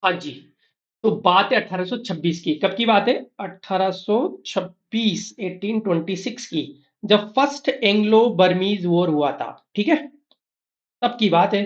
हाँ जी। तो बात है 1826 की। कब की बात है? 1826, 1826 की, जब फर्स्ट एंग्लो बर्मीज वॉर हुआ था। ठीक है, तब की बात है।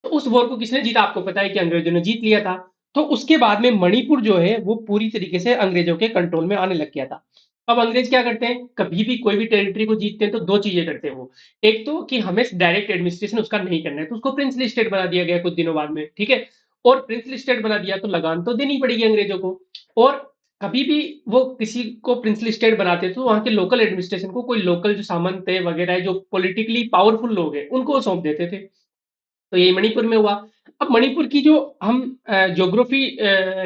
तो उस वॉर को किसने जीता? आपको पता है कि अंग्रेजों ने जीत लिया था। तो उसके बाद में मणिपुर जो है वो पूरी तरीके से अंग्रेजों के कंट्रोल में आने लग गया था। अब अंग्रेज क्या करते हैं, कभी भी कोई भी टेरिटरी को जीतते हैं तो दो चीजें करते हैं वो। एक तो कि हमें डायरेक्ट एडमिनिस्ट्रेशन उसका नहीं करना है, तो उसको प्रिंसली स्टेट बना दिया गया कुछ दिनों बाद में। ठीक है, और प्रिंसली स्टेट बना दिया तो लगान तो देनी पड़ेगी अंग्रेजों को। और कभी भी वो किसी को प्रिंसली स्टेट बनाते थे तो वहां के लोकल एडमिनिस्ट्रेशन को कोई लोकल जो सामंत है वगैरह है, जो पॉलिटिकली पावरफुल लोग हैं, उनको सौंप देते थे। तो ये मणिपुर में हुआ। अब मणिपुर की जो हम ज्योग्राफी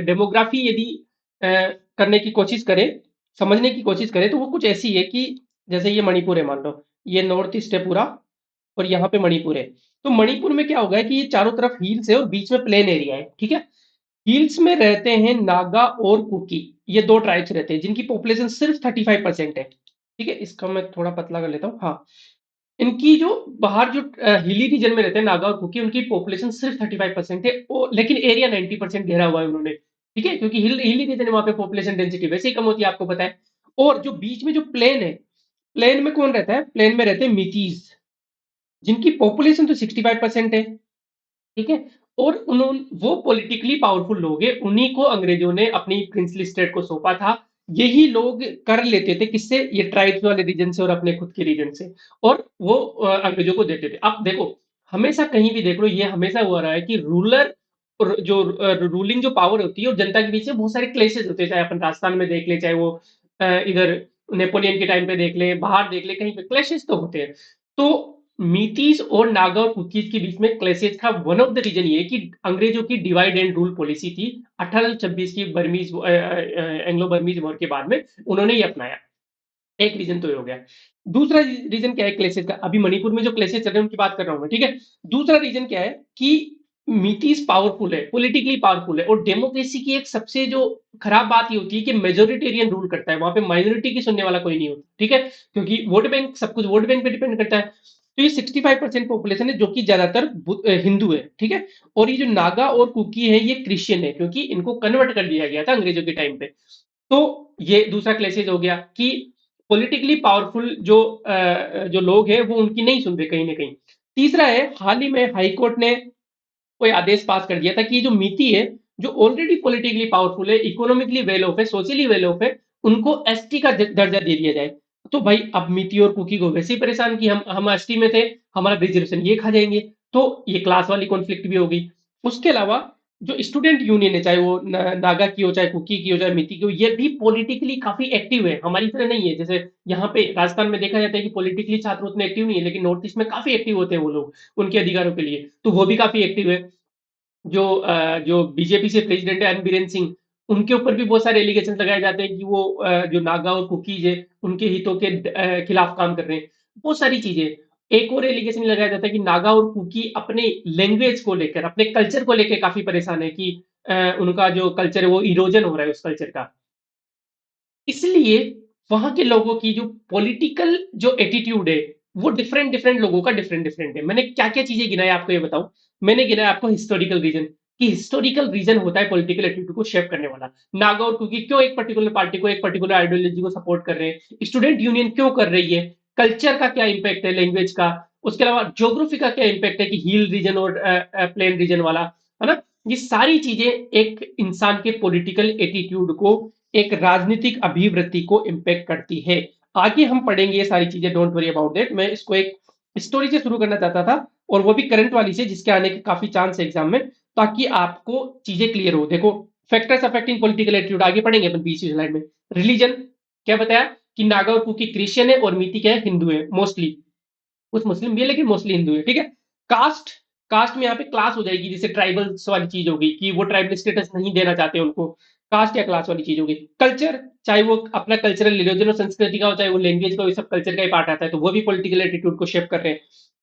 डेमोग्राफी यदि अ, करने की कोशिश करें, समझने की कोशिश करें, तो वो कुछ ऐसी है कि जैसे ये मणिपुर है, मान लो ये नॉर्थ ईस्ट है पूरा, और यहाँ पे मणिपुर है। तो मणिपुर में क्या होगा कि ये चारों तरफ हिल्स है और बीच में प्लेन एरिया है। ठीक है, हिल्स में रहते हैं नागा और कुकी, ये दो ट्राइब्स रहते हैं जिनकी पॉपुलेशन सिर्फ 35% है। ठीक है, इसका मैं थोड़ा पतला कर लेता हूँ। हाँ, इनकी जो बाहर जो हिली रीजन में रहते हैं नागा और कुकी, उनकी पॉपुलेशन सिर्फ 35% है, लेकिन एरिया 90% घेरा हुआ है उन्होंने। ठीक है, क्योंकि हिली रीजन है, वहां पे पॉपुलेशन डेंसिटी वैसे ही कम होती है, आपको पता है। और जो बीच में जो प्लेन है, प्लेन में कौन रहता है? प्लेन में रहते हैं मितीज, जिनकी पॉपुलेशन तो 65% है। ठीक है, और उन्होंने वो पॉलिटिकली पावरफुल लोग हैं, उन्हीं को अंग्रेजों ने अपनी प्रिंसली स्टेट को सौंपा था। यही लोग कर लेते थे, किससे? ये ट्राइब्स वाले रीजन से और अपने खुद के रीजन से। और वो अंग्रेजों को देते थे। अब देखो, हमेशा कहीं भी देख लो, ये हमेशा हुआ रहा है कि रूलर और जो रूलिंग जो पावर होती है और जनता के बीच में बहुत सारे क्लेशेस होते हैं। चाहे अपन राजस्थान में देख ले, चाहे वो इधर नेपोलियन के टाइम पे देख ले, बाहर देख ले, कहीं पे क्लेशेस तो होते हैं। तो मीतीस और नागा और कुकीज के बीच में क्लेशेस था। वन ऑफ द रीजन ये कि अंग्रेजों की डिवाइड एंड रूल पॉलिसी थी। 1826 की बर्मीज एंग्लो बर्मीज वॉर के बाद में उन्होंने ये अपनाया। एक रीजन तो ये हो गया। दूसरा रीजन क्या है क्लेशेस का? अभी मणिपुर में जो क्लेशेस चल रहे हैं उनकी बात कर रहा हूं मैं। ठीक है, दूसरा रीजन क्या है कि मीतीस पावरफुल है, पॉलिटिकली पावरफुल है, और डेमोक्रेसी की एक सबसे जो खराब बात ये होती है कि मेजोरिटेरियन रूल करता है, वहां पे माइनॉरिटी की सुनने वाला कोई नहीं होता। ठीक है, क्योंकि वोट बैंक, सब कुछ वोट बैंक पे डिपेंड करता है। तो ये 65% पॉपुलेशन है जो कि ज्यादातर हिंदू है। ठीक है, और ये जो नागा और कुकी है ये क्रिश्चियन है, क्योंकि इनको कन्वर्ट कर दिया गया था अंग्रेजों के टाइम पे। तो ये दूसरा क्लेशेज हो गया कि पॉलिटिकली पावरफुल जो लोग हैं वो उनकी नहीं सुन रहे कहीं ना कहीं। तीसरा है, हाल ही में हाई कोर्ट ने कोई आदेश पास कर दिया था कि जो मिति है, जो ऑलरेडी पॉलिटिकली पावरफुल है, इकोनॉमिकली वेल ऑफ है, सोशली वेल ऑफ है, उनको एसटी का दर्जा दे दिया जाए। तो भाई अब मिति और कुकी को वैसे ही परेशान कि हम एसटी में थे, हमारा रिजर्वेशन ये खा जाएंगे। तो ये क्लास वाली कॉन्फ्लिक्ट भी होगी। उसके अलावा जो स्टूडेंट यूनियन है, चाहे वो नागा की हो, चाहे कुकी की हो, चाहे मिति की हो, ये भी पॉलिटिकली काफी एक्टिव है, हमारी तरह नहीं है। जैसे यहाँ पे राजस्थान में देखा जाता है कि पॉलिटिकली छात्र उतने एक्टिव नहीं है, लेकिन नॉर्थ ईस्ट में काफी एक्टिव होते हैं वो लोग उनके अधिकारों के लिए, तो वो भी काफी एक्टिव है। जो बीजेपी से प्रेसिडेंट है, एन बीरेन सिंह, उनके ऊपर भी बहुत सारे एलिगेशन लगाए जाते हैं कि वो जो नागा और कुकीज है उनके हितों के खिलाफ काम कर रहे हैं, बहुत सारी चीजें। एक और एलिगेशन लगाया जाता है कि नागा और कुकी अपने लैंग्वेज को लेकर, अपने कल्चर को लेकर काफी परेशान है कि उनका जो कल्चर है वो इरोजन हो रहा है उस कल्चर का। इसलिए वहां के लोगों की जो पॉलिटिकल जो एटीट्यूड है वो डिफरेंट डिफरेंट लोगों का डिफरेंट डिफरेंट है। मैंने क्या क्या चीजें गिनाई आपको ये बताऊं। मैंने गिनाया आपको हिस्टोरिकल रीजन, कि हिस्टोरिकल रीजन होता है पॉलिटिकल एटीट्यूड को शेप करने वाला। नागा और कुकी क्यों एक पर्टिकुलर पार्टी को, एक पर्टिकुलर आइडियोलॉजी को सपोर्ट कर रहे हैं, स्टूडेंट यूनियन क्यों कर रही है, कल्चर का क्या इंपैक्ट है, लैंग्वेज का, उसके अलावा ज्योग्राफी का क्या इंपैक्ट है कि हिल रीजन और प्लेन रीजन वाला, है ना। ये सारी चीजें एक इंसान के पॉलिटिकल एटीट्यूड को, एक राजनीतिक अभिवृत्ति को इम्पैक्ट करती है। आगे हम पढ़ेंगे ये सारी चीजें, डोंट वरी अबाउट दैट। मैं इसको एक स्टोरी से शुरू करना चाहता था, और वो भी करंट वाली से, जिसके आने के काफी चांस है एग्जाम में, ताकि आपको चीजें क्लियर हो। देखो, फैक्टर्स अफेक्टिंग पॉलिटिकल एटीट्यूड आगे पढ़ेंगे अपन 20वीं स्लाइड में। रिलीजन क्या बताया कि नागा और कुकी क्रिश्चियन है और मीति क्या है, हिंदू है मोस्टली। कुछ मुस्लिम भी है लेकिन मोस्टली हिंदू है। ठीक है, कास्ट, कास्ट में यहाँ पे क्लास हो जाएगी, जैसे ट्राइबल्स वाली चीज होगी कि वो ट्राइबल स्टेटस नहीं देना चाहते उनको, कास्ट या क्लास वाली चीज होगी। कल्चर, चाहे वो अपना कल्चरल रिलीजन और संस्कृति का हो, चाहे वो लैंग्वेज का हो, ये सब कल्चर का ही पार्ट आता है, तो वो भी पॉलिटिकल एटीट्यूड को शेप कर रहे हैं।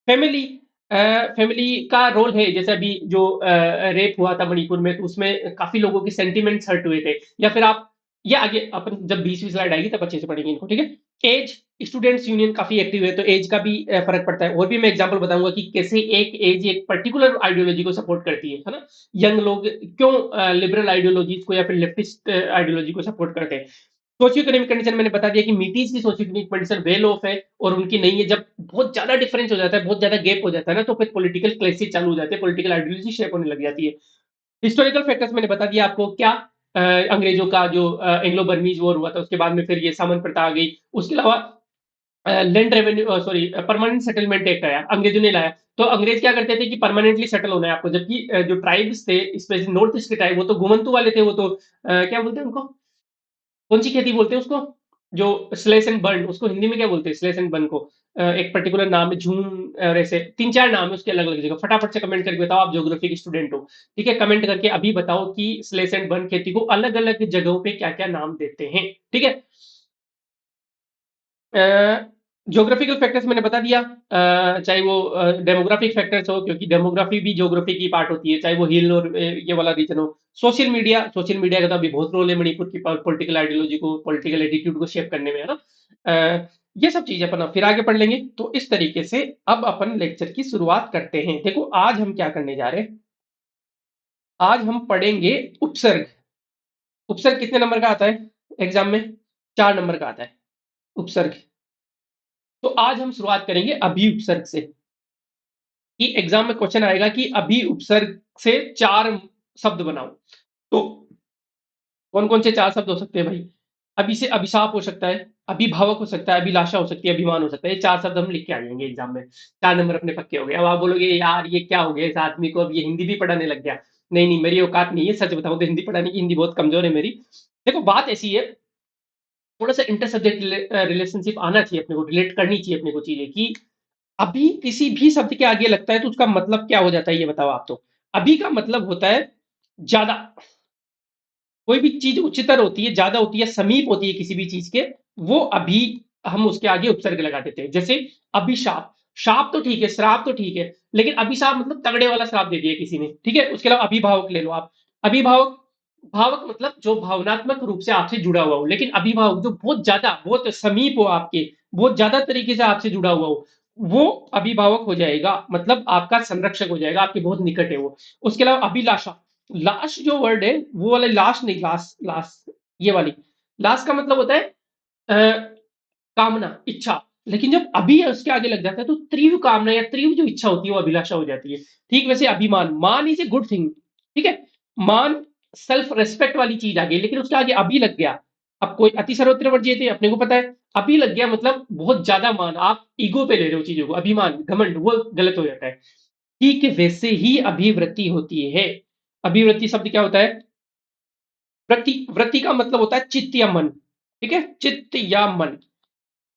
फैमिली, फैमिली का रोल है, जैसे अभी जो रेप हुआ था मणिपुर में, तो उसमें काफी लोगों के सेंटिमेंट्स हर्ट हुए थे। या फिर आप ये आगे अपन जब 20वीं स्लाइड आएगी तब अच्छे से पढ़ेंगे इनको, ठीक है। एज, स्टूडेंट्स यूनियन काफी एक्टिव है, तो एज का भी फर्क पड़ता है। और भी मैं एग्जांपल बताऊंगा कि कैसे एक एज एक पर्टिकुलर आइडियोलॉजी को सपोर्ट करती है ना। यंग लोग क्यों लिबरल आइडियोलॉजीज को या फिर लेफ्टिस्ट आइडियोलॉजी को सपोर्ट करते हैं। सोशियो इकोनॉमिक कंडीशन मैंने बता दिया कि मीटीज की socio economic condition well of है और उनकी नहीं है। जब बहुत ज्यादा डिफरेंस हो जाता है, बहुत ज्यादा गैप हो जाता है ना, तो फिर पॉलिटिकल क्लेशेस चालू हो जाते हैं, पॉलिटिकल आइडियोलॉजी शेप होने लग जाती है। हिस्टोरिकल फैक्टर्स मैंने बता दिया आपको क्या। अंग्रेजों का जो एंग्लो बर्मीज वॉर हुआ था, उसके बाद में फिर ये सामंत प्रथा आ गई। उसके अलावा land revenue sorry permanent settlement act आया, अंग्रेजों ने लाया। तो अंग्रेज क्या करते थे कि परमानेंटली सेटल होना है आपको, जबकि जो ट्राइब्स थे स्पेशली नॉर्थ ईस्ट के ट्राइब, वो तो घुमंतु वाले थे, वो तो क्या बोलते हैं उनको, कौन सी खेती बोलते हैं उसको, जो स्लेश एंड बर्न, उसको हिंदी में क्या बोलते हैं स्लेश एंड बर्न को। एक पर्टिकुलर नाम है, झूम और ऐसे 3-4 नाम है उसके अलग अलग जगह। फटाफट से कमेंट करके बताओ, आप ज्योग्राफी के स्टूडेंट हो, ठीक है। कमेंट करके अभी बताओ कि स्लेश एंड बर्न खेती को अलग अलग जगहों पे क्या क्या नाम देते हैं, ठीक है। ज्योग्राफिकल फैक्टर्स मैंने बता दिया, चाहे वो डेमोग्राफिक फैक्टर्स हो, क्योंकि डेमोग्राफी भी ज्योग्राफी की पार्ट होती है, चाहे वो हिल और ये वाला रीजन हो। सोशल मीडिया का तो अभी बहुत रोल है मणिपुर की पॉलिटिकल आइडियोलॉजी को, पॉलिटिकल एटीट्यूड को शेप करने में, है ना। ये सब चीजें अपन फिर आगे पढ़ लेंगे। तो इस तरीके से अब अपन लेक्चर की शुरुआत करते हैं। देखो आज हम क्या करने जा रहे हैं, आज हम पढ़ेंगे उपसर्ग। उपसर्ग कितने नंबर का आता है एग्जाम में? 4 नंबर का आता है उपसर्ग। तो आज हम शुरुआत करेंगे अभी उपसर्ग से, कि एग्जाम में क्वेश्चन आएगा कि अभी उपसर्ग से 4 शब्द बनाओ। तो कौन कौन से 4 शब्द हो सकते हैं भाई? अभी से अभिशाप हो सकता है, अभिभावक हो सकता है, अभिलाषा हो सकती है, अभिमान हो सकता है। ये 4 शब्द हम लिख के आ जाएंगे एग्जाम में, 4 नंबर अपने पक्के हो गए। अब आप बोलोगे यार ये क्या हो गया इस आदमी को, अब ये हिंदी भी पढ़ाने लग गया। नहीं नहीं, मेरी औकात नहीं है, सच बताऊं तो हिंदी पढ़ाने की, हिंदी बहुत कमजोर है मेरी। देखो बात ऐसी है, थोड़ा सा इंटर सब्जेक्ट रिलेशनशिप आना चाहिए अपने को, रिलेट करनी चाहिए अपने को चीजें, कि अभी किसी भी शब्द के आगे लगता है तो उसका मतलब क्या हो जाता है, ये बताओ आप तो। अभी का मतलब होता है ज्यादा, कोई भी चीज उच्चतर होती है, ज्यादा होती है, समीप होती है किसी भी चीज के, वो अभी हम उसके आगे उपसर्ग लगा देते हैं। जैसे अभिशाप, शाप तो ठीक है, श्राप तो ठीक है, लेकिन अभिशाप मतलब तगड़े वाला श्राप दे दिया किसी ने, ठीक है। उसके अलावा अभिभावक ले लो आप। अभिभावक, भावक मतलब जो भावनात्मक रूप से आपसे जुड़ा हुआ हो, लेकिन अभिभावक जो बहुत ज्यादा, बहुत समीप हो आपके, बहुत ज्यादा तरीके से आपसे जुड़ा हुआ हो, वो अभिभावक हो जाएगा, मतलब आपका संरक्षक हो जाएगा, आपके बहुत निकट है वो। उसके अलावा अभिलाषा, लाश जो वर्ड है वो वाला लाश नहीं, लाश लाश, ये वाली लाश का मतलब होता है कामना, इच्छा। लेकिन जब अभी उसके आगे लग जाता है तो तीव्र कामना या तीव्र जो इच्छा होती है वो अभिलाषा हो जाती है। ठीक वैसे अभिमान, मान इज ए गुड थिंग, ठीक है। मान सेल्फ रेस्पेक्ट वाली चीज आ गई, लेकिन उसके आगे अभी लग गया। अब कोई अति सर्वत्र वर्जियते अपने को पता है, अभी लग गया मतलब बहुत ज्यादा मान, आप ईगो पे ले रहे हो चीजों को, अभिमान घमंड, वो गलत हो जाता है। ठीक वैसे ही अभिवृत्ति होती है। अभिवृत्ति शब्द क्या होता है? वृत्ति, वृत्ति का मतलब होता है चित्त या मन, ठीक है, चित्त या मन।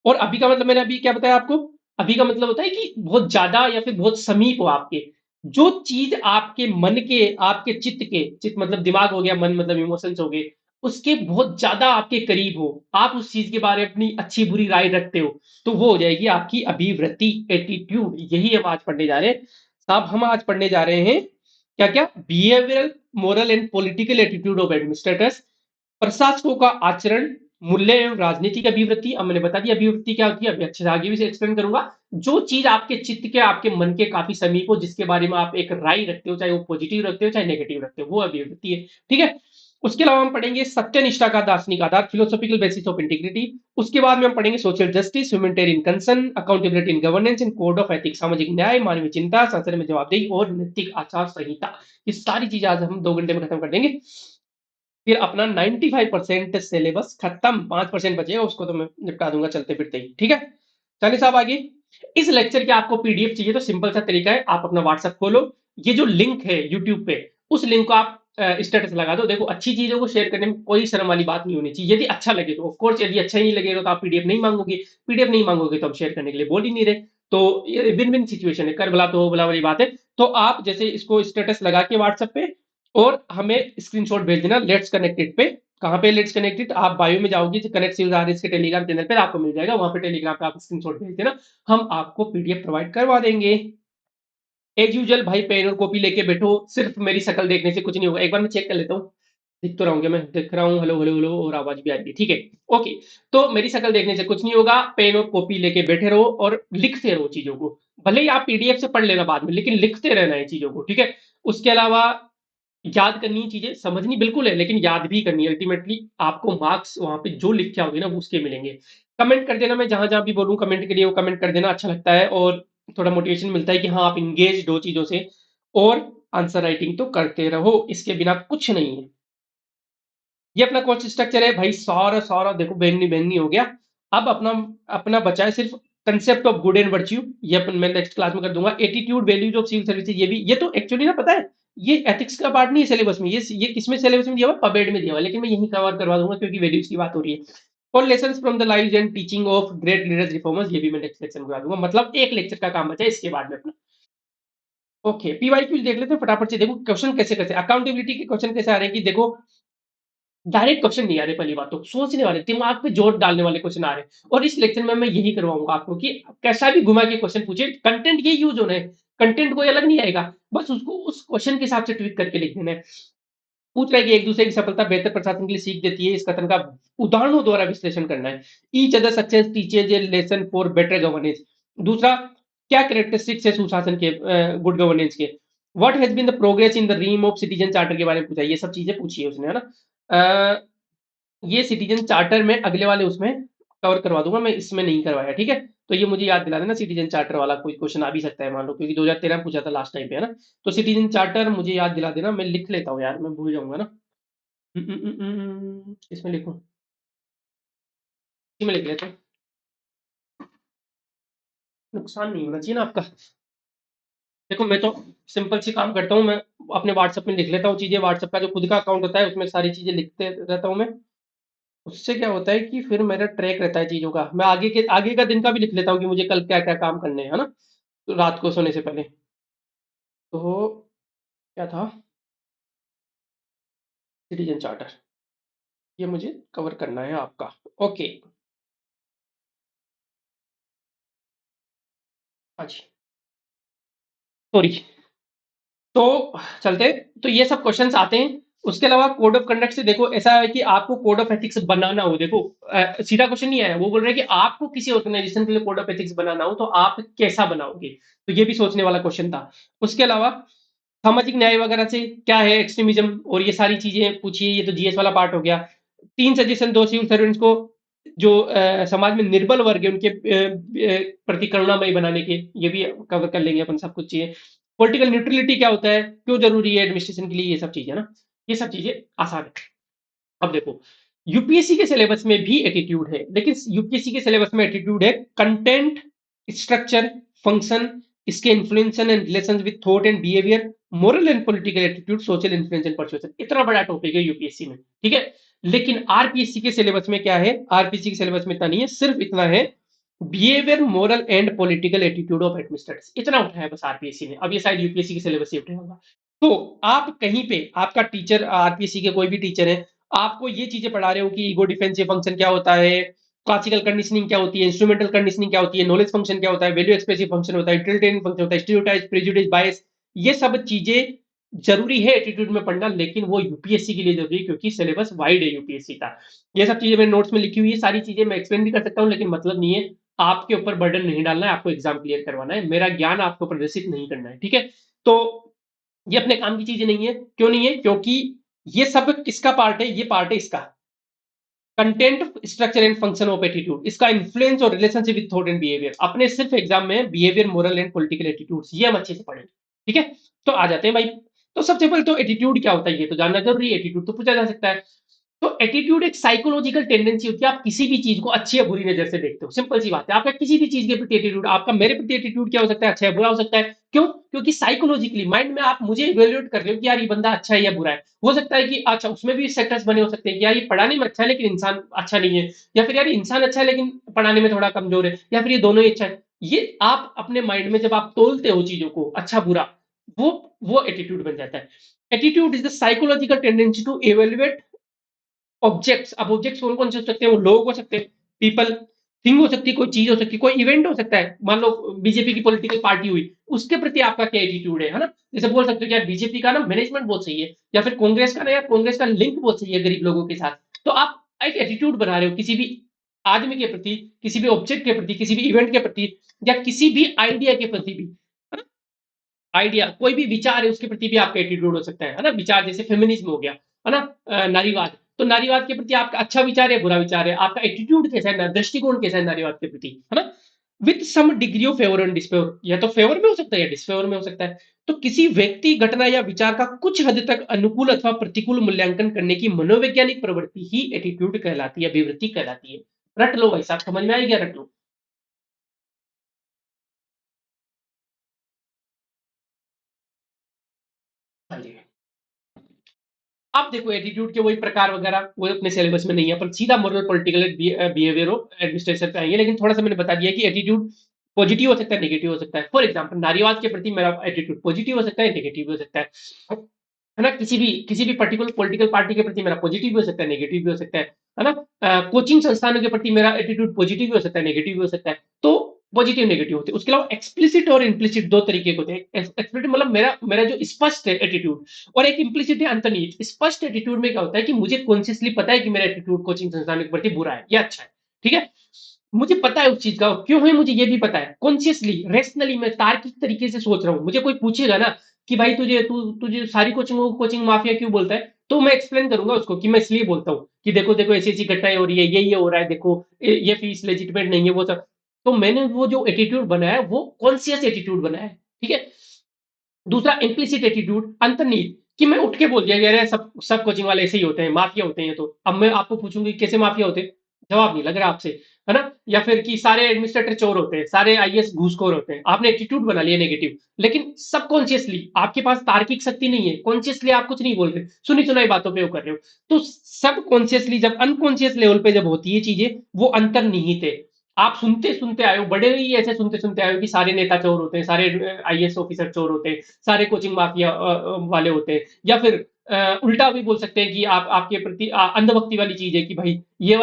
और अभी का मतलब मैंने अभी क्या बताया आपको? अभी का मतलब होता है कि बहुत ज्यादा या फिर बहुत समीप हो आपके, जो चीज आपके मन के, आपके चित्त के, चित्त मतलब दिमाग हो गया, मन मतलब इमोशंस हो गए, उसके बहुत ज्यादा आपके करीब हो, आप उस चीज के बारे में अपनी अच्छी बुरी राय रखते हो, तो वो हो जाएगी आपकी अभिवृत्ति, एटीट्यूड। यही हम आज पढ़ने जा रहे हैं साहब। हम आज पढ़ने जा रहे हैं क्या क्या? Behavioural, moral and political attitude of administrators, प्रशासकों का आचरण, मूल्य एवं राजनीतिक अभिवृत्ति। अब मैंने बता दिया अभिवृत्ति क्या होती है, अभी अच्छे से आगे भी से एक्सप्लेन करूंगा। जो चीज आपके चित्त के, आपके मन के काफी समीप हो, जिसके बारे में आप एक राय रखते हो, चाहे वो पॉजिटिव रखते हो चाहे नेगेटिव रखते हो, वो अभिवृत्ति है, ठीक है। उसके अलावा हम पढ़ेंगे सत्यनिष्ठा का दार्शनिक आधार, फिलोसॉफिकल बेसिस ऑफ इंटीग्रिटी। उसके बाद में हम पढ़ेंगे social justice, humanitarian concern, accountability in governance and code of ethics, सामाजिक न्याय, मानवीय चिंता, संसद में जवाबदेही और नैतिक आचार संहिता। ये सारी चीजें आज हम 2 घंटे में खत्म कर देंगे। फिर अपना 95% सिलेबस खत्म, 5% बचेगा, उसको तो मैं निपटा दूंगा चलते फिरते ही, ठीक है। चलिए साहब आगे। इस लेक्चर के आपको पीडीएफ चाहिए तो सिंपल सा तरीका है, आप अपना व्हाट्सएप खोलो, ये जो लिंक है यूट्यूब पे, उस लिंक को आप स्टेटस लगा दो। देखो अच्छी चीजों को शेयर करने में कोई शर्म वाली बात नहीं होनी चाहिए, यदि अच्छा लगे तो ऑफकोर्स, यदि अच्छा नहीं लगेगा तो आप पीडीएफ नहीं मांगोगे, पीडीएफ नहीं मांगोगे तो हम शेयर करने के लिए बोल ही नहीं रहे। तो ये विन विन सिचुएशन है, कर भला तो भला वाली बात है। तो आप जैसे इसको स्टेटस लगा के व्हाट्सएप पे, और हमें स्क्रीनशॉट भेज देना लेट्स कनेक्टेड पे। कहाँ पे लेट्स कनेक्टेड? आप बायो में जाओगे, कनेक्ट आरएस के टेलीग्राम चैनल पे आपको मिल जाएगा, वहां पे टेलीग्राम पे आप स्क्रीनशॉट भेज देना, हम आपको पीडीएफ प्रोवाइड करवा देंगे। एज यूजुअल भाई पेन और कॉपी लेके बैठो, सिर्फ मेरी शक्ल देखने से कुछ नहीं होगा। एक बार मैं चेक कर लेता हूँ, दिख तो रहा हूँ, मैं दिख रहा हूँ, हेलो हेलो हेलो, और आवाज भी आ रही है, ठीक है। ओके, तो मेरी शक्ल देखने से कुछ नहीं होगा, पेन और कॉपी लेके बैठे रहो और लिखते रहो चीजों को। भले ही आप पीडीएफ से पढ़ लेना बाद में, लेकिन लिखते रहना है चीजों को, ठीक है। उसके अलावा याद करनी है चीजें, समझनी बिल्कुल है, लेकिन याद भी करनी है। अल्टीमेटली आपको मार्क्स वहां पे जो लिख के आओगे ना, वो उसके मिलेंगे। कमेंट कर देना, मैं जहां जहां भी बोलूँ कमेंट के लिए, वो कमेंट कर देना, अच्छा लगता है और थोड़ा मोटिवेशन मिलता है कि हाँ आप इंगेज हो चीजों से। और आंसर राइटिंग तो करते रहो, इसके बिना कुछ नहीं है। ये अपना कोर्स स्ट्रक्चर है भाई, सारा सारा देखो बैंगनी बैंगनी हो गया। अब अपना अपना बचा है सिर्फ concept of good and virtue. ये अपन मैं नेक्स्ट क्लास में कर दूंगा। Attitude values of civil services, ये भी, ये तो एक्चुअली ना पता है, ये एथिक्स का पार्ट नहीं है सिलेबस में। ये किसमें सिलेबस में दिया हुआ, पबेड में दिया हुआ है, लेकिन मैं यही कवर करवा दूंगा क्योंकि वैल्यूज की बात हो रही है। और lessons from the lives and teaching of great leaders reformers, ये भी मैं नेक्स्ट लेक्चर में करवा दूंगा। मतलब एक लेक्चर का काम बचा है इसके बाद में अपना। ओके, पीवाईक्यू देख लेते हैं फटाफट से। देखो क्वेश्चन कैसे कैसे, अकाउंटेबिलिटी के क्वेश्चन कैसे आ रहे हैं कि देखो, डायरेक्ट क्वेश्चन नहीं आ रहे, पहली बात तो सोचने वाले, दिमाग पे जोर डालने वाले क्वेश्चन आ रहे हैं। और इस लेक्चर में मैं यही करवाऊंगा आपको कि कैसा भी घुमा के क्वेश्चन पूछे, कंटेंट ये यूज होना है, कंटेंट कोई अलग नहीं आएगा, बस उसको उस क्वेश्चन के हिसाब से ट्वीट करके लिख देना है। पूछ रहा है कि एक दूसरे की सफलता बेहतर प्रशासन के लिए सीख देती है, इस कथन का उदाहरणों द्वारा विश्लेषण करना है। Each other success teaches a lesson for better governance. दूसरा, क्या कैरेक्टरिस्टिक्स है सुशासन के, गुड गवर्नेंस के। What has been the progress in the realm of citizen charter के बारे में पूछा, ये सब चीजें पूछी है उसने, है ना। ये सिटीजन चार्टर में अगले वाले उसमें कवर करवा दूंगा, मैं इसमें नहीं करवाया, ठीक है। तो ये मुझे याद दिला देना, सिटीजन चार्टर वाला कोई क्वेश्चन आ भी सकता है मान लो, क्योंकि 2013 में पूछा था लास्ट टाइम पे, है ना। तो सिटीजन चार्टर मुझे याद दिला देना, मैं लिख लेता हूँ यार, मैं भूल जाऊंगा ना। इसमें लिखूं, इसी में लिख लेता हूँ, नुकसान नहीं होना चाहिए ना आपका। देखो मैं तो सिंपल सी काम करता हूँ, मैं अपने व्हाट्सएप में लिख लेता हूँ चीजें। व्हाट्सएप का जो खुद का अकाउंट होता है उसमें सारी चीजें लिखते रहता हूँ मैं। उससे क्या होता है कि फिर मेरा ट्रैक रहता है चीजों का। मैं आगे का दिन का भी लिख लेता हूँ कि मुझे कल क्या क्या काम करने हैं, है ना। तो रात को सोने से पहले। तो क्या था, सिटीजन चार्टर, ये मुझे कवर करना है आपका। ओके, अच्छा, सॉरी। तो चलते, तो ये सब क्वेश्चंस आते हैं। उसके अलावा कोड ऑफ कंडक्ट से देखो, ऐसा है कि आपको कोड ऑफ एथिक्स बनाना हो, देखो सीधा क्वेश्चन नहीं आया, वो बोल रहे हैं कि आपको किसी ऑर्गेनाइजेशन के लिए कोड ऑफ एथिक्स बनाना हो तो आप कैसा बनाओगे। तो ये भी सोचने वाला क्वेश्चन था। उसके अलावा सामाजिक न्याय वगैरह से क्या है एक्सट्रीमिज्म, और ये सारी चीजें पूछिए, ये तो जीएस वाला पार्ट हो गया। 3 सजेशन दो सिविल सर्वेंट्स को जो समाज में निर्बल वर्ग है उनके प्रति करुणामयी बनाने के, ये भी कवर कर लेंगे अपन, सब कुछ चाहिए। पॉलिटिकल न्यूट्रलिटी क्या होता है, क्यों जरूरी है एडमिनिस्ट्रेशन के लिए, ये सब चीजें ना, ये सब चीजें आसान है। अब देखो, यूपीएससी के सिलेबस में भी एटीट्यूड है, लेकिन यूपीएससी के सिलेबस में एटीट्यूड है कंटेंट, स्ट्रक्चर, फंक्शन, इसके influence and relation with thought and behaviour, moral and political attitude, social influence and persuasion. इतना बड़ा टॉपिक है यूपीएससी में, ठीक है। लेकिन आरपीएससी के सिलेबस में क्या है, आरपीएससी के सिलेबस में इतना नहीं है, सिर्फ इतना है, behaviour, moral and political attitude of administrators, इतना उठाया है बस आरपीएससी ने। अब ये शायद यूपीएससी के सिलेबस से उठाया होगा। तो आप कहीं पे, आपका टीचर आरपीएससी के कोई भी टीचर है, आपको ये चीजें पढ़ा रहे हो कि ईगो डिफेंसिव फंक्शन क्या होता है, क्लासिकल कंडीशनिंग क्या होती है, इंस्ट्रूमेंटल कंडीशनिंग क्या होती है, नॉलेज फंक्शन क्या होता है, वैल्यू एक्सप्रेसिव फंक्शन होता है, यूटिलिटेरियन फंक्शन होता है, स्टीरियोटाइप, प्रेजुडिस, बायस, ये सब चीजें जरूरी है एटीट्यूड में पढ़ना, लेकिन वो यूपीएससी के लिए जरूरी है क्योंकि सिलेबस वाइड है यूपीएससी का। ये सब चीजें मेरे नोट्स में लिखी हुई है, सारी चीजें मैं एक्सप्लेन भी कर सकता हूँ, लेकिन मतलब नहीं है, आपके ऊपर बर्डन नहीं डालना है, आपको एग्जाम क्लियर करवाना है, मेरा ज्ञान आपको प्रदर्शित नहीं करना है, ठीक है। तो ये अपने काम की चीजें नहीं है, क्यों नहीं है, क्योंकि ये सब किसका पार्ट है, ये पार्ट है इसका, content, structure and function of attitude, इसका इन्फ्लुएंस और relationship with thought and behaviour. अपने सिर्फ एग्जाम में behaviour, moral and political attitudes, ये हम अच्छे से पढ़ेंगे, ठीक है। तो आ जाते हैं भाई। तो सबसे पहले तो एटीट्यूड क्या होता है ये तो जानना जरूरी है, एटीट्यूड तो पूछा जा सकता है। तो एटीट्यूड एक साइकोलॉजिकल टेंडेंसी होती है, आप किसी भी चीज को अच्छी या बुरी नजर से देखते हो, सिंपल सी बात है। आपका किसी भी चीज के प्रति एटीट्यूड, आपका मेरे प्रति एटीट्यूड क्या हो सकता है, अच्छा है बुरा हो सकता है। क्यों, क्योंकि साइकोलॉजिकली माइंड में आप मुझे इवेल्युएट कर रहे हो कि यार ये बंदा अच्छा है या बुरा है। हो सकता है कि अच्छा, उसमें भी सेक्टर्स बने हो सकते हैं कि यार ये पढ़ाने में अच्छा है लेकिन इंसान अच्छा नहीं है, या फिर यार इंसान अच्छा है लेकिन पढ़ाने में थोड़ा कमजोर है, या फिर ये दोनों ही अच्छा है। ये आप अपने माइंड में जब आप तोलते हो चीजों को अच्छा बुरा, वो वो एटीट्यूड बन जाता है। Attitude is the psychological tendency to evaluate objects. अब ऑब्जेक्ट्स कौन कौन से हो सकते हैं, वो लोग हो सकते हैं, पीपल, थिंग हो सकती है, कोई चीज हो सकती है, कोई इवेंट हो सकता है। मान लो बीजेपी की पॉलिटिकल पार्टी हुई, उसके प्रति आपका क्या एटीट्यूड है ना? जैसे बोल सकते हो कि यार बीजेपी का ना मैनेजमेंट बहुत सही है, या फिर कांग्रेस का ना यार कांग्रेस का लिंक बहुत सही है गरीब लोगों के साथ। तो आप एक एटीट्यूड बना रहे हो किसी भी आदमी के प्रति, किसी भी ऑब्जेक्ट के प्रति, किसी भी इवेंट के प्रति, या किसी भी आइडिया के प्रति भी, है ना? आइडिया कोई भी विचार है उसके प्रति भी आपका एटीट्यूड हो सकता है ना? विचार जैसे फेमिनिज्म हो गया, है ना? नारीवाद, तो नारीवाद के प्रति आपका अच्छा विचार है, बुरा विचार है, आपका एटीट्यूड कैसा है, दृष्टिकोण कैसा है नारीवाद के प्रति, है ना? With some degree of favour and disfavour, या तो फेवर में हो सकता है या डिसफेवर में हो सकता है। तो किसी व्यक्ति, घटना या विचार का कुछ हद तक अनुकूल अथवा प्रतिकूल मूल्यांकन करने की मनोवैज्ञानिक प्रवृत्ति ही एटीट्यूड कहलाती है, अभिवृत्ति कहलाती है। रट लो भाई साहब, समझ में आई क्या? रट लो। हाँ जी। अब देखो एटीट्यूड के वही प्रकार वगैरह वो अपने सिलेबस में नहीं है, पर सीधा moral political behaviour of administration पे आएंगे। लेकिन थोड़ा सा मैंने बता दिया कि एटीट्यूड पॉजिटिव हो सकता है, नेगेटिव हो सकता है। फॉर एग्जाम्पल नारीवाद के प्रति मेरा एटीट्यूड पॉजिटिव हो सकता है, नेगेटिव हो सकता है। है ना? किसी भी पर्टिकुलर पॉलिटिकल पार्टी के प्रति मेरा पॉजिटिव भी हो सकता है, नेगेटिव भी हो सकता है ना? कोचिंग संस्थानों के प्रति मेरा एटीट्यूड पॉजिटिव भी हो सकता है, नेगेटिव भी हो सकता है। तो पॉजिटिव नेगेटिव होते हैं। उसके अलावा एक्सप्लिसिट और इम्प्लिसिट दो तरीके के होते हैं। एक्सप्लिसिट मतलब मेरा मेरा जो स्पष्ट है एटीट्यूड, और एक इम्प्लिसिट है अंतर्निहित। स्पष्ट एटीट्यूड में क्या होता है कि मुझे कॉन्शियसली पता है कि मेरा एटीट्यूड कोचिंग संस्थानों के प्रति बुरा है या अच्छा है, ठीक है? मुझे पता है उस चीज का क्यों है, मुझे ये भी पता है, कॉन्शियसली रेशनली मैं तार्किक तरीके से सोच रहा हूँ। मुझे कोई पूछेगा ना कि भाई तुझे सारी कोचिंग कोचिंग माफिया क्यों बोलता है, तो मैं एक्सप्लेन करूंगा उसको कि मैं इसलिए बोलता हूँ कि देखो देखो ऐसी ऐसी घटनाएं हो रही है, ये हो रहा है, देखो ये फीस लेजिटिमेट नहीं है, वो सब। तो मैंने वो जो एटीट्यूड बनाया है वो कॉन्शियस एटीट्यूड बनाया है, ठीक है? दूसरा इम्प्लिसिट एटीट्यूड अंतर्निहित, कि मैं उठ के बोल दिया यार सब सब कोचिंग वाले ऐसे ही होते हैं, माफिया होते हैं। तो अब मैं आपको पूछूंगी कैसे माफिया होते हैं, जवाब नहीं लग रहा आपसे, है ना? या फिर कि सारे एडमिनिस्ट्रेटर चोर होते हैं, सारे आईएएस घूसखोर होते हैं। आपने एटीट्यूड बना लिया नेगेटिव, लेकिन सबकॉन्शियसली आपके पास तार्किक शक्ति नहीं है, कॉन्शियसली आप कुछ नहीं बोल रहे, सुनी सुनाई बातों पे वो कर रहे हो। तो सब कॉन्शियसली जब अनकॉन्शियस लेवल पे जब होती है चीजें, वो अंतर्निहित है। आप सुनते सुनते आए हो, बड़े ही ऐसे सुनते सुनते आए हो कि सारे नेता चोर होते हैं, सारे आईएएस ऑफिसर चोर होते हैं, सारे कोचिंग माफिया वाले होते हैं। या फिर उल्टा भी बोल सकते हैं कि आप आपके प्रति अंधभक्ति वाली चीज है कि भाई ये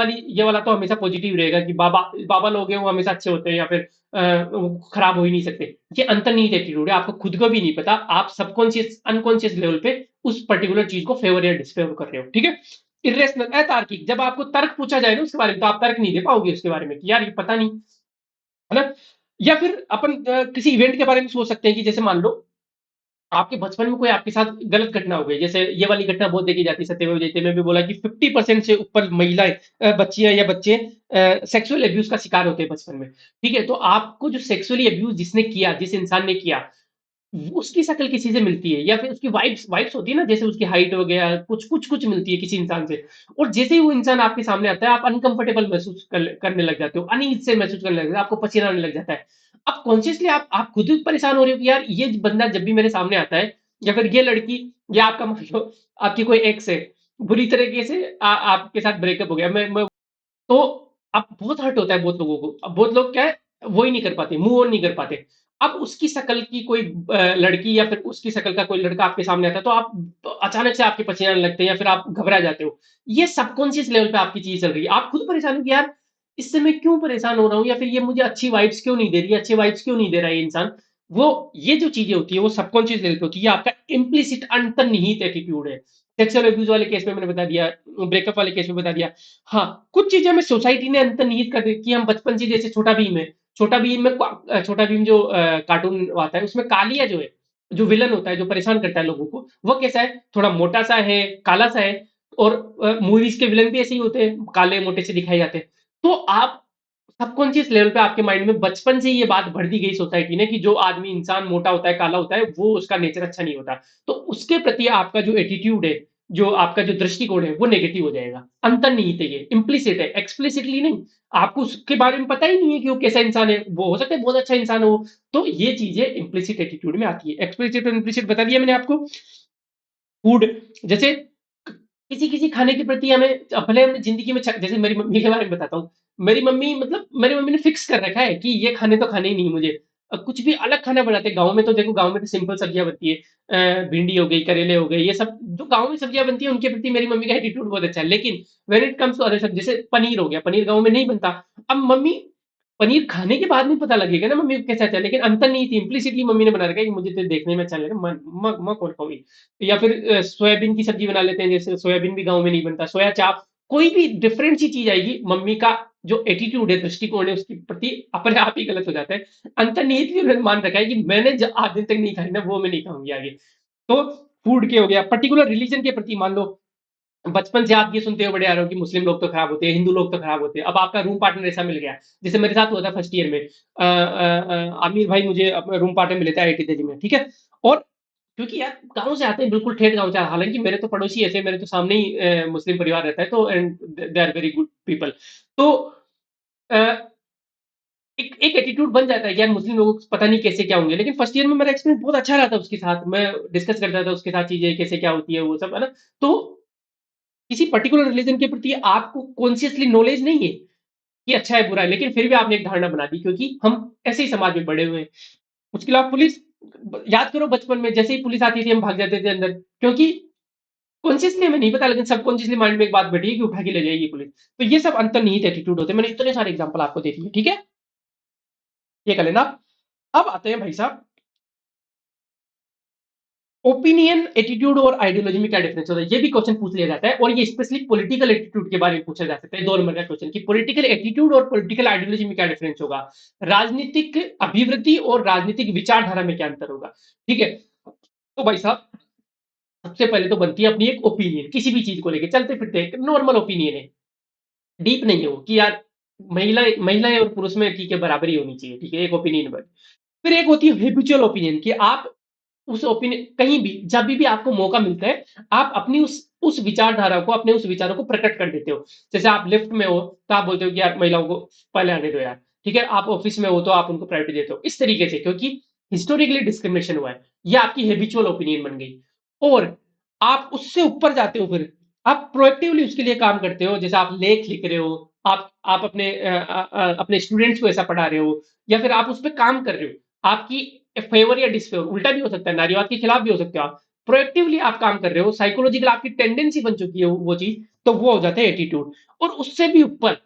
वाला तो हमेशा पॉजिटिव रहेगा कि बाबा बाबा लोग हैं वो हमेशा अच्छे होते हैं, या फिर वो खराब हो ही नहीं सकते। ये अंतर्निहित एटीट्यूड है, आपको खुद को भी नहीं पता, आप सबकॉन्शियस अनकॉन्शियस लेवल पे उस पर्टिकुलर चीज को फेवर या डिसफेवर कर रहे हो, ठीक है? इरेशनल अतार्किक, जब आपको तर्क पूछा जाए ना उसके बारे में, तो आप तर्क नहीं दे पाओगे उसके बारे में कि यार ये पता नहीं, है ना? या फिर अपन किसी इवेंट के बारे में सोच सकते हैं कि जैसे मान लो आपके बचपन में कोई आपके साथ गलत घटना हो गई। जैसे ये वाली घटना बहुत देखी जाती है, सत्यमेव जयते में भी बोला कि 50% से ऊपर महिलाएं, बच्चियां या बच्चे सेक्सुअल एब्यूज का शिकार होते हैं बचपन में, ठीक है? तो आपको जो सेक्सुअली एब्यूज जिसने किया, जिस इंसान ने किया, उसकी शक्ल किसी से मिलती है, या फिर उसकी वाइब्स वाइब्स होती है ना, जैसे उसकी हाइट हो गया, कुछ कुछ कुछ मिलती है किसी इंसान से। और जैसे ही वो इंसान आपके सामने आता है, आप अनकंफर्टेबल महसूस करने लग जाते हो, अनईज से महसूस करने लग जाते हो, आपको पसीना आने लग जाता है। अब कॉन्शियसली आप खुद भी परेशान हो रहे हो कि यार ये बंदा जब भी मेरे सामने आता है, या फिर ये लड़की, या आपका मान लो आपकी कोई एक्स है, बुरी तरीके से आपके साथ ब्रेकअप हो गया, मैं तो अब बहुत हर्ट होता है बहुत लोगों को। अब बहुत लोग क्या है, वो ही नहीं कर पाते, मूव ऑन नहीं कर पाते। अब उसकी शक्ल की कोई लड़की, या फिर उसकी शक्ल का कोई लड़का आपके सामने आता है, तो आप अचानक से आपके पसीने आने लगते हैं, या फिर आप घबरा जाते हो। ये सबकॉन्शियस लेवल पे आपकी चीज चल रही है, आप खुद परेशान हो कि यार इससे मैं क्यों परेशान हो रहा हूँ, या फिर ये मुझे अच्छी वाइब्स क्यों नहीं दे रही है, अच्छे वाइब्स क्यों नहीं दे रहा है ये इंसान। वो ये जो चीजें होती है वो सबकॉन्शियस लेवल पे होती है, ये आपका इम्प्लिसिट अंतर्निहित एटीट्यूड है। सेक्सुअल अब्यूज वाले केस में मैंने बता दिया, ब्रेकअप वाले केस में बता दिया। हाँ, कुछ चीजें हमें सोसाइटी ने अंतर्निहित कर दी कि हम बचपन से, जैसे छोटा भीम है, छोटा भीम जो कार्टून आता है उसमें कालिया जो है, जो विलन होता है, जो परेशान करता है लोगों को, वो कैसा है, थोड़ा मोटा सा है, काला सा है। और मूवीज के विलन भी ऐसे ही होते हैं, काले मोटे से दिखाए जाते हैं। तो आप सबकॉन्शियस लेवल पे आपके माइंड में बचपन से ये बात भर दी गई सोसाइटी ने कि जो आदमी इंसान मोटा होता है, काला होता है, वो उसका नेचर अच्छा नहीं होता। तो उसके प्रति आपका जो एटीट्यूड है, जो आपका जो दृष्टिकोण है, वो नेगेटिव हो जाएगा। अंतर्निहित है, ये इम्प्लिसिट है, एक्सप्लिसिटली नहीं। आपको उसके बारे में पता ही नहीं है कि वो कैसा इंसान है, वो हो सकता है बहुत अच्छा इंसान हो। तो ये चीजें इम्प्लिसिट एटीट्यूड में आती है। एक्सप्लिसिट और इम्प्लिसिट बता दिया मैंने आपको। फूड, जैसे किसी किसी खाने के प्रति हमें, भले हमने जिंदगी में जैसे मेरी मम्मी के बारे में बताता हूँ। मेरी मम्मी ने फिक्स कर रखा है कि ये खाने तो खाने ही नहीं मुझे। कुछ भी अलग खाना बनाते हैं गाँव में, तो देखो गाँव में तो सिंपल सब्जियां बनती है, भिंडी हो गई, करेले हो गए, ये सब जो गाँव में सब्जियां बनती है उनके प्रति मेरी मम्मी का एटीट्यूड बहुत अच्छा है। लेकिन when it comes to other sub, जैसे पनीर हो गया, पनीर गाँव में नहीं बनता। अब मम्मी पनीर खाने के बाद में पता लगेगा ना मम्मी को कैसा अच्छा है, लेकिन अंतर नहीं थी, इम्प्लिसिटली मम्मी ने बना रखा है कि मुझे तो देखने में अच्छा लग रहा है, मैं कौन खाऊंगी। या फिर सोयाबीन की सब्जी बना लेते हैं, जैसे सोयाबीन भी गाँव में नहीं बनता, सोया चाप, कोई भी डिफरेंट सी चीज आएगी, मम्मी का जो एटीट्यूड है, दृष्टिकोण है उसके प्रति अपने आप ही गलत हो जाता है। अंतर नहीं थी, उन्होंने मान रखा है कि मैंने जो आज दिन तक नहीं खाई ना, वो मैं नहीं खाऊंगी आगे। तो फूड के हो गया, पर्टिकुलर रिलीजन के प्रति मान लो बचपन से आप ये सुनते हो बड़े आ रहे हो कि मुस्लिम लोग तो खराब होते हैं, हिंदू लोग तो खराब होते हैं, अब आपका रूम पार्टनर ऐसा मिल गया, जैसे मेरे साथ हुआ था फर्स्ट ईयर में। आमिर भाई मुझे रूम पार्टनर मिले थे आईआईटी दिल्ली में, ठीक है। और क्योंकि यार गाँव से आते हैं, बिल्कुल ठेठ गाँव से, हालांकि मेरे तो पड़ोसी ऐसे, मेरे तो सामने ही मुस्लिम परिवार रहता है, तो and they are very good people. तो अ, एक एटीट्यूड बन जाता है कि यार मुस्लिम लोगों को पता नहीं कैसे क्या होंगे, लेकिन फर्स्ट ईयर में मेरा एक्सपीरियंस बहुत अच्छा रहा था उसके साथ, मैं डिस्कस करता था उसके साथ चीजें कैसे क्या होती है वो सब, है ना। तो किसी पर्टिकुलर रिलीजन के प्रति आपको कॉन्शियसली नॉलेज नहीं है कि अच्छा है बुरा है, लेकिन फिर भी आपने एक धारणा बना दी, क्योंकि हम ऐसे ही समाज में बड़े हुए हैं। उसके अलावा पुलिस, याद करो बचपन में जैसे ही पुलिस आती थी हम भाग जाते थे अंदर, क्योंकि कॉन्शियसली हमें नहीं पता, लेकिन सबकॉन्शियसली माइंड में एक बात बैठी है कि उठा के ले जाएगी पुलिस। तो ये सब अंतर्निहित एटीट्यूड होते हैं, मैंने इतने सारे एग्जांपल आपको दे दिए, ठीक है, ये कर लेना। अब आते हैं भाई साहब, ओपिनियन, एटीट्यूड और आइडियोलॉजी में क्या डिफरेंस होता है, ये भी क्वेश्चन पूछ लिया जाता है, और ये स्पेशली पॉलिटिकल एटीट्यूड के बारे में पूछा जा सकता है, 2 नंबर का क्वेश्चन, कि पॉलिटिकल एटीट्यूड और पॉलिटिकल आइडियोलॉजी में क्या डिफरेंस होगा, राजनीतिक अभिवृत्ति और राजनीतिक विचारधारा में क्या अंतर होगा, ठीक है। तो भाई साहब, सबसे पहले तो बनती है अपनी एक ओपिनियन, किसी भी चीज को लेके चलते फिरते एक नॉर्मल ओपिनियन है, डीप नहीं है वो, कि यार महिलाएं महिलाएं और पुरुष में ठीक है बराबरी होनी चाहिए, ठीक है, एक ओपिनियन बन। फिर एक होती है हैबिचुअल ओपिनियन, कि आप उस ओपिनियन कहीं भी जब भी आपको मौका मिलता है, आप अपनी उस विचारधारा को, अपने उस विचारों को प्रकट कर देते हो। जैसे आप लिफ्ट में हो तो आप बोलते हो कि यार महिलाओं को पहले आने दो यार, ठीक है, आप ऑफिस में हो तो आप उनको प्रायोरिटी देते हो, इस तरीके से, क्योंकि हिस्टोरिकली डिस्क्रिमिनेशन हुआ है, यह आपकी हैबिचुअल ओपिनियन बन गई। और आप उससे ऊपर जाते हो, फिर आप प्रोएक्टिवली उसके लिए काम करते हो, जैसे आप लेख लिख रहे हो, आप अपने अपने स्टूडेंट्स को ऐसा पढ़ा रहे हो, या फिर आप उस पर काम कर रहे हो, आपकी फेवर या डिसफेवर, उल्टा भी हो सकता है, नारीवाद के खिलाफ भी हो सकते हो आप, प्रोएक्टिवली आप काम कर रहे हो, साइकोलॉजिकल आपकी टेंडेंसी बन चुकी है वो चीज, तो वो हो जाता है एटीट्यूड। और उससे भी ऊपर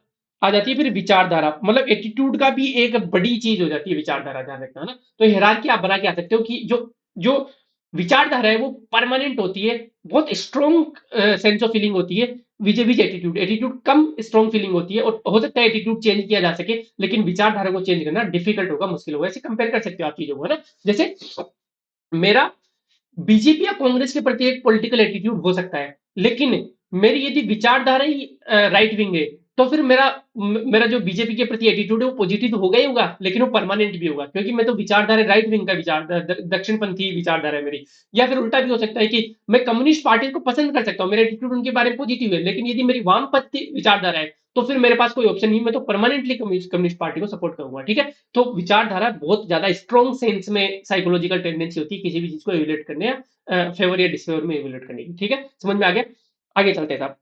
आ जाती है फिर विचारधारा, मतलब एटीट्यूड का भी एक बड़ी चीज हो जाती है विचारधारा, ध्यान रखना है ना। तो हिरार्की आप बना के आ सकते हो कि जो जो विचारधारा है वो परमानेंट होती है, बहुत स्ट्रॉन्ग सेंस ऑफ फीलिंग होती है, विजय विजय एटीट्यूड, एटीट्यूड कम स्ट्रॉन्ग फीलिंग होती है, और हो सकता है एटीट्यूड चेंज किया जा सके, लेकिन विचारधारा को चेंज करना डिफिकल्ट होगा, मुश्किल होगा, ऐसे कंपेयर कर सकते हो आप चीजों को, है ना। जैसे मेरा बीजेपी या कांग्रेस के प्रति एक पॉलिटिकल एटीट्यूड हो सकता है, लेकिन मेरी यदि विचारधारा ही राइट विंग है, तो फिर मेरा जो बीजेपी के प्रति एटीट्यूड है वो पॉजिटिव तो होगा ही होगा, लेकिन वो परमानेंट भी होगा, क्योंकि मैं तो विचारधारा राइट विंग का विचार दक्षिणपंथी विचारधारा है मेरी। या फिर उल्टा भी हो सकता है कि मैं कम्युनिस्ट पार्टी को पसंद कर सकता हूँ, मेरा एटीट्यूड उनके बारे में पॉजिटिव है, लेकिन यदि मेरी वामपंथी विचारधारा है, तो फिर मेरे पास कोई ऑप्शन नहीं, मैं तो परमानेंटली कम्युनिस्ट पार्टी को सपोर्ट करूंगा, ठीक है। तो विचारधारा बहुत ज्यादा स्ट्रॉन्ग सेंस में साइकोलॉजिकल टेंडेंसी होती है किसी भी चीज को एवेल्यूएट करने या फेवर या डिसफेवर में एवेल्यूएट करने की, ठीक है, समझ में आ गया। आगे चलते हैं साहब।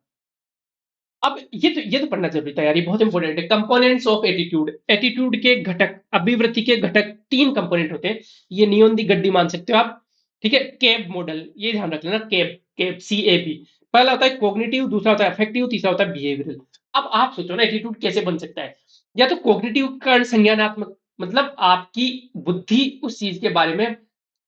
अब ये तो पढ़ना जरूरी था यार, ये बहुत इंपॉर्टेंट है, कंपोनेंट्स ऑफ एटीट्यूड, एटीट्यूड के घटक, अभिवृत्ति के घटक 3 कंपोनेंट होते हैं, ये नियोन दी गड्डी मान सकते हो आप, ठीक है, केब मॉडल, ये ध्यान रख लेना, केब केब CAB। पहला होता है कॉग्निटिव, दूसरा होता है अफेक्टिव, तीसरा होता है बिहेवियरल। अब आप सोचो ना एटीट्यूड कैसे बन सकता है, या तो कॉग्निटिव का संज्ञानात्मक, मतलब आपकी बुद्धि उस चीज के बारे में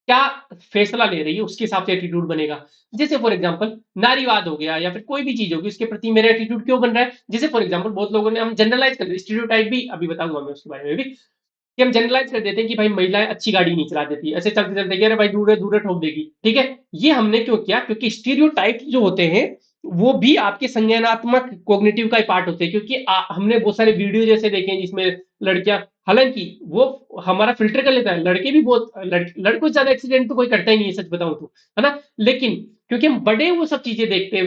क्या फैसला ले रही है उसके हिसाब से एटीट्यूड बनेगा। जैसे फॉर एग्जांपल नारीवाद हो गया, या फिर कोई भी चीज होगी उसके प्रति मेरा एटीट्यूड क्यों बन रहा है, जैसे फॉर एग्जांपल बहुत लोगों ने, हम जनरलाइज कर, स्टीरियोटाइप भी अभी बताऊंगा मैं उसके बारे में भी, कि हम जनरलाइज कर देते हैं कि भाई महिलाएं अच्छी गाड़ी नहीं चला देती, ऐसे चलते चलते अरे भाई दूर दूर ठोक देगी, ठीक है। ये हमने क्यों किया, क्योंकि स्टीरियोटाइप जो होते हैं वो भी आपके संज्ञानात्मक कॉग्निटिव का ही पार्ट होते हैं, क्योंकि हमने बहुत सारे वीडियो जैसे देखे हैं जिसमें लड़कियां, हालांकि वो हमारा फिल्टर कर लेता है, लड़के भी बहुत लड़कों से ज्यादा एक्सीडेंट तो कोई करता ही नहीं है सच बताऊं तो, है ना। लेकिन क्योंकि हम बड़े वो सब चीजें देखते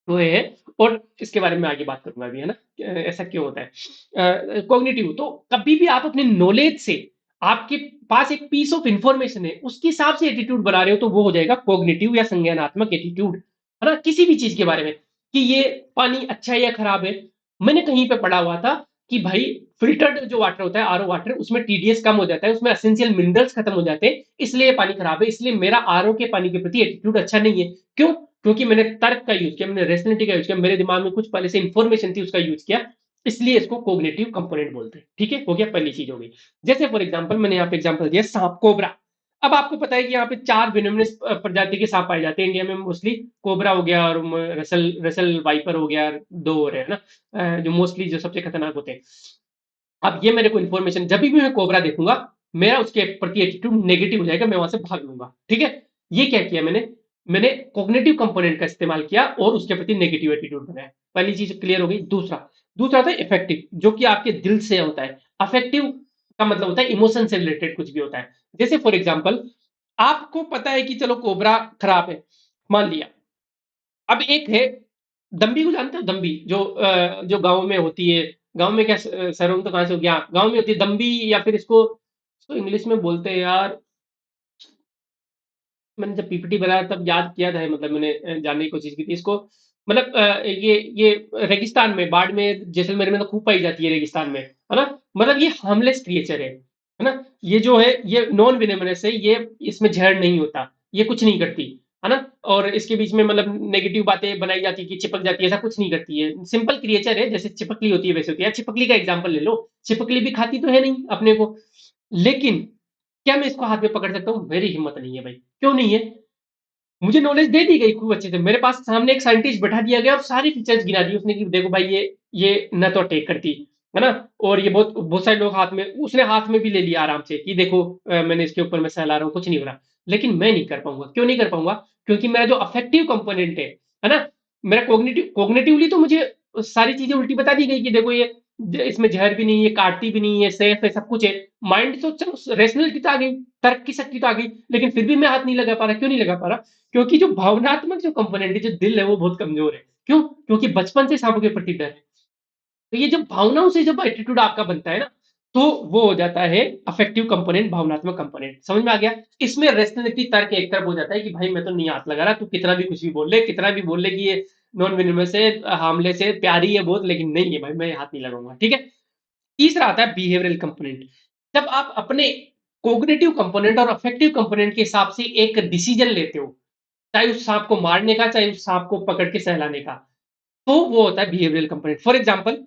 हुए हैं, और इसके बारे में आगे बात करूंगा अभी, है ना, ऐसा क्यों होता है कॉग्निटिव। तो कभी भी आप अपने नॉलेज से, आपके पास एक पीस ऑफ इंफॉर्मेशन है उसके हिसाब से एटीट्यूड बना रहे हो, तो वो हो जाएगा कॉग्निटिव या संज्ञानात्मक एटीट्यूड, है ना, किसी भी चीज के बारे में, कि ये पानी अच्छा है या खराब है। मैंने कहीं पे पढ़ा हुआ था कि भाई फिल्टर्ड जो वाटर होता है, RO वाटर, उसमें TDS कम हो जाता है, उसमें एसेंशियल मिनरल्स खत्म हो जाते हैं, इसलिए ये पानी खराब है, इसलिए मेरा RO के पानी के प्रति एटीट्यूड अच्छा नहीं है। क्यों? क्योंकि मैंने तर्क का यूज किया, मैंने रेशनलिटी का यूज किया, मेरे दिमाग में कुछ पहले से इंफॉर्मेशन थी उसका यूज किया, इसलिए इसको कोग्निटिव कंपोनेंट बोलते हैं। ठीक है, हो गया, पहली चीज हो गई। जैसे फॉर एग्जांपल मैंने यहाँ पे एग्जांपल दिया सांप, कोबरा। अब आपको पता है कि यहाँ पे 4 वेनमस प्रजाति के सांप पाए जाते हैं इंडिया में मोस्टली। कोबरा हो गया, और रसल रसल वाइपर हो गया, 2 हो रहे हैं ना, जो मोस्टली जो सबसे खतरनाक होते हैं। अब ये मेरे को इन्फॉर्मेशन, जब भी मैं कोबरा देखूंगा, मेरा उसके प्रति एटीट्यूड नेगेटिव हो जाएगा, मैं वहां से भाग लूंगा। ठीक है, ये क्या किया मैंने, मैंने कॉग्निटिव कंपोनेंट का इस्तेमाल किया और उसके प्रति नेगेटिव एटीट्यूड बनाया। पहली चीज क्लियर हो गई। दूसरा, दूसरा था इफेक्टिव, जो कि आपके दिल से होता है। अफेक्टिव का मतलब होता है इमोशन से रिलेटेड कुछ भी होता है। जैसे फॉर एग्जाम्पल, आपको पता है कि चलो कोबरा खराब है, मान लिया। अब एक है दम्बी, को जानते हो दम्बी, जो गाँव में होती है। गाँव में क्या, शहरों में तो कहाँ से हो गया, गाँव में होती है दम्बी, या फिर इसको इंग्लिश में बोलते हैं यार। मैंने जब पीपीटी बनाया तब याद किया था, मतलब मैंने जानने की कोशिश की थी इसको। मतलब ये रेगिस्तान में, बाड़मेर जैसलमेर में तो खूब पाई जाती है, रेगिस्तान में, है ना। मतलब ये हार्मलेस क्रिएचर है ना। ये जो है ये नॉन विनेमनस है, ये इसमें जहर नहीं होता, ये कुछ नहीं करती, है ना। और इसके बीच में मतलब नेगेटिव बातें बनाई जाती है कि चिपक जाती है, ऐसा कुछ नहीं करती है। सिंपल क्रिएचर है, जैसे चिपकली होती है वैसे होती है। चिपकली का एग्जाम्पल ले लो, चिपकली भी खाती तो है नहीं अपने को, लेकिन क्या मैं इसको हाथ में पकड़ सकता हूँ? मेरी हिम्मत नहीं है भाई। क्यों नहीं है? मुझे नॉलेज दे दी गई खूब अच्छे से, मेरे पास सामने एक साइंटिस्ट बैठा दिया गया और सारी फीचर्स गिना दी उसने कि देखो भाई, ये न तो अटैक करती, है ना। और ये बहुत बहुत सारे लोग हाथ में, उसने हाथ में भी ले लिया आराम से कि देखो, मैंने इसके ऊपर मैं सहला रहा हूँ, कुछ नहीं हो रहा। लेकिन मैं नहीं कर पाऊंगा। क्यों नहीं कर पाऊंगा? क्योंकि मेरा जो अफेक्टिव कंपोनेंट है ना, मेरा कोग्निटिवली तो मुझे सारी चीजें उल्टी बता दी गई कि देखो ये इसमें जहर भी नहीं है, काटती भी नहीं है, सेफ है, सब कुछ है। माइंड तो चलो रेशनलिटी तो आ गई, तर्क की शक्ति तो आ गई, लेकिन फिर भी मैं हाथ नहीं लगा पा रहा। क्यों नहीं लगा पा रहा? क्योंकि जो भावनात्मक जो कंपोनेंट है, जो दिल है, वो बहुत कमजोर है। क्यों? क्योंकि बचपन से सांपों के प्रति डर है। तो ये जब भावनाओं से जब एटीट्यूड आपका बनता है ना, तो वो हो जाता है अफेक्टिव कंपोनेंट, भावनात्मक कंपोनेंट। समझ में आ गया? इसमें रेशनलिटी, तर्क एक तरफ हो जाता है कि भाई मैं तो नहीं हाथ लगा रहा, तू कितना भी कुछ भी बोल ले, कितना भी बोल ले कि ये नॉन विनिमस से, हार्मलेस से, प्यारी है बहुत, लेकिन नहीं है भाई, मैं हाथ नहीं लगाऊंगा। ठीक है। तीसरा आता है बिहेवियरल कंपोनेंट। जब आप अपने कोग्निटिव कंपोनेंट और अफेक्टिव कंपोनेंट के हिसाब से एक डिसीजन लेते हो, चाहे उस सांप को मारने का, चाहे उस सांप को पकड़ के सहलाने का, तो वो होता है बिहेवियरल कंपोनेंट। फॉर एग्जाम्पल,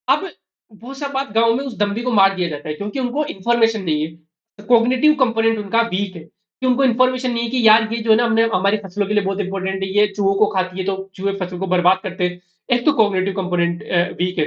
अब वो सब बात, गांव में उस दम्भी को मार दिया जाता है क्योंकि उनको इन्फॉर्मेशन नहीं है। कोग्निटिव कंपोनेंट उनका वीक है कि उनको इन्फॉर्मेशन नहीं है कि यार ये जो है ना, हमने हमारी फसलों के लिए बहुत इंपॉर्टेंट है, ये चूहों को खाती है, तो चूहे फसल को बर्बाद करते हैं। एक तो कोग्निटिव कंपोनेंट वीक है।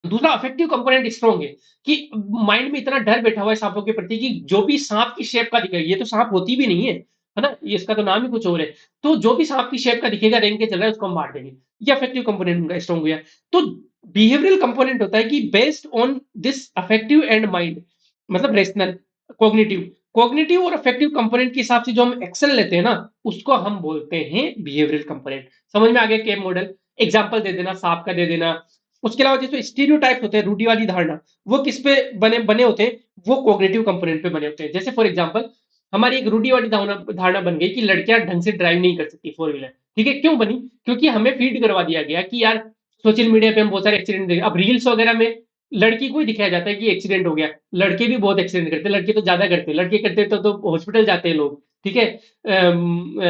दूसरा, अफेक्टिव कंपोनेंट स्ट्रॉन्ग है कि माइंड में इतना डर बैठा हुआ है सांपों के प्रति कि जो भी सांप की शेप का दिखेगा, ये तो सांप होती भी नहीं है ना, ये इसका तो नाम ही कुछ और है। तो जो भी सांप की शेप का दिखेगा, रेंग के चल रहा है, उसको हम मार देंगे। ये अफेक्टिव कंपोनेंट उनका स्ट्रॉन्ग हुआ। तो बिहेवियरल कंपोनेंट होता है कि based on this affective and mind, मतलब रेशनल, कॉग्निटिव, कॉग्निटिव और अफेक्टिव कंपोनेंट के हिसाब से जो हम एक्शन लेते हैं ना, उसको हम बोलते हैं बिहेवियरल कंपोनेंट। समझ में आ गया? केप मॉडल एग्जांपल दे देना, सांप का दे देना। उसके अलावा जो स्टीरियोटाइप होते हैं, रूढ़िवादी धारणा, वो किस पे बने बने होते हैं? वो कॉग्निटिव कंपोनेंट पे बने होते हैं। जैसे फॉर एग्जांपल, हमारी एक रूढ़िवादी धारणा धारणा बन गई कि लड़कियां ढंग से ड्राइव नहीं कर सकती फोर व्हीलर। ठीक है, क्यों बनी? क्योंकि हमें फीड करवा दिया गया कि यार सोशल मीडिया पे हम बहुत सारे एक्सीडेंट देखे, अब रील्स वगैरह में लड़की को ही दिखाया जाता है कि एक्सीडेंट हो गया। लड़के भी बहुत एक्सीडेंट करते हैं, लड़के तो ज्यादा करते हैं। लड़के करते तो हॉस्पिटल जाते हैं लोग, ठीक है,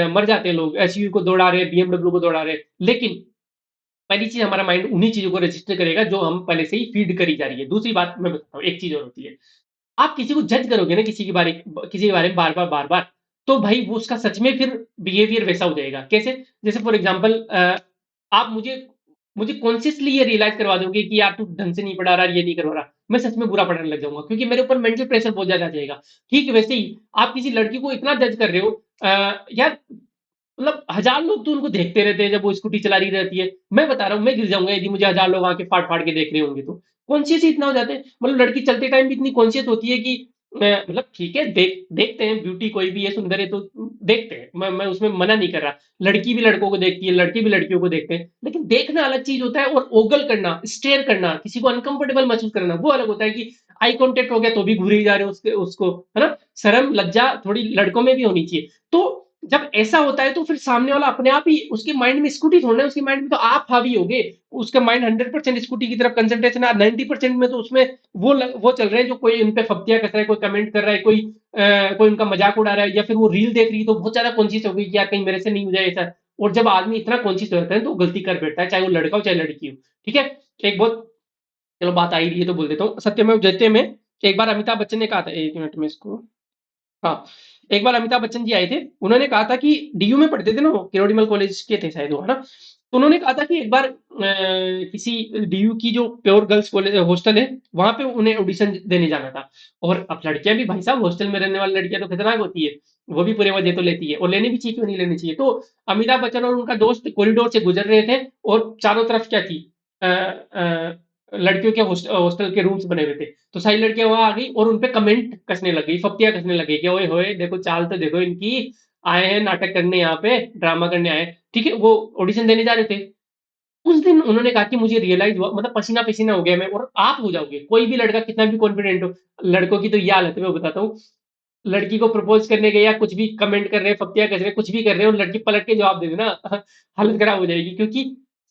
मर जाते हैं लोग, एसयूवी को दौड़ा रहे, बीएमडब्ल्यू को दौड़ा रहे। लेकिन पहली चीज, हमारा माइंड उन्हीं चीजों को रजिस्टर करेगा जो हम पहले से ही फीड करी जा रही है। दूसरी बात मैं बताता हूँ, एक चीज और होती है, आप किसी को जज करोगे ना, किसी के बारे में बार बार बार बार, तो भाई वो उसका सच में फिर बिहेवियर वैसा हो जाएगा। कैसे? जैसे फॉर एग्जाम्पल, आप मुझे मुझे कॉन्शियसली ये रियलाइज करवा दोगे कि यार तू ढंग से नहीं पढ़ा रहा, ये नहीं करवा रहा, मैं सच में बुरा पढ़ने लग जाऊंगा, क्योंकि मेरे ऊपर मेंटल प्रेशर बहुत ज्यादा आ जाएगा। ठीक वैसे ही आप किसी लड़की को इतना जज कर रहे हो, यार मतलब हजार लोग तो उनको देखते रहते हैं जब वो स्कूटी चला रही रहती है। मैं बता रहा हूँ, मैं गिर जाऊंगा यदि मुझे हजार लोग आके फाड़ फाड़ के देख रहे होंगे तो। कॉन्शियस ही इतना हो जाते हैं, मतलब लड़की चलते टाइम भी इतनी कॉन्शियस होती है कि मतलब ठीक है, देखते हैं, ब्यूटी कोई भी है, सुंदर है तो देखते हैं, मैं उसमें मना नहीं कर रहा। लड़की भी लड़कों को देखती है, लड़के भी लड़कियों को देखते हैं, लेकिन देखना अलग चीज होता है, और ओगल करना, स्टेयर करना, किसी को अनकंफर्टेबल महसूस करना, वो अलग होता है। कि आई कांटेक्ट हो गया तो भी घूरे ही जा रहे हो उसको, है ना। शर्म लज्जा थोड़ी लड़कों में भी होनी चाहिए। तो जब ऐसा होता है तो फिर सामने वाला अपने आप ही, उसके माइंड में स्कूटी थोड़ा है, उसके माइंड में तो आप हावी होगे। उसका माइंड 100% स्कूटी की तरफ कंसंट्रेशन है, 90% में तो उसमें वो चल रहे हैं जो कोई उन पे फप्तियां कर रहा है, कोई कमेंट कर रहा है, कोई उनका मजाक उड़ा रहा है, या फिर वो रील देख रही है तो बहुत ज्यादा कॉन्शियस हो गई कि यार कहीं मेरे से नहीं हो जाए ऐसा। और जब आदमी इतना कॉन्शियस हो जाता है तो वो गलती कर बैठता है, चाहे वो लड़का हो चाहे लड़की हो। ठीक है, एक बहुत चलो बात आ ही रही है तो बोल देता हूँ। सत्यमेव जयते में एक बार अमिताभ बच्चन ने कहा था, एक मिनट में इसको, हाँ, एक बार अमिताभ बच्चन जी आए थे, उन्होंने कहा था कि डीयू में पढ़ते थे ना वो, किरोड़ीमल कॉलेज के थे शायद वो, है ना? तो उन्होंने कहा था कि एक बार किसी डीयू की जो प्योर गर्ल्स कॉलेज हॉस्टल है, वहां पे उन्हें ऑडिशन देने जाना था। और अब लड़कियां भी भाई साहब, हॉस्टल में रहने वाली लड़कियां तो खतरनाक होती है, वो भी पूरे मजे तो लेती है, और लेनी भी चाहिए, क्यों नहीं लेनी चाहिए। तो अमिताभ बच्चन और उनका दोस्त कॉरिडोर से गुजर रहे थे, और चारों तरफ क्या थी, लड़कियों के हॉस्टल के रूम्स बने हुए थे। तो सारी लड़कियां वहां आ गई और उनपे कमेंट कसने लग गई, फप्तियां कसने लग गई कि ओए होए देखो चाल तो देखो इनकी, आए हैं नाटक करने, यहाँ पे ड्रामा करने आए हैं। ठीक है, वो ऑडिशन देने जा रहे थे। उस दिन उन्होंने कहा कि मुझे रियलाइज हुआ, मतलब पसीना पसीना हो गया मैं, और आप हो जाओगे, कोई भी लड़का कितना भी कॉन्फिडेंट हो, लड़कों की तो ये हालत है, मैं बताता हूँ। लड़की को प्रपोज करने गए या कुछ भी कमेंट कर रहे हैं, फप्तियां कर रहे हैं, कुछ भी कर रहे हैं, और लड़की पलट के जवाब दे देना, हालत खराब हो जाएगी। क्योंकि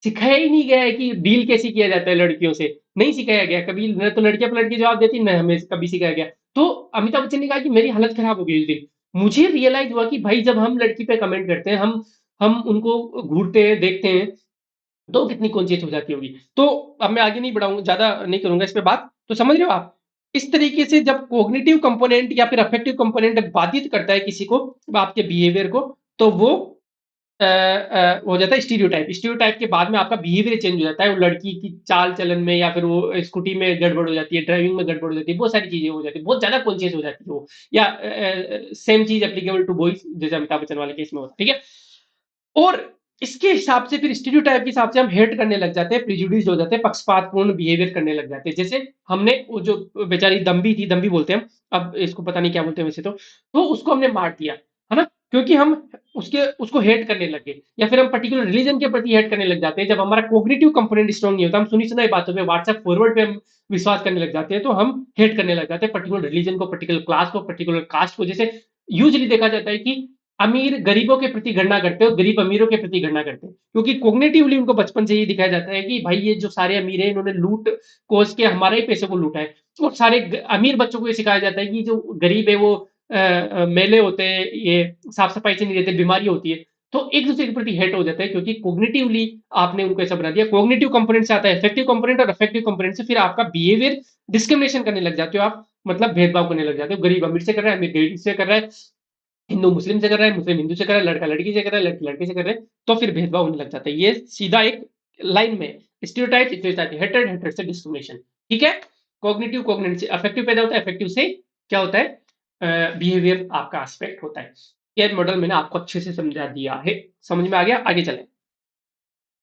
सिखाया ही नहीं गया है कि डील कैसे किया जाता है लड़कियों से, नहीं सिखाया गया कभी, न तो लड़कियां पलट के जवाब देती, न हमें कभी सिखाया गया। तो अमिताभ बच्चन ने कहा कि मेरी हालत खराब हो गई उस दिन। मुझे रियलाइज हुआ कि भाई जब हम लड़की पे कमेंट करते हैं, हम उनको घूरते हैं, देखते हैं, तो कितनी कॉन्शियस हो जाती होगी। तो अब मैं आगे नहीं बढ़ाऊंगा, ज्यादा नहीं करूंगा इस पे बात, तो समझ रहे हो आप। इस तरीके से जब कॉग्निटिव कंपोनेंट या फिर अफेक्टिव कंपोनेंट बाधित करता है किसी को, आपके बिहेवियर को, तो वो हो जाता है स्टीरियोटाइप। स्टीरियोटाइप के बाद में आपका बिहेवियर चेंज हो जाता है, वो लड़की की चाल चलन में, या फिर वो स्कूटी में गड़बड़ हो जाती है, ड्राइविंग में गड़बड़ हो जाती है, बहुत सारी चीजें हो जाती है, बहुत ज्यादा कॉन्शियस हो जाती है वो। या सेम चीज एप्लीकेबल टू बॉयज, जैसे अमिताभ बच्चन वाले केस में होता है, ठीक है। और इसके हिसाब से फिर स्टीरियोटाइप के हिसाब से हम हेट करने लग जाते हैं, प्रिजुडिस हो जाते हैं, पक्षपातपूर्ण बिहेवियर करने लग जाते हैं। जैसे हमने वो जो बेचारी दम्बी थी, दम्बी बोलते हैं हम, अब इसको पता नहीं क्या बोलते हैं वैसे तो उसको हमने मार दिया, है ना? क्योंकि हम उसको हेट करने लगे, या फिर हम पर्टिकुलर रिलीजन के प्रति हेट करने लग जाते हैं। जब हमारा कोग्निटिव कंपोनेंट स्ट्रॉन्ग नहीं होता, हम सुनी सुनाई बातों पे, व्हाट्सएप फॉरवर्ड पे हम विश्वास करने लग जाते हैं, तो हम हेट करने लग जाते हैं पर्टिकुलर रिलीजन को, पर्टिकुलर क्लास को, पर्टिकुलर कास्ट को। जैसे यूजली देखा जाता है कि अमीर गरीबों के प्रति घृणा करते हो, गरीब अमीरों के प्रति घृणा करते हैं, क्योंकि कोग्निटिवली उनको बचपन से ये दिखाया जाता है कि भाई ये जो सारे अमीर हैं, इन्होंने लूट कोस के हमारे ही पैसे को लूटा है। और सारे अमीर बच्चों को ये सिखाया जाता है कि जो गरीब है वो मेले होते हैं, ये साफ सफाई से नहीं रहते, बीमारी होती है। तो एक दूसरे के प्रति हेट हो जाता है, क्योंकि कोग्निटिवली आपने उनको ऐसा बना दिया। कोग्निटिव कंपोनेंट से आता है इफेक्टिव कंपोनेंट, और इफेक्टिव कंपोनेंट से फिर आपका बिहेवियर डिस्क्रिमिनेशन करने लग जाते हो आप, मतलब भेदभाव करने लग जाते हो। गरीब अमीर से कर रहा है, अमीर गरीब से कर रहा है, हिंदू मुस्लिम से कर रहा है, मुस्लिम हिंदू से कर रहा है, लड़का लड़की से कर रहा है, लड़की लड़के से कर रहे हैं, तो फिर भेदभाव होने लग जाता है। ये सीधा एक लाइन में स्टीरियोटाइप, स्टीरियोटाइप, हेटेड, हेटेड से डिस्क्रिमिनेशन, ठीक है। कॉग्निटिव, कॉग्निटिव से अफेक्टिव पैदा होता है, अफेक्टिव से क्या होता है, बिहेवियर आपका एस्पेक्ट होता है। ये मॉडल मैंने आपको अच्छे से समझा दिया है, समझ में आ गया? आगे चले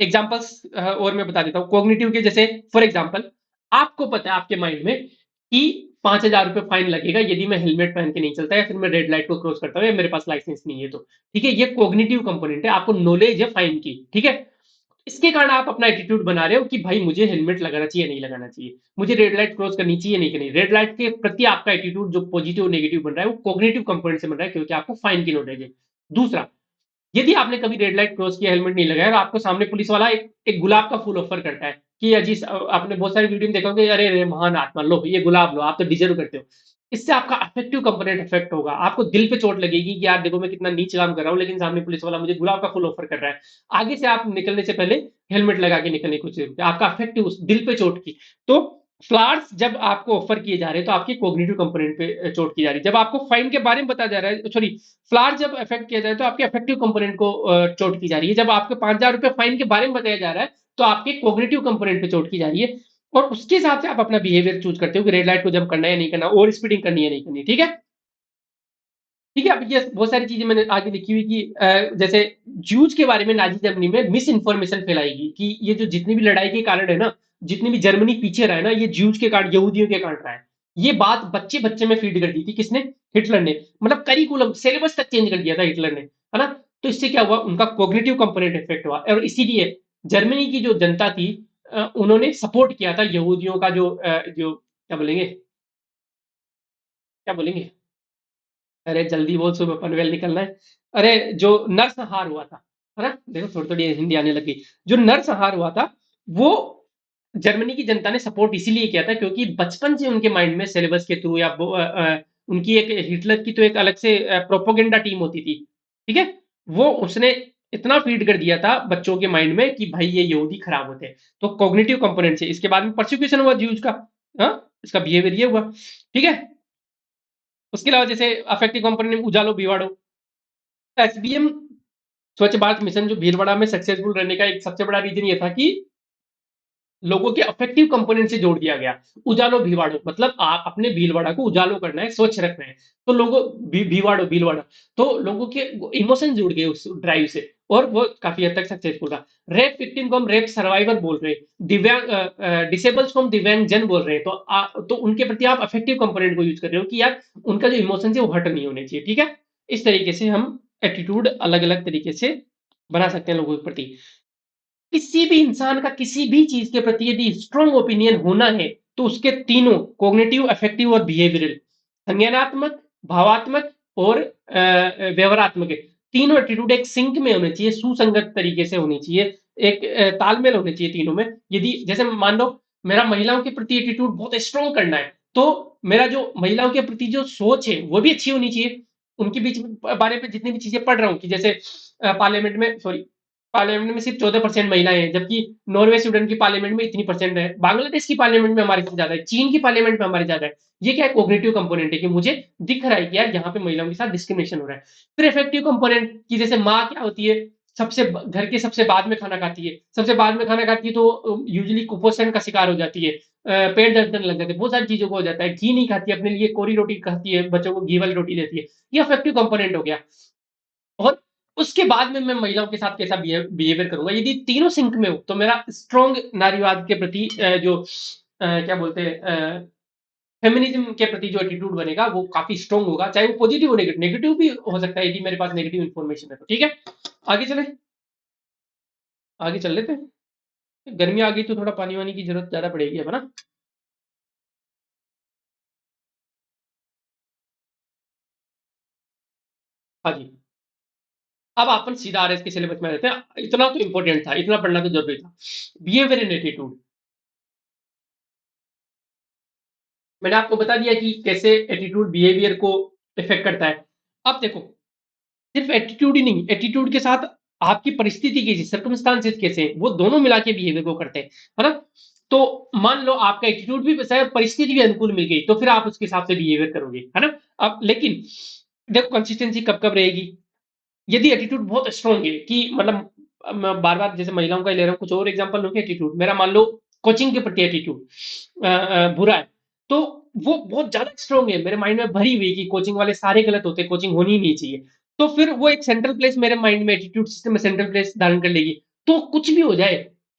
एग्जाम्पल्स और मैं बता देता हूँ कॉग्निटिव के। जैसे फॉर एग्जाम्पल, आपको पता है आपके माइंड में कि 5,000 रुपए फाइन लगेगा यदि मैं हेलमेट पहन के नहीं चलता, या फिर मैं रेड लाइट को क्रॉस करता हूँ, या मेरे पास लाइसेंस नहीं है तो, ठीक है। ये कॉग्निटिव कंपोनेंट है, आपको नॉलेज है फाइन की, ठीक है। इसके कारण आप अपना एटीट्यूड बना रहे हो कि भाई मुझे हेलमेट लगाना चाहिए नहीं लगाना चाहिए, मुझे रेड लाइट क्रॉस करनी चाहिए नहीं करनी। रेड लाइट के प्रति आपका एटीट्यूड जो पॉजिटिव नेगेटिव बन रहा है, वो कॉग्निटिव कंपोनेंट से बन रहा है, क्योंकि आपको फाइन की नॉलेज है। दूसरा, यदि आपने कभी रेड लाइट क्रॉस किया, हेलमेट नहीं लगाया, और आपको सामने पुलिस वाला एक गुलाब का फूल ऑफर करता है कि अजी, आपने बहुत सारी वीडियो में देखा होगा, अरे अरे महान आत्मा, लो ये गुलाब लो, आप तो डिजर्व करते हो। इससे आपका अफेक्टिव कंपोनेंट इफेक्ट होगा, आपको दिल पे चोट लगेगी कि यार देखो मैं कितना नीच काम कर रहा हूँ, लेकिन सामने पुलिस वाला मुझे गुलाब का फूल ऑफर कर रहा है। आगे से आप निकलने से पहले हेलमेट लगा के निकलने की कोशिश करते हैं, आपका अफेक्टिव उस दिल पे चोट की। तो फ्लावर्स जब आपको ऑफर किए जा रहे हैं, तो आपकी कोग्निटिव कंपोनेंट पे चोट की जा रही है। जब आपको फाइन के बारे में बताया जा रहा है, सॉरी, फ्लावर जब अफेक्ट किया जाए तो आपके अफेक्टिव कंपोनेंट को चोट की जा रही है। जब आपके 5,000 रुपए फाइन के बारे में बताया जा रहा है, तो आपके कोग्निटिव कंपोनेंट पे चोट की जा रही है। और उसके हिसाब से आप अपना बिहेवियर चूज करते हो कि रेड लाइट को जब करना है या नहीं करना, और स्पीडिंग करनी है नहीं करनी, ठीक है। ठीक है, अब ये बहुत सारी चीजें मैंने आगे लिखी हुई कि जैसे जूज के बारे में नाजी जर्मनी में मिस इन्फॉर्मेशन फैलाएगी कि ये जो जितनी भी लड़ाई के कारण है ना, जितनी भी जर्मनी पीछे रहा है ना, ये जूज के कारण, यहूदियों के कारण रहा है। ये बात बच्चे बच्चे में फीड कर दी थी, किसने? हिटलर ने। मतलब करिकुलम, सिलेबस तक चेंज कर दिया था हिटलर ने, है ना? तो इससे क्या हुआ, उनका कॉग्निटिव कंपोनेंट इफेक्ट हुआ, और इसीलिए जर्मनी की जो जनता थी, उन्होंने सपोर्ट किया था यहूदियों का, जो क्या बोलेंगे, क्या बोलेंगे, अरे जल्दी बोल, सुबह पनवेल निकलना है। अरे जो नरसंहार हुआ था, है ना? देखो थोड़ी थोड़ी हिंदी आने लगी। जो नरसंहार हुआ था, वो जर्मनी की जनता ने सपोर्ट इसीलिए किया था, क्योंकि बचपन से उनके माइंड में सिलेबस के थ्रू, या उनकी एक हिटलर की तो एक अलग से प्रोपोगेंडा टीम होती थी, ठीक है। वो उसने इतना फीड कर दिया था बच्चों के माइंड में कि भाई ये यहूदी खराब होते हैं। तो कॉग्निटिव कंपोनेंट से इसके बाद में परसिक्यूशन हुआ ज्यूज का। हाँ, इसका बिहेवियर ये हुआ। ठीक है। उसके अलावा जैसे अफेक्टिव कंपोनेंट में उजालो भिवाड़ो, एसबीएम स्वच्छ भारत मिशन जो भीलवाड़ा में सक्सेसफुल रहने का एक सबसे बड़ा रीजन ये था कि लोगों के अफेक्टिव कंपोनेंट से जोड़ दिया गया। उजालो भीवाड़ो मतलब आप अपने भीलवाड़ा को उजालो करना है, स्वच्छ रखना है। तो लोगों भीवाड़ो भीलवाड़ा, तो लोगों के इमोशन जुड़ गए उस ड्राइव से, और वो काफी हद तक सक्सेसफुल रहा। रेप विक्टिम को हम रेप सर्वाइवर बोल रहे हैं, दिव्यांग डिसेबल्स को हम दिव्यांग जन बोल रहे हैं। तो उनके प्रति आप अफेक्टिव कंपोनेंट को यूज कर रहे हो कि यार उनका जो इमोशन है वो हर्ट नहीं होने चाहिए। ठीक है। इस तरीके से हम एटीट्यूड अलग अलग तरीके से बना सकते हैं लोगों के प्रति। किसी भी इंसान का किसी भी चीज के प्रति यदि स्ट्रॉन्ग ओपिनियन होना है तो उसके तीनों कॉग्निटिव, अफेक्टिव और बिहेवियरल, संज्ञानात्मक, भावात्मक और व्यवहारात्मक है, तीनों एटीट्यूड एक सिंक में होने चाहिए, सुसंगत तरीके से होनी चाहिए, एक तालमेल होने चाहिए तीनों में। यदि जैसे मान लो मेरा महिलाओं के प्रति एटीट्यूड बहुत स्ट्रॉन्ग करना है, तो मेरा जो महिलाओं के प्रति जो सोच है वो भी अच्छी होनी चाहिए। उनके बीच बारे में जितनी भी चीजें पढ़ रहा हूँ कि जैसे पार्लियामेंट में, सॉरी, पार्लियामेंट में सिर्फ 14% महिलाएं हैं, जबकि नॉर्वे स्वीडन की पार्लियामेंट में इतनी परसेंट है, बांग्लादेश की पार्लियामेंट में हमारे से ज्यादा है, चीन की पार्लियामेंट में हमारे ज्यादा है। ये क्या है? कोग्निटिव कंपोनेंट है कि मुझे दिख रहा है कि यार यहाँ पे महिलाओं के साथ डिस्क्रिमिनेशन हो रहा है। फिर इफेक्टिव कंपोनेंट की जैसे माँ क्या होती है, घर के सबसे बाद में खाना खाती है, सबसे बाद में खाना खाती है तो यूजुअली कुपोषण का शिकार हो जाती है, पेट दर्द करने लग जाते हैं, बहुत सारी चीजों को हो जाता है, घी नहीं खाती, अपने लिए कोरी रोटी खाती है, बच्चों को घी वाली रोटी देती है। ये अफेक्टिव कंपोनेंट हो गया। और उसके बाद में मैं महिलाओं के साथ कैसा बिहेवियर करूंगा, यदि तीनों सिंक में हो तो मेरा स्ट्रॉन्ग नारीवाद के प्रति क्या बोलते हैं, फेमिनिज्म के प्रति जो एटीट्यूड बनेगा वो काफी स्ट्रॉन्ग होगा, चाहे वो पॉजिटिव हो नेगेटिव, नेगेटिव भी हो सकता है यदि मेरे पास नेगेटिव इन्फॉर्मेशन है तो। ठीक है। आगे चले, आगे चल लेते हैं। गर्मी आ गई तो थोड़ा पानी वानी की जरूरत ज्यादा पड़ेगी, है ना। हाँ जी। अब अपन सीधा आरएस के सिलेबस में रहते हैं, इतना तो इंपॉर्टेंट था, इतना पढ़ना तो जरूरी था। बिहेवियर एंड एटीट्यूड, मैंने आपको बता दिया कि कैसे एटीट्यूड बिहेवियर को इफेक्ट करता है। अब देखो, सिर्फ एटीट्यूड ही नहीं, एटीट्यूड के साथ आपकी परिस्थिति कैसी, सर्कमस्टांसेस कैसे हैं, वो दोनों मिला के बिहेवियर को करते हैं, है ना। तो मान लो आपका एटीट्यूड भी वैसा है, परिस्थिति भी अनुकूल मिल गई, तो फिर आप उसके हिसाब से बिहेवियर करोगे, है ना। अब लेकिन देखो कंसिस्टेंसी कब कब रहेगी, यदि एटीट्यूड बहुत स्ट्रांग है कि मतलब बार बार, जैसे महिलाओं का ही ले रहा हूँ, कुछ और एग्जांपल लो कि एटीट्यूड मेरा मान लो कोचिंग के प्रति एटीट्यूड बुरा है, तो वो बहुत ज्यादा स्ट्रांग है, मेरे माइंड में भरी हुई कि कोचिंग वाले सारे गलत होते हैं, कोचिंग होनी ही नहीं चाहिए। तो फिर वो एक सेंट्रल प्लेस मेरे माइंड में, एटीट्यूड सिस्टम में सेंट्रल प्लेस धारण कर लेगी। तो कुछ भी हो जाए,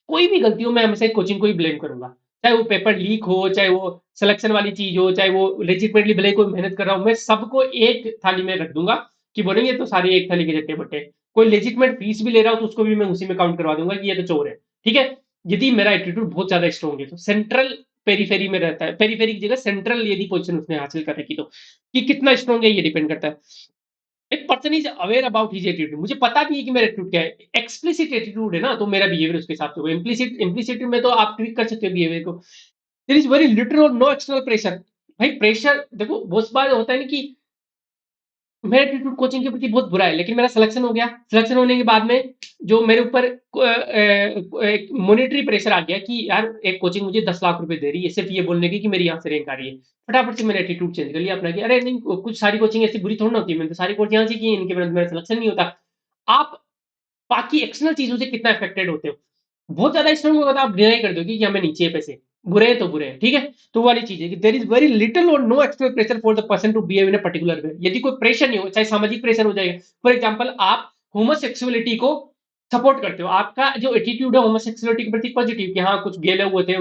कोई भी गलती हो, मैं हमेशा कोचिंग को ही ब्लेम करूंगा, चाहे वो पेपर लीक हो, चाहे वो सिलेक्शन वाली चीज हो, चाहे वो लेजिटमेटली भले कोई मेहनत कर रहा हूं, मैं सबको एक थाली में रख दूंगा कि बोलेंगे तो सारे एक थाली के जट्टे बट्टे। कोई लेजिटमेट फीस भी ले रहा हो तो उसको भी मैं उसी में काउंट करवा दूंगा कि ये तो चोर है। ठीक है। यदि मेरा एटीट्यूड बहुत ज्यादा स्ट्रॉन्ग है तो सेंट्रल पेरीफेरी में रहता है, पेरीफेरी की जगह सेंट्रल यदि पोजीशन उसने हासिल कर रखी तो, कि कितना स्ट्रॉन्ग है ये डिपेंड करता है। एक person is aware about his attitude, मुझे पता भी है कि मेरा एटीट्यूड क्या है, एक्सप्लिसिट एटीट्यूड है ना, तो मेरा बिहेवियर उसके हिसाब से होगा। इम्प्लिसिट, इम्प्लिसिट में तो आप ट्विक कर सकते हो बिहेवियर को। देयर इज वेरी लिटिल और नो एक्सटर्नल प्रेशर। भाई प्रेशर देखो, बहुत बार होता है ना कि मेरा एटीट्यूड कोचिंग के प्रति बहुत बुरा है, लेकिन मेरा सिलेक्शन हो गया, सिलेक्शन होने के बाद में जो मेरे ऊपर एक मॉनेटरी प्रेशर आ गया कि यार एक कोचिंग मुझे 10 लाख रुपए दे रही है सिर्फ ये बोलने की कि मेरी यहाँ से रैंक आ रही है, फटाफट से मैंने एटीट्यूड चेंज कर लिया अपना कि अरे नहीं, कुछ सारी कोचिंग ऐसी बुरी थोड़ी ना होती है, मैंने तो सारी कोचिंग यहाँ से की, इनके मेरा सिलेक्शन नहीं होता। आप बाकी एक्सटर्नल चीजों से कितना अफेक्टेड होते हो, बहुत ज्यादा स्ट्रांग होगा तो आप डिनाई कर दोगे कि हमें नीचे है पैसे, बुरे हैं तो बुरे हैं। ठीक है। तो वाली चीज है कि देर इज वेरी लिटिल और no external pressure for the person to behave in a particular way. यदि कोई प्रेशर नहीं हो, चाहे सामाजिक प्रेशर हो जाएगा, फॉर एग्जाम्पल आप होमोसेक्सुअलिटी को सपोर्ट करते हो, आपका जो एटीट्यूड है होमोसेक्सुअलिटी के प्रति पॉजिटिव, कि हाँ कुछ गेले हुए थे,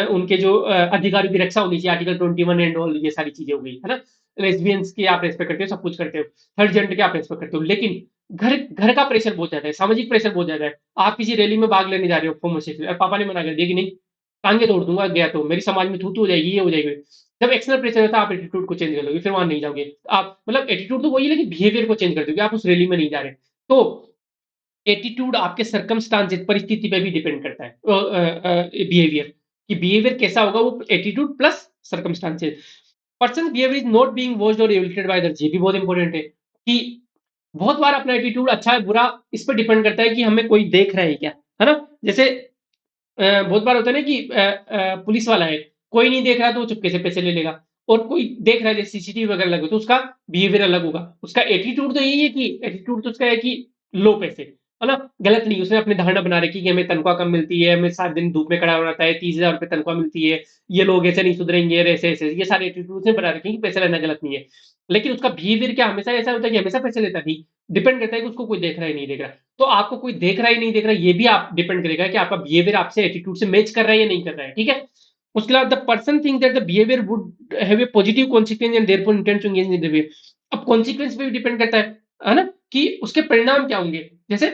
उनके जो अधिकारों की रक्षा होनी चाहिए, आर्टिकल 21 एंड ऑल, ये सारी चीजें हो गई, है ना। लेस्बियंस की आप रेस्पेक्ट करते हो, सब कुछ करते हो, थर्ड जेंडर के आप रेस्पेक्ट करते हो, लेकिन घर घर का प्रेशर बहुत ज्यादा है, सामाजिक प्रेशर बहुत ज्यादा है। आप किसी रैली में भाग लेने जा रहे हो होमोसेक्सुअल, पापा ने मना कर दिया कि नहीं, टांगे तोड़ दूंगा गया तो, मेरी समाज में थू हो जाएगी, ये हो जाएगी। जब एक्सटर्नल प्रेशर होता है आप एटीट्यूड को चेंज कर लोगे, फिर वहां नहीं जाओगे आप, मतलब एटीट्यूड तो वही है लेकिन बिहेवियर को चेंज कर दोगे, आप उस रैली में नहीं जा रहे। तो एटीट्यूड आपके सर्कमस्टांसेस, परिस्थिति पे भी डिपेंड करता है बिहेवियर, कि बिहेवियर कैसा होगा, वो attitude plus circumstances. Person behaviour is not being watched और एवल्यूटेड बाय अदर्स, ये भी बहुत इंपॉर्टेंट है कि बहुत बार अपना एटीट्यूड अच्छा है बुरा इस पर डिपेंड करता है कि हमें कोई देख रहा है क्या, है ना। जैसे बहुत बार होता है ना कि पुलिस वाला है, कोई नहीं देख रहा तो वो चुपके से पैसे ले लेगा, और कोई देख रहा है जैसे सीसीटीवी वगैरह लगे तो उसका बिहेवियर अलग होगा। उसका एटीट्यूड तो यही है कि एटीट्यूड तो उसका है कि लो पैसे, है ना, गलत नहीं। उसने अपनी धारणा बना रखी कि हमें तनख्वाह कम मिलती है, हमें 7 दिन धूप में खड़ा होना रहता है, 30,000 रुपये तनख्वाह मिलती है, ये लोग ऐसे नहीं सुधरेंगे, ऐसे ऐसे ये सारे एटीट्यूड उसने बना रखे हैं कि पैसे लेना गलत नहीं है। लेकिन उसका बिहेवियर क्या हमेशा ऐसा होता है कि हमेशा पैसे लेता नहीं, डिपेंड करता है कि उसको कोई देख रहा है नहीं देख रहा। तो आपको कोई देख रहा है नहीं देख रहा, ये भी आप डिपेंड करेगा कि आपका बिहेवियर आपसे एटीट्यूड से मैच कर रहा है या नहीं कर रहा है, ठीक है। उसके बाद the person think that the behaviour would have a positive consequence and therefore intent to engage in the way. अब कॉन्सिक्वेंस पे भी डिपेंड करता है ना, कि उसके परिणाम क्या होंगे। जैसे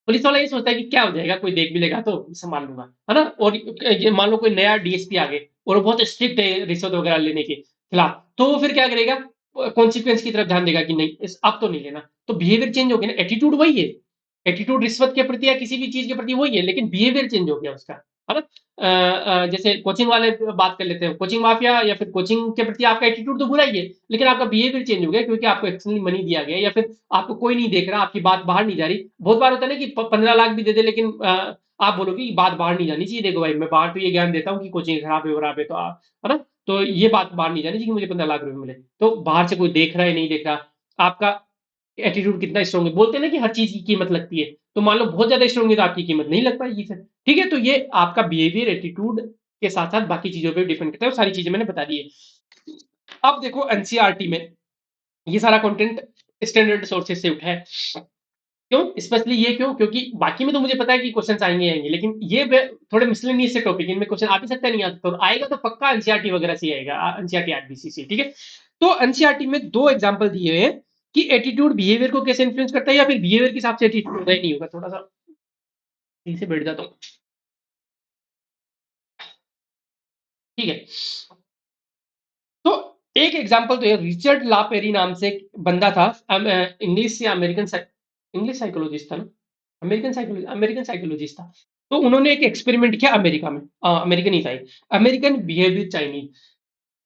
पुलिस वाला ये सोचता है कि क्या हो जाएगा, कोई देख भी लेगा तो संभाल लूंगा, है ना। और ये मान लो कोई नया डीएसपी आ गए और वो बहुत स्ट्रिक्ट है रिश्वत वगैरह लेने के खिलाफ, तो वो फिर क्या करेगा, कॉन्सिक्वेंस की तरफ ध्यान देगा कि नहीं अब तो नहीं लेना। तो बिहेवियर चेंज हो गया ना, एटीट्यूड वही है, एटीट्यूड रिश्वत के प्रति या किसी भी चीज के प्रति वही है, लेकिन बिहेवियर चेंज हो गया उसका, है ना। जैसे कोचिंग वाले बात कर लेते हैं, कोचिंग माफिया या फिर कोचिंग के प्रति आपका एटीट्यूड तो बुरा ही है, लेकिन आपका बिहेवियर चेंज हो गया क्योंकि आपको एक्चुअली मनी दिया गया, या फिर आपको कोई नहीं देख रहा, आपकी बात बाहर नहीं जा रही। बहुत बार होता है ना कि 15 लाख भी दे दे, लेकिन आप बोलोगे कि बात बाहर नहीं जानी चाहिए, देखो भाई मैं बाहर तो ये ज्ञान देता हूँ कि कोचिंग खराब है तो है ना, तो ये बात बाहर नहीं जानी चाहिए कि मुझे 15 लाख रुपए मिले। तो बाहर से कोई देख रहा है नहीं देख रहा, आपका एटीट्यूड कितना स्ट्रॉन्ग है। बोलते हैं ना कि हर चीज की कीमत लगती है, तो मान लो बहुत ज्यादा स्ट्रॉन्ग है तो आपकी कीमत नहीं लग पाएगी फिर, ठीक है। तो ये आपका बिहेवियर एटीट्यूड के साथ साथ बाकी चीजों पे डिपेंड करता है, वो सारी चीजें मैंने बता दी है। अब देखो एनसीईआरटी में ये सारा कंटेंट स्टैंडर्ड सोर्सेज से उठा है। क्यों स्पेशली ये क्यों, क्योंकि बाकी में तो मुझे पता है कि क्वेश्चन आएंगे आएंगे, लेकिन ये थोड़े मिसलेनियस से टॉपिक, इनमें क्वेश्चन आ भी सकता है नहीं आता, तो आएगा तो पक्का एनसीईआरटी वगैरह से आएगा, एनसीईआरटी आरबीसी से, ठीक है। तो एनसीईआरटी में दो एग्जांपल दिए हुए हैं कि एटीट्यूड बिहेवियर को कैसे इन्फ्लुएंस करता है, या फिर बिहेवियर के हिसाब से एटीट्यूड होगा ही नहीं होगा। थोड़ा सा यहीं से बैठ जाता हूँ, ठीक है। तो एक एग्जांपल तो ये रिचर्ड लापेरी नाम से एक बंदा था, इंग्लिश या अमेरिकन, इंग्लिश साइकोलॉजिस्ट था ना, अमेरिकन साइकोलॉजिस्ट था। तो उन्होंने एक एक्सपेरिमेंट किया अमेरिका में, अमेरिकन ही था, अमेरिकन बिहेवियर चाइनीज।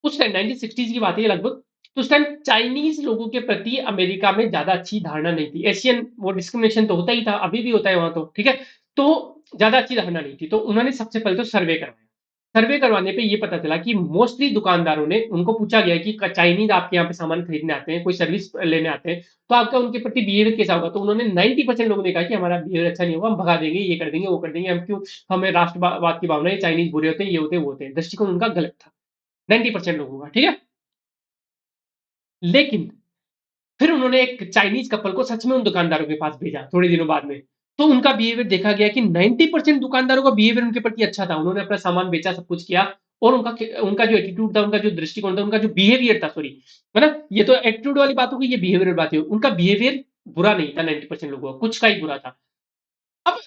उस टाइम 1960s की बात है लगभग। तो उस टाइम चाइनीज लोगों के प्रति अमेरिका में ज्यादा अच्छी धारणा नहीं थी। एशियन वो डिस्क्रिमिनेशन तो होता ही था, अभी भी होता है वहां तो, ठीक है। तो ज्यादा अच्छी धारणा नहीं थी, तो उन्होंने सबसे पहले तो सर्वे करवाया। सर्वे करवाने पे ये पता चला कि मोस्टली दुकानदारों ने, उनको पूछा गया कि चाइनीज आपके यहाँ पे सामान खरीदने आते हैं, कोई सर्विस लेने आते हैं, तो आपका उनके प्रति बिहेवियर कैसा होगा। तो उन्होंने 90% लोगों ने कहा कि हमारा बिहेवियर अच्छा नहीं होगा, हम भगा देंगे, ये कर देंगे वो कर देंगे, हम क्यों, हमें राष्ट्रवाद की भावना है, चाइनीज बुरे होते हैं, ये होते हैं वो होते हैं। दृष्टिकोण उनका गलत था 90% लोगों का, ठीक है। लेकिन फिर उन्होंने एक चाइनीज कपल को सच में उन दुकानदारों के पास भेजा थोड़े दिनों बाद में। तो उनका बिहेवियर देखा गया कि 90% दुकानदारों का बिहेवियर उनके प्रति अच्छा था, उन्होंने अपना सामान बेचा, सब कुछ किया, और उनका उनका जो एटीट्यूड था, उनका जो दृष्टिकोण था, उनका जो बिहेवियर था, सॉरी, है ना, ये तो एटीट्यूड वाली बात होगी, ये बिहेवियर बात है, उनका बिहेवियर बुरा नहीं था 90% लोगों का, कुछ का ही बुरा था। अब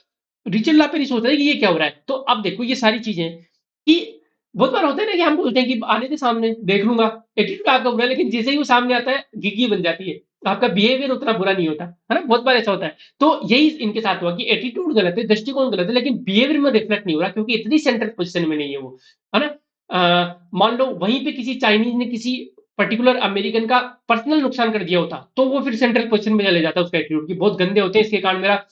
रिचर्ड लापेरी सोच रहे हैं कि ये क्या हो रहा है। तो अब देखो ये सारी चीजें कि बहुत बार होता है ना कि हम बोलते हैं कि आने दे सामने देख लूंगा, एटीट्यूड आपका बुरा है, लेकिन जैसे ही वो सामने आता है गिग्गी बन जाती है, आपका बिहेवियर उतना बुरा नहीं होता, है ना। बहुत बार ऐसा होता है। तो यही इनके साथ हुआ कि एटीट्यूड गलत है, दृष्टिकोण गलत है, लेकिन बिहेवियर में रिफ्लेक्ट नहीं हो रहा क्योंकि इतनी सेंट्रल पोजिशन में नहीं है वो, है ना। मान लो वहीं पे किसी चाइनीज ने किसी पर्टिकुलर अमेरिकन का पर्सनल नुकसान कर दिया होता, तो वो फिर सेंट्रल पोजिशन में चले जाता है उसका एटीट्यूड की बहुत गंदे होते हैं, इसके कारण मेरा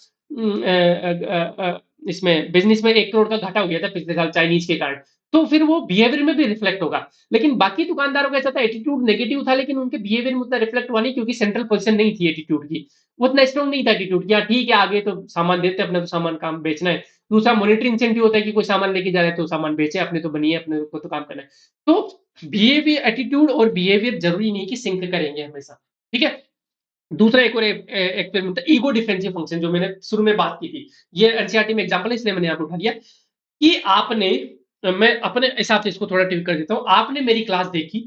इसमें बिजनेस में 1 करोड़ का घाटा हो गया था पिछले साल चाइनीज के कारण। तो फिर वो बिहेवियर में भी रिफ्लेक्ट होगा। लेकिन बाकी दुकानदारों का ऐसा था, एटीट्यूड नेगेटिव था, लेकिन उनके बिहेवियर में उतना रिफ्लेक्ट हुआ नहीं क्योंकि सेंट्रल पोजीशन नहीं थी एटीट्यूड की, उतना स्ट्रॉन्ग नहीं था एटीट्यूड की। ठीक है आगे तो सामान देते, अपना तो सामान काम बेचना है। दूसरा मॉनिटरी इंसेंटिव होता है कि कोई सामान लेके जा रहा है तो सामान बेचे, अपने तो बनिए, अपने को तो काम करना है। तो बिहेवियर, एटीट्यूड और बिहेवियर जरूरी नहीं कि सिंक करेंगे हमेशा, ठीक है। दूसरा एक और एक्सपेरिमेंट था ईगो डिफेंसिव फंक्शन, जो मैंने शुरू में बात की थी। ये एनसीईआरटी में एग्जांपल है इसलिए मैंने यहाँ पे उठा लिया कि आपने, मैं अपने हिसाब से इसको थोड़ा ट्विक कर देता हूँ, आपने मेरी क्लास देखी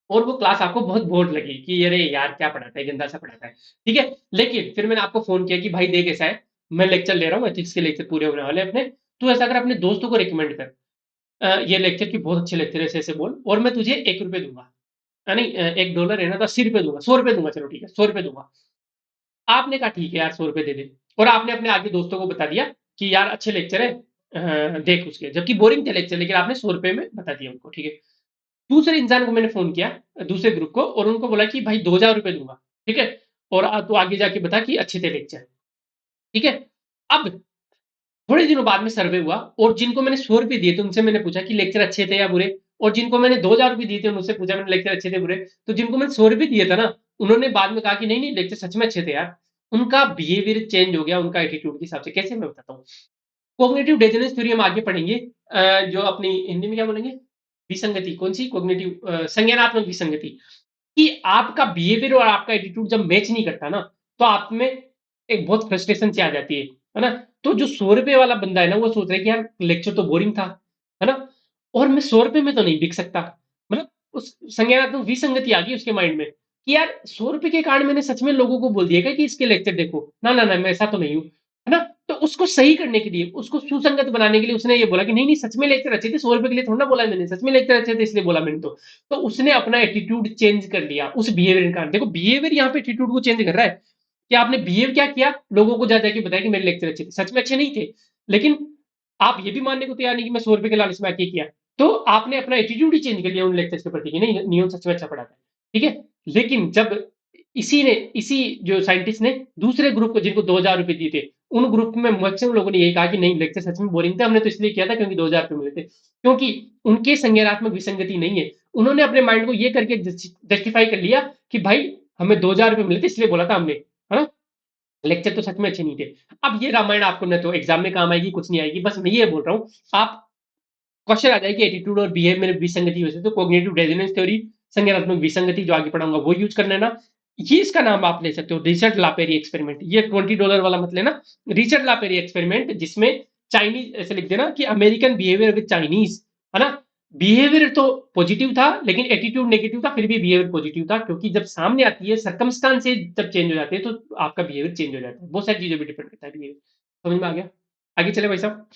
और वो क्लास आपको बहुत बोर लगी कि अरे यार क्या पढ़ाता है, गंदा सा पढ़ाता है, ठीक है। लेकिन फिर मैंने आपको फोन किया कि भाई देख ऐसा है, मैं लेक्चर ले रहा हूँ, एथिक्स के लेक्चर पूरे होने वाले अपने, तू ऐसा कर अपने दोस्तों को रिकमेंड कर, ये लेक्चर की बहुत अच्छे लेक्चर ऐसे ऐसे बोल, और मैं तुझे 1 रुपये दूंगा, नहीं $1 है ना, तो 80 रुपये दूंगा, 100 रुपये दूंगा, चलो ठीक है 100 रुपये दूंगा। आपने कहा ठीक है यार 100 रुपये दे दे, और आपने अपने आगे दोस्तों को बता दिया कि यार अच्छे लेक्चर है, देख उसके, जबकि बोरिंग थे लेक्चर, लेकिन आपने 100 रुपये में बता दिया उनको, ठीक है। दूसरे इंसान को मैंने फोन किया, दूसरे ग्रुप को, और उनको बोला कि भाई 2,000 रुपये दूंगा, ठीक है। और तू आगे जाके बता कि अच्छे थे लेक्चर, ठीक है। अब थोड़े दिनों बाद में सर्वे हुआ, और जिनको मैंने 100 रुपए दिए थे उनसे मैंने पूछा कि लेक्चर अच्छे थे या बुरे, और जिनको मैंने 2000 रुपए दिए थे उनसे पूछा मैंने लेक्चर अच्छे थे बुरे। तो जिनको मैंने 100 रुपए दिए था ना, उन्होंने बाद में कहा कि नहीं नहीं लेक्चर सच में अच्छे थे यार। उनका बिहेवियर चेंज हो गया उनका एटीट्यूड के हिसाब से। कैसे, मैं बताता हूँ। कॉग्निटिव डिसोनेंस थ्योरी हम आगे पढ़ेंगे, जो अपनी हिंदी में क्या बोलेंगे, विसंगति, कौन सी कॉग्निटिव, संज्ञानात्मक विसंगति, कि आपका बिहेवियर और आपका एटीट्यूड जब मैच नहीं करता ना, तो आप में एक बहुत फ्रस्ट्रेशन सी आ जाती है ना। तो जो 100 रुपए वाला बंदा है ना, वो सोच रहा है कि यार लेक्चर तो बोरिंग था, है ना, और मैं 100 रुपए में तो नहीं बिक सकता। मतलब उस संज्ञानात्मक विसंगति आ गई उसके माइंड में कि यार 100 रुपए के कारण मैंने सच में लोगों को बोल दिया क्या कि इसके लेक्चर देखो, ना ना ना मैं ऐसा तो नहीं हूँ, है ना। तो उसको सही करने के लिए, उसको सुसंगत बनाने के लिए उसने ये बोला कि नहीं नहीं सच में लेक्चर अच्छे थे, 100 रुपए के लिए थोड़ा ना बोला मैंने, सच में लेक्चर अच्छे थे इसलिए बोला मैंने। तो उसने अपना एटीट्यूड चेंज कर लिया उस बिहेवियर के कारण। देखो बिहेवियर यहाँ पे एटीट्यूड को चेंज कर रहा है कि आपने बिहेव क्या किया, लोगों को जा जाके बताया कि मेरे लेक्चर अच्छे थे, सच में अच्छे नहीं थे, लेकिन आप ये भी मानने को तैयार नहीं कि मैं 100 रुपए के लालच में आके किया। तो आपने अपना एटीट्यूड ही चेंज कर लिया उन लेक्चर्स के प्रति कि नहीं नियम सच में अच्छा पढ़ाता है, ठीक है। लेकिन जब इसी जो साइंटिस्ट ने दूसरे ग्रुप को जिनको 2000 रुपए दिए थे, उन ग्रुप में मैक्सिमम लोगों ने यही कहा कि नहीं लेक्चर सच में बोरिंग थे, हमने तो इसलिए किया था क्योंकि 2000 रुपए मिले थे, क्योंकि उनके संज्ञानात्मक विसंगति नहीं है। उन्होंने अपने माइंड को ये करके जस्टिफाई कर लिया कि भाई हमें 2000 रुपए मिले थे इसलिए बोला था हमने, है ना, लेक्चर तो सच में अच्छे नहीं थे। अब ये रामायण आपको न तो एग्जाम में काम आएगी कुछ नहीं आएगी, बस मैं ये बोल रहा हूँ। आप क्वेश्चन आ जाए कि एटीट्यूड और बिहेव में विसंगति हो सकती है, तो कॉग्निटिव रेजोनेंस थ्योरी, संज्ञानात्मक विसंगति जो आगे पढ़ाऊंगा वो यूज कर लेना। ये इसका नाम आप ले सकते हो रिचर्ड लापेरी एक्सपेरिमेंट। ये $20 वाला मत लेना, रिचर्ड लापेरी एक्सपेरिमेंट, जिसमें चाइनीज ऐसे लिख देना कि अमेरिकन बिहेवियर विद चाइनीज, है ना। बिहेवियर तो पॉजिटिव था लेकिन एटीट्यूड नेगेटिव था, फिर भी बिहेवियर पॉजिटिव था, क्योंकि जब सामने आती है सर्कमस्टांसेस जब चेंज हो जाते हैं तो आपका बिहेवियर चेंज हो जाता है। बहुत सारी चीजों पर डिपेंड करता है बिहेवियर। समझ में आ गया? आगे चले भाई साहब।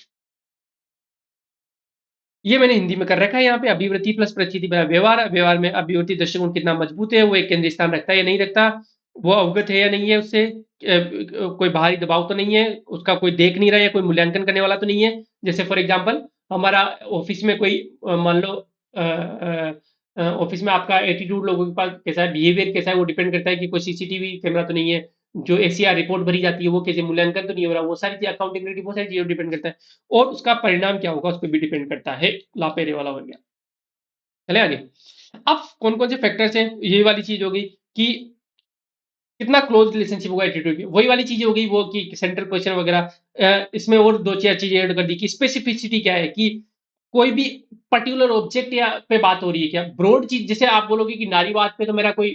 ये मैंने हिंदी में कर रखा है यहाँ पे, अभिवृत्ति प्लस परिस्थिति व्यवहार, व्यवहार में अभिवृत्ति दृष्टिकोण कितना मजबूत है, वो एक केंद्रीय स्थान रखता है या नहीं रखता, वो अवगत है या नहीं है उससे, कोई बाहरी दबाव तो नहीं है, उसका कोई देख नहीं रहा है, कोई मूल्यांकन करने वाला तो नहीं है। जैसे फॉर एग्जाम्पल हमारा ऑफिस में कोई मान लो ऑफिस में आपका एटीट्यूड लोगों के पास कैसा है, बिहेवियर कैसा है, वो डिपेंड करता है कि कोई सीसीटीवी कैमरा तो नहीं है, जो एसीआर रिपोर्ट भरी जाती है वो कैसे मूल्यांकन तो नहीं हो रहा, वो सारी चीज अकाउंटेबिलिटी बहुत सारी चीजों डिपेंड करता है। और उसका परिणाम क्या होगा उस पर भी डिपेंड करता है। लापेरे वाला हो गया। चले आगे। अब कौन कौन से फैक्टर्स हैं, ये वाली चीज होगी कि कितना क्लोज रिलेशनशिप होगा एटीट्यूड की, वही वाली चीज होगी वो कि सेंट्रल पोजीशन वगैरह। इसमें और दो चार चीजें ऐड कर दी कि स्पेसिफिसिटी क्या है, कि कोई भी पर्टिकुलर ऑब्जेक्ट या पे बात हो रही है क्या, ब्रॉड चीज। जैसे आप बोलोगे कि नारीवाद पे तो मेरा कोई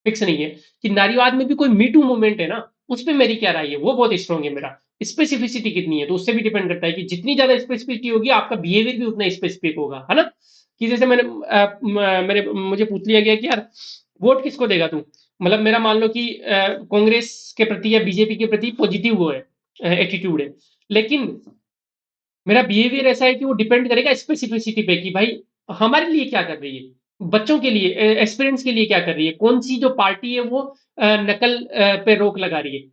फिक्स नहीं है, कि नारीवाद में भी कोई मीटू मूवमेंट है ना, उस पर मेरी क्या राय है, वो बहुत स्ट्रांग है मेरा। स्पेसिफिसिटी कितनी है, तो उससे भी डिपेंड करता है कि जितनी ज्यादा स्पेसिफिसिटी होगी आपका बिहेवियर भी उतना स्पेसिफिक होगा, है ना। कि जैसे मेरे मुझे पूछ लिया गया कि यार वोट किसको देगा तू, मतलब मेरा मान लो कि कांग्रेस के प्रति या बीजेपी के प्रति पॉजिटिव वो है, एटीट्यूड है, लेकिन मेरा बिहेवियर ऐसा है कि वो डिपेंड करेगा स्पेसिफिसिटी पे कि भाई हमारे लिए क्या कर रही है, बच्चों के लिए, एस्पिरेंट्स के लिए क्या कर रही है, कौन सी जो पार्टी है वो नकल पे रोक लगा रही है।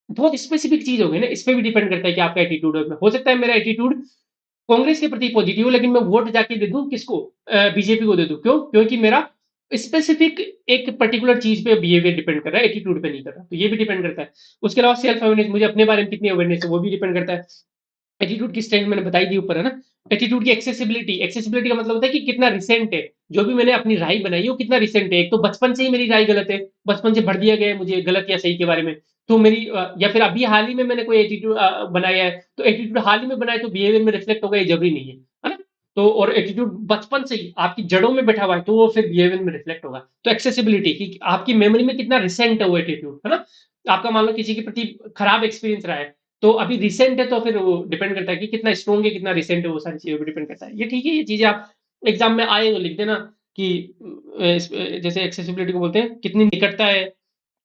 बहुत स्पेसिफिक चीज होगी ना, इस पे भी डिपेंड करता है कि आपका एटीट्यूड हो सकता है मेरा एटीट्यूड कांग्रेस के प्रति पॉजिटिव, लेकिन मैं वोट जाके दे दूं किसको, बीजेपी को दे दूं, क्यों, क्योंकि मेरा स्पेसिफिक एक पर्टिकुलर चीज पे बिहेवियर डिपेंड कर रहा है, एटीट्यूड पे नहीं कर रहा, तो ये भी डिपेंड करता है। उसके अलावा सेल्फ अवेयरनेस, मुझे अपने बारे में कितनी अवेयरनेस है वो भी डिपेंड करता है। एटीट्यूड की स्ट्रेंथ मैंने बताई दी ऊपर, है ना। एटीट्यूड की एक्सेसिबिलिटी, एक्सेसिबिलिटी का मतलब होता है कि कितना रिसेंट है, जो भी मैंने अपनी राय बनाई है वो कितना रिसेंट है। एक तो बचपन से ही मेरी राय गलत है, बचपन से भर दिया गया है मुझे गलत या सही के बारे में, तो मेरी या फिर अभी हाल ही में मैंने कोई एटीट्यूड बनाया है, तो एटीट्यूड हाल ही में बनाया तो बिहेवियर में रिफ्लेक्ट होगा, ये जरूरी नहीं है ना। तो और एटीट्यूड बचपन से ही आपकी जड़ों में बैठा हुआ है तो वो फिर बिहेवियर में रिफ्लेक्ट होगा। तो एक्सेसिबिलिटी की आपकी मेमोरी में कितना रिसेंट है वो एटीट्यूड, है ना। आपका मान लो किसी के प्रति खराब एक्सपीरियंस रहा है, तो अभी रिसेंट है तो फिर वो डिपेंड करता है कि कितना स्ट्रॉन्ग है कितना रिसेंट है, वो सारी चीजों पर डिपेंड करता है। ये ठीक है, ये चीजें आप एग्जाम में आए तो लिख देना कि जैसे एक्सेसिबिलिटी को बोलते हैं कितनी निकटता है,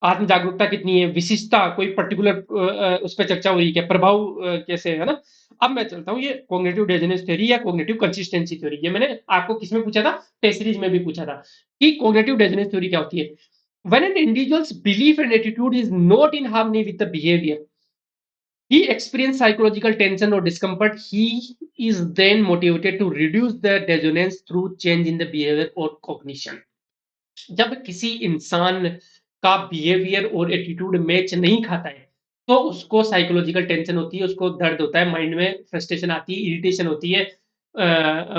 आत्म जागरूकता कितनी है, विशिष्टता कोई पर्टिकुलर उस पर चर्चा हो रही है क्या, प्रभाव कैसे है ना। अब मैं चलता हूँ ये कॉग्निटिव डिसोनेंस थ्योरी या कॉग्निटिव कंसिस्टेंसी थ्योरी, ये मैंने आपको किसमें पूछा था, टेस्ट सीरीज में भी पूछा था कि कॉग्निटिव डिसोनेंस थ्योरी क्या होती है। When an individual's belief and attitude is not in harmony with the behavior, he experiences psychological tension or discomfort. He is then motivated to reduce the dissonance through change in the behavior or cognition. जब किसी इंसान का behaviour और attitude match नहीं खाता है, तो उसको साइकोलॉजिकल टेंशन होती है, उसको दर्द होता है, माइंड में फ्रस्ट्रेशन आती है, इरिटेशन होती है,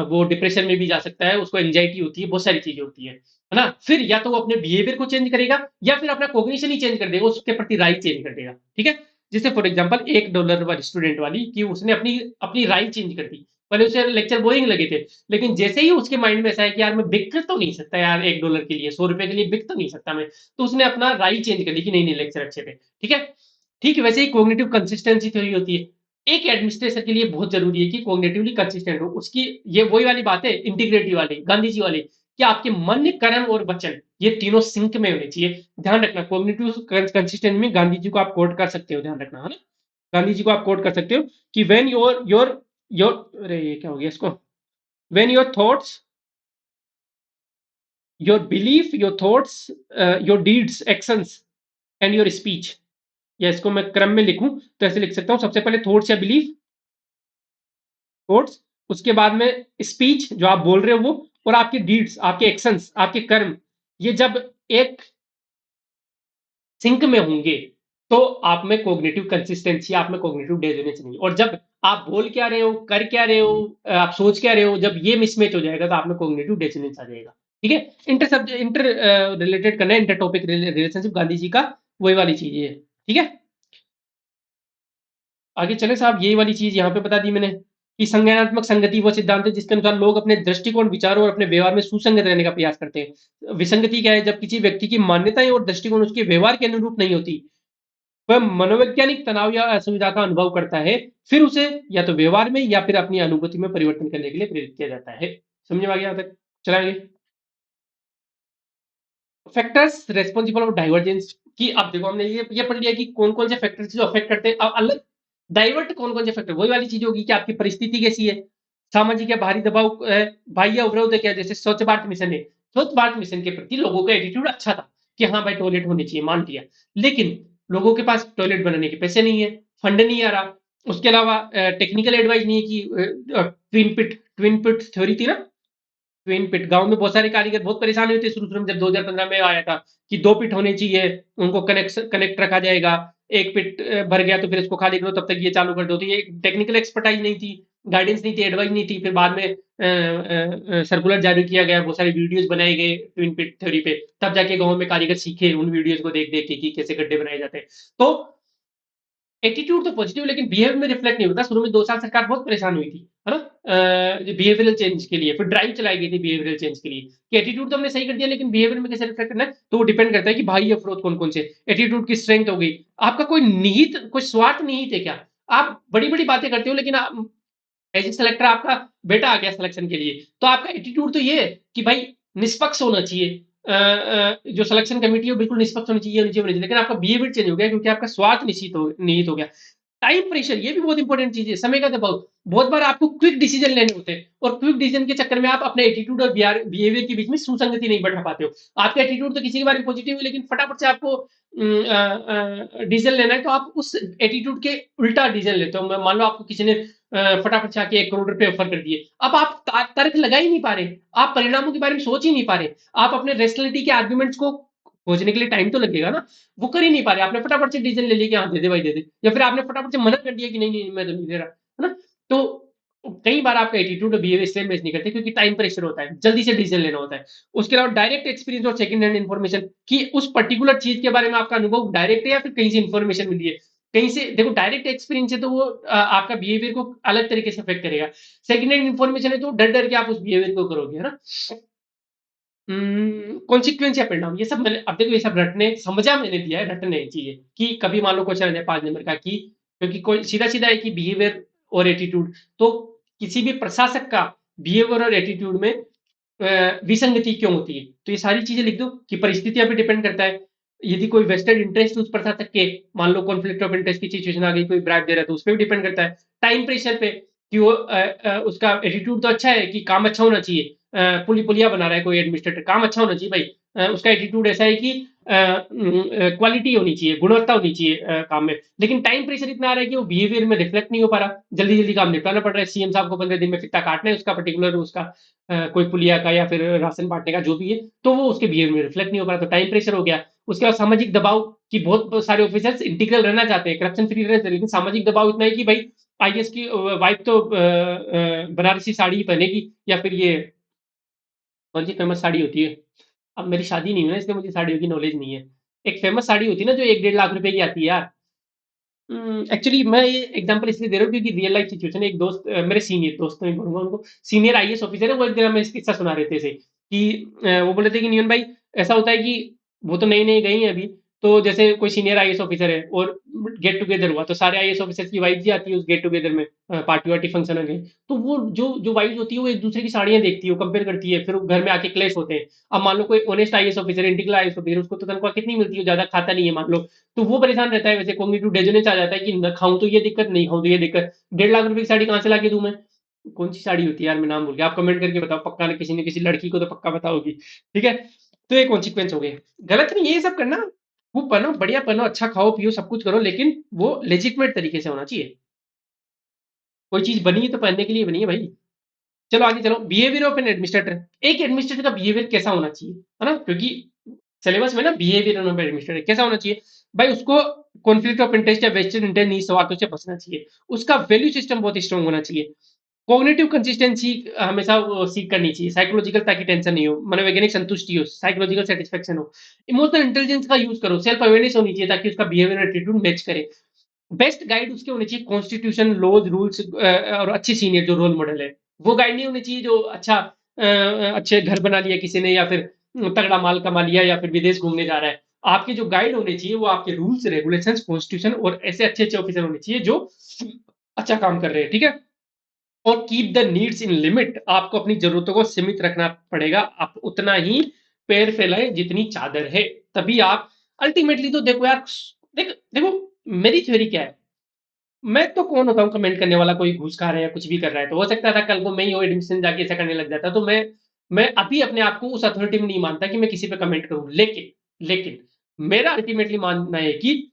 वो डिप्रेशन में भी जा सकता है, उसको एंजाइटी होती है, बहुत सारी चीजें होती है ना? फिर या तो वो अपने बिहेवियर को चेंज करेगा या फिर अपना कॉग्निशन ही चेंज कर देगा, उसके प्रति राय चेंज कर देगा। ठीक है? जैसे फॉर एग्जांपल $1 वाली स्टूडेंट वाली कि उसने अपनी अपनी राय चेंज कर दी। पहले उसे लेक्चर बोरिंग लगे थे, लेकिन जैसे ही उसके माइंड में ऐसा है कि यार मैं बिक तो नहीं सकता यार $1 के लिए, ₹100 के लिए बिक तो नहीं सकता मैं, तो उसने अपना राय चेंज कर ली कि नहीं नहीं लेक्चर अच्छे थे। ठीक है? ठीक है, वैसे ही कॉग्निटिव कंसिस्टेंसी थ्योरी होती है। एक एडमिनिस्ट्रेटर के लिए बहुत जरूरी है कि कॉग्निटिवली कंसिस्टेंट हो। उसकी ये वही वाली बात है, इंटीग्रिटी वाली, गांधी जी वाली, कि आपके मन, कर्म और वचन ये तीनों सिंक में होने चाहिए। ध्यान रखना, कॉग्निटिव कंसिस्टेंसी में गांधी जी को आप कोट कर सकते हो, ध्यान रखना, है ना? गांधी जी को आप कोट कर सकते हो कि व्हेन योर योर योर अरे ये क्या हो गया इसको, when your thoughts, your belief, your thoughts, your deeds, actions and your speech, या इसको मैं क्रम में लिखूं तो ऐसे लिख सकता हूं, सबसे पहले थॉट्स या बिलीफ, थॉट्स, उसके बाद में स्पीच जो आप बोल रहे हो वो, और आपके डीड्स, आपके एक्शंस, आपके कर्म, ये जब एक सिंक में होंगे तो आप में कॉग्निटिव कंसिस्टेंसी, आप में कॉग्निटिव डेजोनेंस नहीं। और जब आप बोल क्या रहे हो, कर क्या रहे हो, आप सोच क्या रहे हो, जब ये मिसमैच हो जाएगा तो आप में कॉग्निटिव डेजोनेंस आ जाएगा। ठीक है? इंटर रिलेटेड करना है, inter topic relationship, Gandhi ji का वही वाली चीज है। ठीक है? आगे चले साहब, यही वाली चीज यहाँ पे बता दी मैंने कि संज्ञानात्मक संगति वो सिद्धांत है जिसके अनुसार लोग अपने दृष्टिकोण, विचारों और अपने व्यवहार में सुसंगत रहने का प्रयास करते हैं। विसंगति क्या है? जब किसी व्यक्ति की मान्यताएं और दृष्टिकोण उसके व्यवहार के अनुरूप नहीं होती, वह मनोवैज्ञानिक तनाव या असुविधा का अनुभव करता है, फिर उसे या तो व्यवहार में या फिर अपनी अनुभूति में परिवर्तन करने के लिए प्रेरित किया जाता है। समझ में आ गया? यहाँ तक चलाएंगे। फैक्टर्स रेस्पॉन्सिबल ऑफ डाइवर्जेंस, की अब देखो हमने ये पढ़ लिया कि कौन कौन से फैक्टर्स जो अफेक्ट करते हैं। अब अलग डाइवर्ट कौन कौन से फैक्टर, वही वाली चीज होगी कि आपकी परिस्थिति कैसी है, सामाजिक या बाहरी दबाव, बाह्य अवरोध है क्या, जैसे स्वच्छ भारत मिशन है, स्वच्छ भारत मिशन के प्रति लोगों का एटीट्यूड अच्छा था कि हाँ भाई टॉयलेट होने चाहिए, मान लिया, लेकिन लोगों के पास टॉयलेट बनाने के पैसे नहीं है, फंड नहीं आ रहा, उसके अलावा टेक्निकल एडवाइस नहीं है कि ट्विन पिट थ्योरी थी ना, ट्विन पिट, गांव में बहुत सारे कारीगर बहुत परेशान हुए थे शुरू शुरू में जब 2015 में आया था कि 2 पिट होने चाहिए, उनको कनेक्ट रखा जाएगा, एक पिट भर गया तो फिर इसको खाली करो, तब तक ये चालू कर दो। तो ये टेक्निकल एक्सपर्टाइज नहीं थी, गाइडेंस नहीं थी, एडवाइस नहीं थी। फिर बाद में सर्कुलर जारी किया गया, बहुत सारे वीडियोस बनाए गए ट्विन पिट थ्योरी पे, तब जाके गाँव में कारीगर सीखे उन वीडियोस को देख देख के कि कैसे गड्ढे बनाए जाते हैं। तो एटीट्यूड तो पॉजिटिव, लेकिन बिहेवियर में रिफ्लेक्ट नहीं होता। शुरू में 2 साल सरकार बहुत परेशान हुई थी, है ना, बिहेवियरल चेंज के लिए, फिर ड्राइव चलाई गई थी बिहेवियरल चेंज के लिए कि एटीट्यूड तो हमने सही कर दिया, लेकिन बिहेवियर में कैसे रिफ्लेक्ट करना है, तो वो डिपेंड करता है कि भाई अफरोज कौन कौन से एटीट्यूड की स्ट्रेंथ हो गई। आपका कोई निहित, कोई स्वार्थ निहित है क्या? आप बड़ी बड़ी बातें करते हो, लेकिन आप एज ए सेलेक्टर, आपका बेटा आ गया सिलेक्शन के लिए, तो आपका एटीट्यूड तो ये है कि भाई निष्पक्ष होना चाहिए, जो सिलेक्शन कमेटी है वो बिल्कुल निष्पक्ष होनी चाहिए, होनी चाहिए, लेकिन आपका बिहेवियर चेंज हो गया क्योंकि आपका स्वार्थ निहित हो गया। टाइम प्रेशर, ये भी बहुत इंपॉर्टेंट चीज है, समय का दबाव। बहुत बार आपको क्विक डिसीजन लेने होते हैं, और क्विक डिसीजन के चक्कर में आप अपने एटीट्यूड और बिहेवियर के बीच में सुसंगति नहीं बैठा पाते हो। आपका एटीट्यूड तो किसी के बारे में पॉजिटिव है, लेकिन फटाफट से आपको डिसीजन लेना है, तो आप उस एटीट्यूड के उल्टा डिसीजन लेते हो। मान लो आपको किसी ने फटाफट से आके 1 करोड़ रुपए ऑफर कर दिए, अब आप तर्क लगा ही नहीं पा रहे, आप परिणामों के बारे में सोच ही नहीं पा रहे, आप अपने रेशनलिटी के आर्ग्यूमेंट्स को खोजने के लिए टाइम तो लगेगा ना, वो कर ही नहीं पा रहे, आपने फटाफट से डिसीजन ले लिया कि हाँ दे दे भाई दे दे, या फिर आपने फटाफट से मना कर दिया कि नहीं नहीं मैं तो नहीं दे रहा, है ना? तो कई बार आपका एटीट्यूड और बिहेवियर सेम मैच नहीं करते क्योंकि टाइम प्रेशर होता है, जल्दी से डिसीजन लेना होता है। उसके अलावा डायरेक्ट एक्सपीरियंस और सेकंड हैंड इन्फॉर्मेशन, कि उस पर्टिकुलर चीज के बारे में आपका अनुभव डायरेक्ट है या फिर कहीं से इन्फॉर्मेशन मिली है। कहीं से देखो, डायरेक्ट एक्सपीरियंस है तो वो आपका बिहेवियर को अलग तरीके से अफेक्ट करेगा। सेकंड हैंड इन्फॉर्मेशन है तो डर डर के आप उस बिहेवियर को करोगे, है ना? कॉन्सिक्वेंस या परिणाम, ये सब मैंने, अब देखो ये सब रटने समझा मैंने दिया है, रटने चाहिए कि कभी मान लो क्वेश्चन आ जाए 5 नंबर का कि, क्योंकि कोई सीधा सीधा है कि बिहेवियर और एटीट्यूड, तो किसी भी प्रशासक का बिहेवियर और एटीट्यूड में विसंगति क्यों होती है, तो ये सारी चीजें लिख दो कि परिस्थितियां पे डिपेंड करता है। यदि कोई वेस्टेड इंटरेस्ट उस प्रशासक के, मान लो कॉन्फ्लिक्ट ऑफ इंटरेस्ट की सिचुएशन आ गई, कोई ब्राइब दे रहा है, तो उस पर भी डिपेंड करता है। टाइम प्रेशर पे, कि वो उसका एटीट्यूड तो अच्छा है कि काम अच्छा होना चाहिए, पुलिया बना रहा है कोई एडमिनिस्ट्रेटर, काम अच्छा होना चाहिए भाई, उसका एटीट्यूड ऐसा है कि क्वालिटी होनी चाहिए, गुणवत्ता होनी चाहिए काम में, लेकिन टाइम प्रेशर इतना आ रहा है कि वो बिहेवियर में रिफ्लेक्ट नहीं हो पा रहा, जल्दी जल्दी काम निपटाना पड़ रहा है, सीएम साहब को 15 दिन में फित्ता काटना है उसका पर्टिकुलर, उसका कोई पुलिया का या फिर राशन बांटने का जो भी है, तो वो उसके बिहेवियर में रिफ्लेक्ट नहीं हो पा रहा, तो टाइम प्रेशर हो गया। उसके बाद सामाजिक दबाव कि बहुत सारे ऑफिसर्स इंटीग्रल रहना चाहते हैं, करप्शन फ्री रहना चाहते हैं, लेकिन सामाजिक दबाव इतना है कि भाई आईएएस की वाइफ तो बनारसी साड़ी ही पहनेगी, या फिर ये कौन सी फेमस साड़ी होती है, अब मेरी शादी नहीं हुई है इसलिए मुझे साड़ियों की नॉलेज नहीं है। एक फेमस साड़ी होती है ना जो 1-1.5 लाख रुपए की आती है यार। एक्चुअली मैं ये एग्जांपल इसलिए दे रहा हूँ क्योंकि रियल लाइफ सिचुएशन है। एक दोस्त, मेरे सीनियर दोस्त नहीं बोलूंगा उनको, सीनियर आईएएस ऑफिसर है, वो एक दिन हमें किस्सा सुना रहे थे ऐसे ही, कि वो बोल रहे थे कि नियन भाई ऐसा होता है कि वो तो नई नई गई हैं अभी, तो जैसे कोई सीनियर आईएएस ऑफिसर है और गेट टुगेदर हुआ, तो सारे आईएएस ऑफिसर की वाइफ भी आती है उस गेट टुगेदर में, पार्टी वार्टी फंक्शन में गए, तो वो जो जो वाइफ होती है वो एक दूसरे की साड़ियां देखती है, वो कंपेयर करती है, फिर वो घर में आके क्लेश होते हैं। अब मान लो कोई honest IAS officer, integral IAS officer, उसको तो तनख्वाह कितनी मिलती है, ज्यादा खाता नहीं है मान लो, तो वो परेशान रहता है, वैसे कॉग्निटिव डिसोनेंस आ जाता है कि न खाऊं तो ये दिक्कत, नहीं खाऊं तो ये दिक्कत, 1.5 लाख रुपए की साड़ी कहाँ से ला के दूं मैं। कौन सी साड़ी होती है यार, मैं नाम भूल गया, आप कमेंट करके बताओ, पक्का न किसी लड़की को तो पक्का बताओगी। ठीक है, तो ये कॉन्सिक्वेंस हो गए। गलत नहीं है ये सब करना, खूब पहनो, बढ़िया पहनो, अच्छा खाओ पियो, सब कुछ करो, लेकिन वो लेजिटमेट तरीके से होना चाहिए। कोई चीज बनी है तो पहनने के लिए बनी है भाई। चलो आगे चलो, बिहेवियर ऑफ एन एडमिनिस्ट्रेटर। एक एडमिनिस्ट्रेटर का बिहेवियर कैसा होना चाहिए, है ना, क्योंकि सिलेबस में ना बिहेवियर ऑफ एडमिनिस्ट्रेटर कैसा होना चाहिए भाई, उसको कॉन्फ्लिक्ट ऑफ इंटरेस्ट या वेस्टेड इंटरेस्ट नहीं, स्वार्थों से बचना चाहिए, उसका वैल्यू सिस्टम बहुत स्ट्रांग होना चाहिए, कॉग्निटिव कंसिस्टेंसी हमेशा सीख करनी चाहिए, साइकोलॉजिकल, ताकि टेंशन नहीं हो, मनोवैज्ञानिक संतुष्टि हो, साइकोलॉजिकल सेटिस्फेक्शन हो, इमोशनल इंटेलिजेंस का यूज करो, सेल्फ अवेयरनेस होनी चाहिए ताकि उसका बिहेवियर एटीट्यूड मैच करे। बेस्ट गाइड उसके होने चाहिए कॉन्स्टिट्यूशन, लॉज, रूल्स, और अच्छे सीनियर जो रोल मॉडल है। वो गाइड नहीं होने चाहिए जो अच्छा अच्छे घर बना लिया किसी ने, या फिर तगड़ा माल कमा लिया, या फिर विदेश घूमने जा रहा है। आपके जो गाइड होने चाहिए वो आपके रूल्स, रेगुलेशंस, कॉन्स्टिट्यूशन, और ऐसे अच्छे अच्छे ऑफिसर होने चाहिए जो अच्छा काम कर रहे हैं। ठीक है, और keep the needs in limit, आपको अपनी जरूरतों को सीमित रखना पड़ेगा, आप उतना ही पैर फैलाए जितनी चादर है, तभी आप अल्टीमेटली तो देखो यार, देखो मेरी थ्योरी क्या है, मैं तो कौन होता हूँ कमेंट करने वाला, कोई घूस खा रहा है या कुछ भी कर रहा है, तो हो सकता था कल को मैं ही वो एडमिशन जाके ऐसा करने लग जाता, तो मैं अभी अपने आप को उस अथॉरिटी में नहीं मानता कि मैं किसी पे कमेंट करूं, लेकिन लेकिन मेरा अल्टीमेटली मानना है कि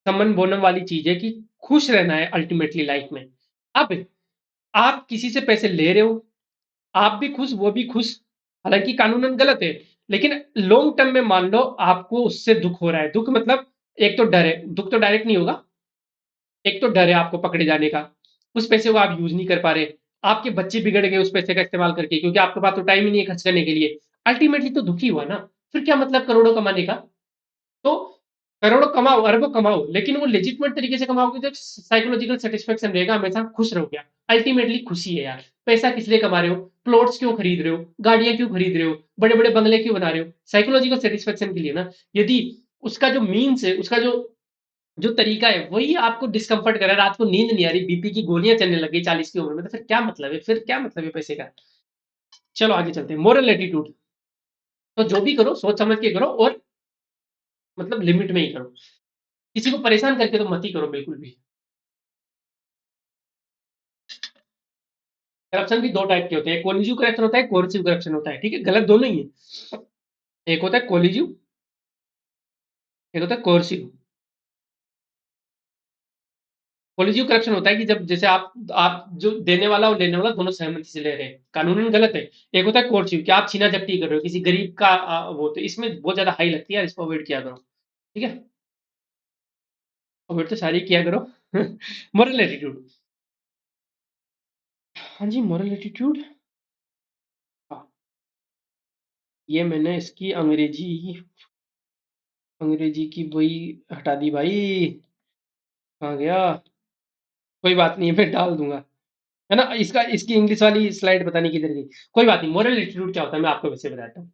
समन बोनम वाली चीज है कि खुश रहना है अल्टीमेटली लाइफ में। अब आप किसी से पैसे ले रहे हो, आप भी खुश वो भी खुश, हालांकि कानूनन गलत है, लेकिन लॉन्ग टर्म में मान लो आपको उससे दुख हो रहा है, दुख मतलब एक तो डर है, दुख तो डायरेक्ट नहीं होगा, एक तो डर है आपको पकड़े जाने का, उस पैसे को आप यूज नहीं कर पा रहे, आपके बच्चे बिगड़ गए उस पैसे का इस्तेमाल करके क्योंकि आपके पास तो टाइम ही नहीं है खर्च करने के लिए, अल्टीमेटली तो दुखी हुआ ना। फिर क्या मतलब करोड़ों कमाने का, तो करोड़ों कमाओ, अरबों कमाओ, लेकिन वो लेजिटमेट तरीके से कमाओगे तो साइकोलॉजिकल सेटिस्फेक्शन रहेगा, हमेशा खुश रहोगे। अल्टीमेटली खुशी है यार, पैसा किस लिए कमा रहे हो, प्लॉट्स क्यों खरीद रहे हो, गाड़ियां क्यों खरीद रहे हो, बड़े बड़े बंगले क्यों बना रहे हो, साइकोलॉजिकल सेटिस्फेक्शन के लिए ना। यदि उसका जो मीन्स है, उसका जो जो तरीका है वही आपको डिस्कम्फर्ट कर रहा है, रात को नींद नहीं आ रही, बीपी की गोलियां चलने लग गई 40 की उम्र में, तो फिर क्या मतलब है, फिर क्या मतलब है पैसे का। चलो आगे चलते हैं, मोरल एटीट्यूड। तो जो भी करो सोच समझ के करो, और मतलब लिमिट में ही करो, किसी को परेशान करके तो मत ही करो बिल्कुल भी। करप्शन भी दो टाइप के होते हैं, कोलिजिव करप्शन होता है, कोर्सिव करप्शन होता है, ठीक है, गलत दोनों ही है। एक होता है कोलिजिव, एक होता है कोर्सिव। कोलिजिव करप्शन होता है कि जब जैसे आप जो देने वाला और लेने वाला दोनों सहमति से ले रहे हैं, कानूनन गलत है। एक होता है कोर्सिव कि आप छीना झपटी कर रहे हो किसी गरीब का, वो तो इसमें बहुत ज्यादा हाई लगती है यार, इसको अवॉइड किया करो। ठीक है, अवॉइड तो सारी किया करो। मॉरल एटीट्यूड, हाँ जी, मॉरल एटीट्यूड, हाँ, ये मैंने इसकी अंग्रेजी की वही हटा दी भाई, कहाँ गया, कोई बात नहीं मैं डाल दूंगा, है ना, इसका इसकी इंग्लिश वाली स्लाइड बताने की किधर गई। कोई बात नहीं, मॉरल एटीट्यूड क्या होता है मैं आपको वैसे बताता हूँ।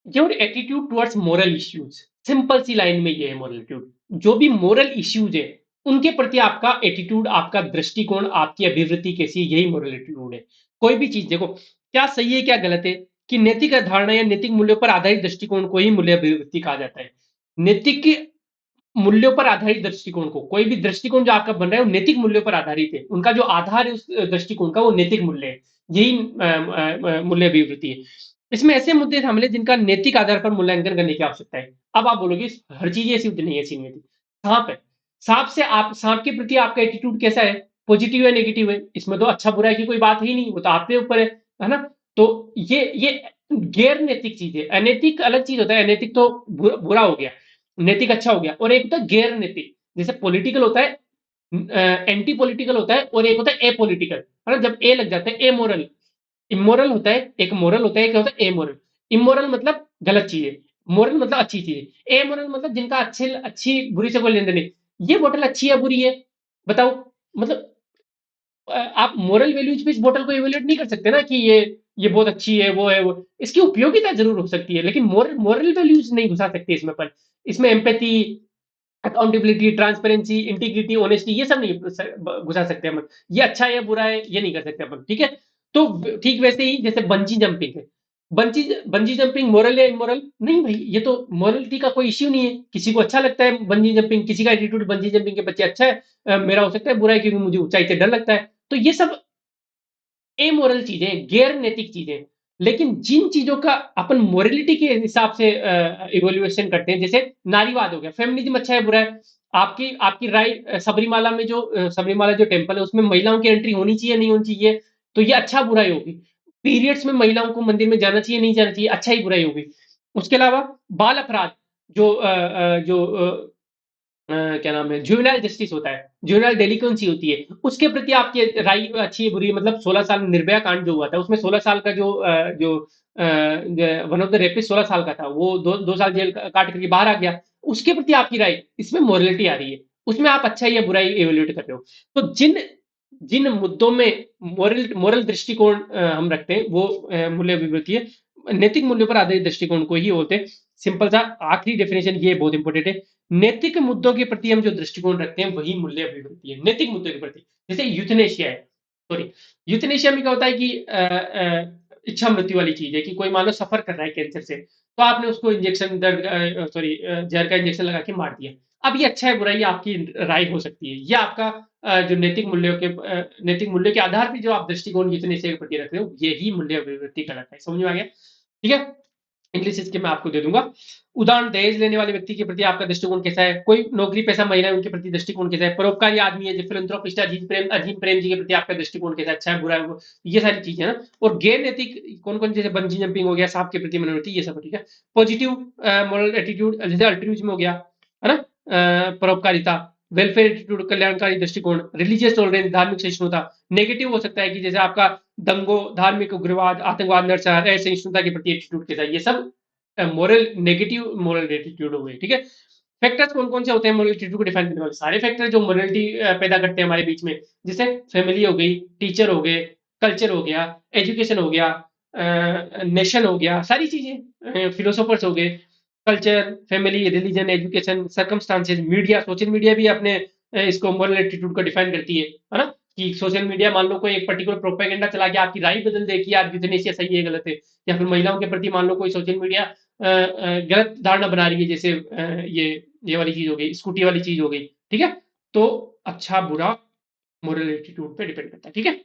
Your attitude towards moral issues, simple सी लाइन में ये है मोरल एटीट्यूड, जो भी मोरल इश्यूज है उनके प्रति आपका एटीट्यूड, आपका दृष्टिकोण, आपकी अभिवृत्ति कैसी है, यही मोरल एटीट्यूड है। कोई भी चीज देखो, क्या सही है क्या गलत है, कि नैतिक धारणा या नैतिक मूल्यों पर आधारित दृष्टिकोण को ही मूल्य अभिवृत्ति कहा जाता है। नैतिक मूल्यों पर आधारित दृष्टिकोण को, कोई भी दृष्टिकोण जो आपका बन रहा है वो नैतिक मूल्यों पर आधारित है, उनका जो आधार है उस दृष्टिकोण का वो नैतिक मूल्य है, यही मूल्य अभिवृत्ति है। इसमें ऐसे मुद्दे शामिल है जिनका नैतिक आधार पर मूल्यांकन करने की आवश्यकता है। अब आप बोलोगे हर चीज ऐसी नहीं है, सीन में सांप है, सांप से आप, सांप के प्रति आपका एटीट्यूड कैसा है, पॉजिटिव है नेगेटिव है, इसमें तो अच्छा बुरा की कोई बात ही नहीं, वो तो आपके ऊपर है ना। तो ये गैर नैतिक चीज है। अनैतिक अलग चीज होता है, अनैतिक तो बुरा हो गया, नैतिक अच्छा हो गया, और एक होता है गैर नैतिक। जैसे पॉलिटिकल होता है, एंटी पॉलिटिकल होता है, और एक होता है ए पॉलिटिकल, है ना। जब ए लग जाता है, ए मोरल, इमोरल होता है, एक मोरल होता है, एक होता है एमोरल। इमोरल मतलब गलत चीज है, मोरल मतलब अच्छी चीज है। एमोरल मतलब जिनका अच्छे अच्छी बुरी से कोई लेन देन नहीं। ये बोतल अच्छी है बुरी है, बताओ। मतलब आप मोरल वैल्यूज पे इस बोतल को इवेल्युएट नहीं कर सकते ना कि ये बहुत अच्छी है, वो है वो। इसकी उपयोगिता जरूर हो सकती है, लेकिन मोरल मोरल वैल्यूज नहीं घुसा सकते इसमें। पर इसमें empathy, accountability, transparency, integrity, honesty, ये सब नहीं घुसा सकते हम। ये अच्छा है या बुरा है ये नहीं कर सकते अपन, ठीक है। तो ठीक वैसे ही जैसे बंजी जंपिंग है, बंजी बंजी जंपिंग मोरल या इमोरल नहीं भाई, ये तो मोरलिटी का कोई इश्यू नहीं है। किसी को अच्छा लगता है बंजी जंपिंग, किसी का एटीट्यूड बंजी जंपिंग के बच्चे अच्छा है, मेरा हो सकता है बुरा है क्योंकि मुझे ऊंचाई से डर लगता है। तो ये सब एमोरल चीजें, गैर नैतिक चीजें। लेकिन जिन चीजों का अपन मोरलिटी के हिसाब से इवोल्यूएशन करते हैं, जैसे नारीवाद हो गया, फेमिनिज्म अच्छा है बुरा है, आपकी आपकी राय, सबरीमाला में जो सबरीमाला जो टेम्पल है उसमें महिलाओं की एंट्री होनी चाहिए नहीं होनी चाहिए, तो ये अच्छा बुरा ही होगी। पीरियड्स में महिलाओं को मंदिर में जाना चाहिए नहीं जाना चाहिए, अच्छा ही बुरा ही होगी। उसके अलावा बाल अपराध, जो क्या नाम है, जुवेनाइल जस्टिस होता है, जुवेनाइल डेलिक्वेंसी होती है, उसके प्रति आपकी राय अच्छी है बुरी है। मतलब 16 साल निर्भया कांड जो हुआ था उसमें 16 साल का जो वन ऑफ द रेपिस्ट 16 साल का था, वो दो साल जेल काट करके बाहर आ गया। उसके प्रति आपकी राय, इसमें मोरलिटी आ रही है, उसमें आप अच्छा या बुराई एवेल्यूएट कर रहे हो। तो जिन जिन मुद्दों में मोरल मोरल दृष्टिकोण हम रखते हैं, वो मूल्य विवृत्ति है। नैतिक मूल्यों पर आधारित दृष्टिकोण को ही बोलते हैं। सिंपल सा आखिरी डेफिनेशन ये बहुत इंपॉर्टेंट है। नैतिक मुद्दों के प्रति हम जो दृष्टिकोण रखते हैं वही मूल्य अभिवृत्ति है, नैतिक मुद्दों के प्रति। जैसे यूथनेशिया है, सॉरी, यूथनेशिया में क्या होता है कि इच्छा मृत्यु वाली चीज है कि कोई मान लो सफर कर रहा है कैंसर से, तो आपने उसको इंजेक्शन दर्द, सॉरी, जहर का इंजेक्शन लगा के मार दिया। अब ये अच्छा है बुरा है, ये आपकी राय हो सकती है। ये आपका जो नैतिक मूल्यों के आधार पर जो आप दृष्टिकोण यूथनेशिया के प्रति रख रहे हो, यही मूल्य अभिवृत्ति कहलाता है। समझ में आ गया? ठीक है। इंग्लिश इसके मैं आपको दे दूंगा। उदाहरण, दहेज लेने वाले व्यक्ति के प्रति आपका दृष्टिकोण कैसा है? कोई नौकरी पेशा महिला है उनके प्रति दृष्टिकोण कैसा है? परोपकारी आदमी है जो फिलैंथ्रोपिस्ट अजीम प्रेम जी के प्रति आपका दृष्टिकोण कैसा है? अच्छा है बुरा है वो, ये सारी चीजें ना। और गैर नैतिक कौन कौन, जैसे बंजी जंपिंग हो गया, सांप के प्रति मनोवृत्ति, ये सब, ठीक है। पॉजिटिव मोरल एटीट्यूड जैसे अल्ट्रुइज्म हो गया, है ना, परोपकारिता, वेलफेयर एटीट्यूड, कल्याणकारी दृष्टिकोण, रिलीजियस टॉलरेंस, धार्मिक सहिष्णुता। नेगेटिव हो सकता है कि जैसे आपका दंगो, धार्मिक उग्रवाद, आतंकवाद, नरसंहार, असहिष्णुता के प्रति एटीट्यूड कैसा है, ये सब मोरल नेगेटिव मोरल एटीट्यूड हो गए, ठीक है। फैक्टर्स कौन कौन से होते हैं मोरल एटीट्यूड को डिफाइन करने वाले? सारे फैक्टर जो मोरलिटी पैदा करते हैं हमारे बीच में, जैसे फैमिली हो गई, टीचर हो गए, कल्चर हो गया, एजुकेशन हो गया, नेशन हो गया, सारी चीजें, फिलोसोफर्स हो गए, culture, family, religion, education, circumstances, media, social media भी अपने इसको मोरल एटीट्यूड को डिफाइन करती है ना। कि सोशल मीडिया मान लो कोई एक पर्टिकुलर प्रोपेगेंडा चला गया, आपकी राय बदल दे कि यार यूथनेशिया सही है गलत है। या फिर महिलाओं के प्रति मान लो कोई सोशल मीडिया गलत धारणा बना रही है, जैसे ये वाली चीज हो गई, स्कूटी वाली चीज हो गई, ठीक है। तो अच्छा बुरा मोरल एटीट्यूड पे डिपेंड करता है, ठीक है।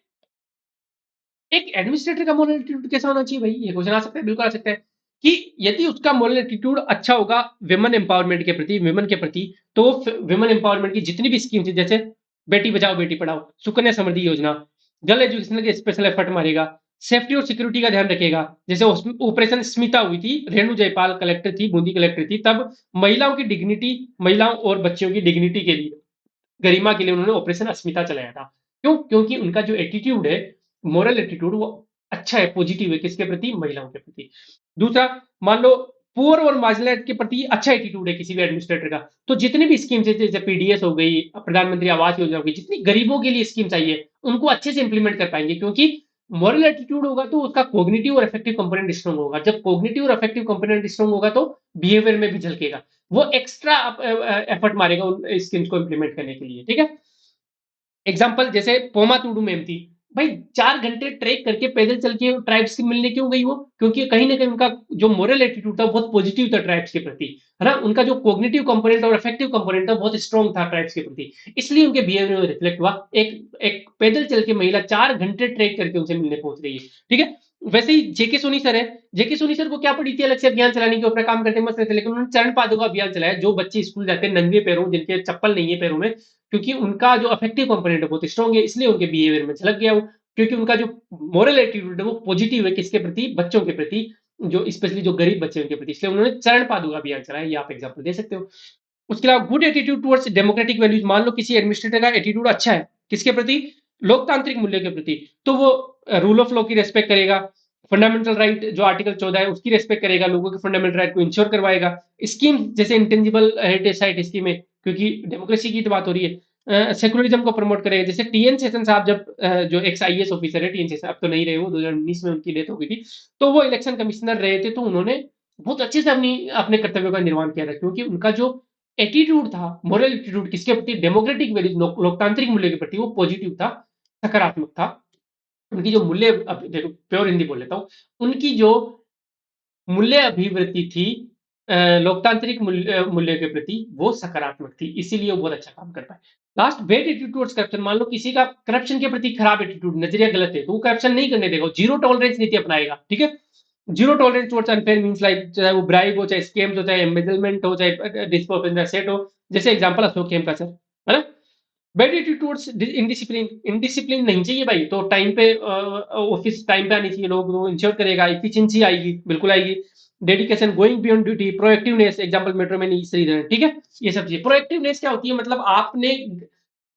एक एडमिनिस्ट्रेटर का मोरल एटीट्यूड कैसा होना चाहिए भाई? ये क्वेश्चन आ सकता है, बिल्कुल आ सकता है। कि यदि उसका मोरल एटीट्यूड अच्छा होगा विमेन एम्पावरमेंट के प्रति, विमेन के प्रति, तो विमेन एम्पावरमेंट की जितनी भी स्कीम थी, जैसे बेटी बचाओ बेटी पढ़ाओ, सुकन्या समृद्धि योजना, गर्ल एजुकेशन के स्पेशल एफर्ट मारेगा, सेफ्टी और सिक्योरिटी का ध्यान रखेगा। जैसे ऑपरेशन स्मिता हुई थी, रेणु जयपाल कलेक्टर थी, बूंदी कलेक्टर थी, तब महिलाओं की डिग्निटी, महिलाओं और बच्चियों की डिग्निटी के लिए, गरिमा के लिए उन्होंने ऑपरेशन अस्मिता चलाया था। क्यों? क्योंकि उनका जो एटीट्यूड है, मोरल एटीट्यूड, वो अच्छा है, पॉजिटिव है, किसके प्रति? महिलाओं के प्रति। दूसरा, मान लो पुअर और मार्जिनलाइज्ड के प्रति अच्छा एटीट्यूड है किसी भी एडमिनिस्ट्रेटर का, तो जितनी भी स्कीम्स है, जैसे पीडीएस हो गई, प्रधानमंत्री आवास योजना हो गई, जितनी गरीबों के लिए स्कीम चाहिए उनको अच्छे से इंप्लीमेंट कर पाएंगे। क्योंकि मॉरल एटीट्यूड होगा तो उसका कॉग्निटिव और इफेक्टिव कंपोनेंट स्ट्रांग होगा। जब कॉग्निटिव और इफेक्टिव कंपोनेंट स्ट्रांग होगा तो बिहेवियर में भी झलकेगा, वो एक्स्ट्रा एफर्ट मारेगा उन स्कीम्स को इंप्लीमेंट करने के लिए, ठीक है। एग्जाम्पल जैसे पोमा टूडू मैम थी, भाई 4 घंटे ट्रेक करके पैदल चल के ट्राइब्स से मिलने क्यों गई वो? क्योंकि कहीं ना कहीं उनका जो मोरल एटीट्यूड था वो बहुत पॉजिटिव था ट्राइब्स के प्रति, है ना। उनका जो कॉग्निटिव कंपोनेंट और इफेक्टिव कंपोनेंट था बहुत स्ट्रॉन्ग था ट्राइब्स के प्रति, इसलिए उनके बिहेवियर में रिफ्लेक्ट हुआ। एक एक पैदल चल के महिला 4 घंटे ट्रेक करके उनसे मिलने पहुंच रही है, ठीक है। वैसे ही जेके सोनी सर है, जेके सोनी सर को क्या पड़ी थी अलग से अभियान चलाने की, अपना काम करते मस्त रहते, लेकिन उन्होंने चरण पादुका अभियान चलाया, जो बच्चे स्कूल जाते हैं नंगे पैरों, जिनके चप्पल नहीं है पैरों में, क्योंकि उनका जो अफेक्टिव कंपोनेंट है बहुत स्ट्रॉन्ग है, इसलिए उनके बिहेवियर में झलक गया वो, क्योंकि उनका जो मोरल एटीट्यूड है वो पॉजिटिव है, किसके प्रति, बच्चों के प्रति, जो स्पेशली जो गरीब बच्चे हैं उनके प्रति, इसलिए उन्होंने चरण पादुका अभियान चलाया, ये आप एग्जाम्पल दे सकते हो। उसके अलावा good attitude towards democratic values, मान लो किसी एडमिनिस्ट्रेटर का एटीट्यूड अच्छा है, किसके प्रति, लोकतांत्रिक मूल्य के प्रति, तो वो रूल ऑफ लॉ की रेस्पेक्ट करेगा, फंडामेंटल राइट जो आर्टिकल 14 है उसकी रेस्पेक्ट करेगा, लोगों के फंडामेंटल राइट को इंश्योर करवाएगा, स्कीम जैसे इंटेंजिबल हेरिटेज साइट स्कीम है, क्योंकि डेमोक्रेसी की तो बात हो रही है, सेकुलरिज्म को प्रमोट करेगा, जैसे टीएन शेषन साहब जब जो एक्स आईएएस ऑफिसर है टीएन शेषन, अब तो नहीं रहे, वो 2019 में उनकी डेथ हो गई थी, तो वो इलेक्शन कमिश्नर रहे थे, तो उन्होंने बहुत अच्छे से अपने कर्तव्यों का निर्वहन किया था, क्योंकि उनका जो एटीट्यूड था, मोरल एटीट्यूड किसके प्रति, डेमोक्रेटिक वैल्यूज, लोकतांत्रिक मूल्य के प्रति वो पॉजिटिव था, सकारात्मक था। उनकी जो मूल्य, अब देखो प्योर हिंदी बोल लेता हूँ, उनकी जो मूल्य अभिवृत्ति थी लोकतांत्रिक मूल्य के प्रति, वो सकारात्मक थी, इसीलिए वो बहुत अच्छा काम कर पाए। Last, bad attitude towards corruption, मान लो किसी का करप्शन के प्रति खराब एटीट्यूड, नजरिया गलत है, तो वो करप्शन नहीं करने देगा, जीरो टॉलरेंस नीति अपनाएगा, ठीक है। Zero tolerance towards unfair means like, चाहे वो ब्राइब हो, चाहे स्कैम्स हो, चाहे एम्बेजलमेंट हो, चाहे डिस्पोजल एसेट हो, जैसे एग्जांपल अशोक खेम का सर, है ना। Bad attitude towards indiscipline, indiscipline नहीं चाहिए भाई, तो टाइम पे ऑफिस टाइम पे आनी चाहिए, लोग वो इंश्योर करेगा, इफिशिएंसी आएगी, बिल्कुल आएगी। Dedication, going beyond duty, proactiveness, example metro में नहीं श्रीधर, ठीक है। ये सब चीजें, प्रोएक्टिवनेस क्या होती है, मतलब आपने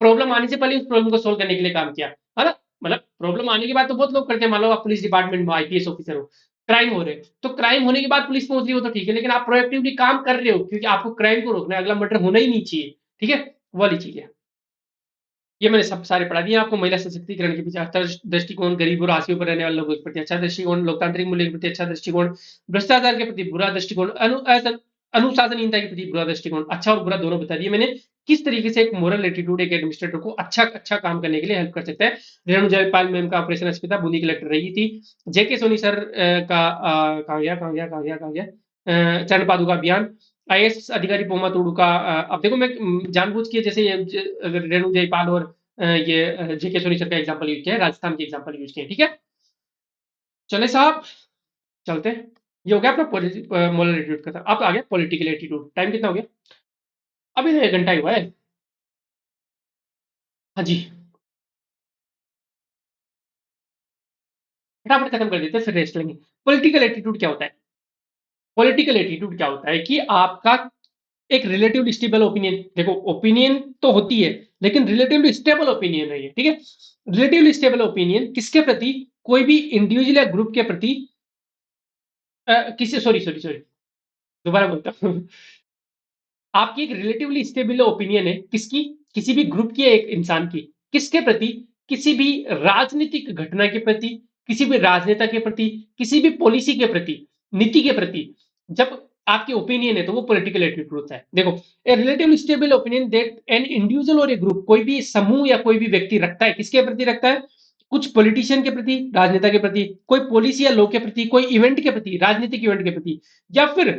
प्रॉब्लम आने से पहले उस प्रॉब्लम को सोल्व करने के लिए काम किया, है ना। मतलब प्रॉब्लम आने के बाद तो बहुत लोग करते हैं, मान लो आप पुलिस डिपार्टमेंट में आईपीएस ऑफिसर हो, क्राइम हो रहे हैं, तो क्राइम होने के बाद पुलिस पहुंच रही हो तो ठीक है, लेकिन आप प्रोएक्टिवली काम कर रहे हो, क्योंकि आपको क्राइम को रोकना है, अगला मर्डर होना ही नहीं चाहिए, ठीक है, वो वाली चीज है। ये मैंने सब सारे पढ़ा दिए आपको, महिला सशक्तिकरण के पीछे अच्छा दृष्टिकोण, गरीब और हाशियों पर रहने वाले लोगों के प्रति अच्छा दृष्टिकोण, लोकतांत्रिक मूल्य के प्रति अच्छा दृष्टिकोण, भ्रष्टाचार के प्रति बुरा दृष्टिकोण, अनुशासनहीनता के प्रति बुरा दृष्टिकोण, अच्छा और बुरा दोनों बता दिए मैंने, किस तरीके से एक मोरल एटीट्यूड एक एडमिनिस्ट्रेटर को अच्छा अच्छा काम करने के लिए हेल्प कर सकता है। रेणु जयपाल मैम का ऑपरेशन अस्मिता बूंदी कलेक्टर रही थी। जेके सोनी सर कहाँ गया चरण पादुका अभियान। आईएएस अधिकारी पोमा टोडू का अब देखो मैं जानबूझ के जैसे अगर रेणु जयपाल और ये जेके सोनी सर का एग्जांपल यूज किया है, राजस्थान के एग्जांपल यूज किए हैं, ठीक है। चले साहब, चलते हैं। ये हो गया अपना मोरल एटीट्यूड का था, अब आ गया पॉलिटिकल एटीट्यूड। टाइम कितना हो गया? अभी तो 1 घंटा ही हुआ है। हाँ जी, फटाफट खत्म कर देते हैं फिर रेस्ट लेंगे। पॉलिटिकल एटीट्यूड क्या होता है? पॉलिटिकल एटीट्यूड क्या होता है कि आपका एक रिलेटिवली स्टेबल ओपिनियन, देखो ओपिनियन तो होती है, लेकिन रिलेटिवली स्टेबल ओपिनियन है ये, ठीक है। रिलेटिवली स्टेबल ओपिनियन किसके प्रति? कोई भी इंडिविजुअल या ग्रुप के प्रति, किसी, सॉरी सॉरी सॉरी, दोबारा बोलता हूँ। आपकी एक रिलेटिवली स्टेबल ओपिनियन है किसकी? किसी भी ग्रुप की, एक इंसान की, किसके प्रति? किसी भी राजनीतिक घटना के प्रति, किसी भी राजनेता के प्रति, किसी भी पॉलिसी के प्रति, नीति के प्रति, जब आपकी ओपिनियन है तो वो पॉलिटिकल एटीट्यूड होता है। देखो, ए relatively stable opinion that an individual और ए ग्रुप, कोई भी समूह या कोई भी व्यक्ति रखता है, किसके प्रति रखता है? कुछ पॉलिटिशियन के प्रति, राजनेता के प्रति, कोई पॉलिसी या लॉ के प्रति, कोई इवेंट के प्रति, राजनीतिक इवेंट के प्रति, या फिर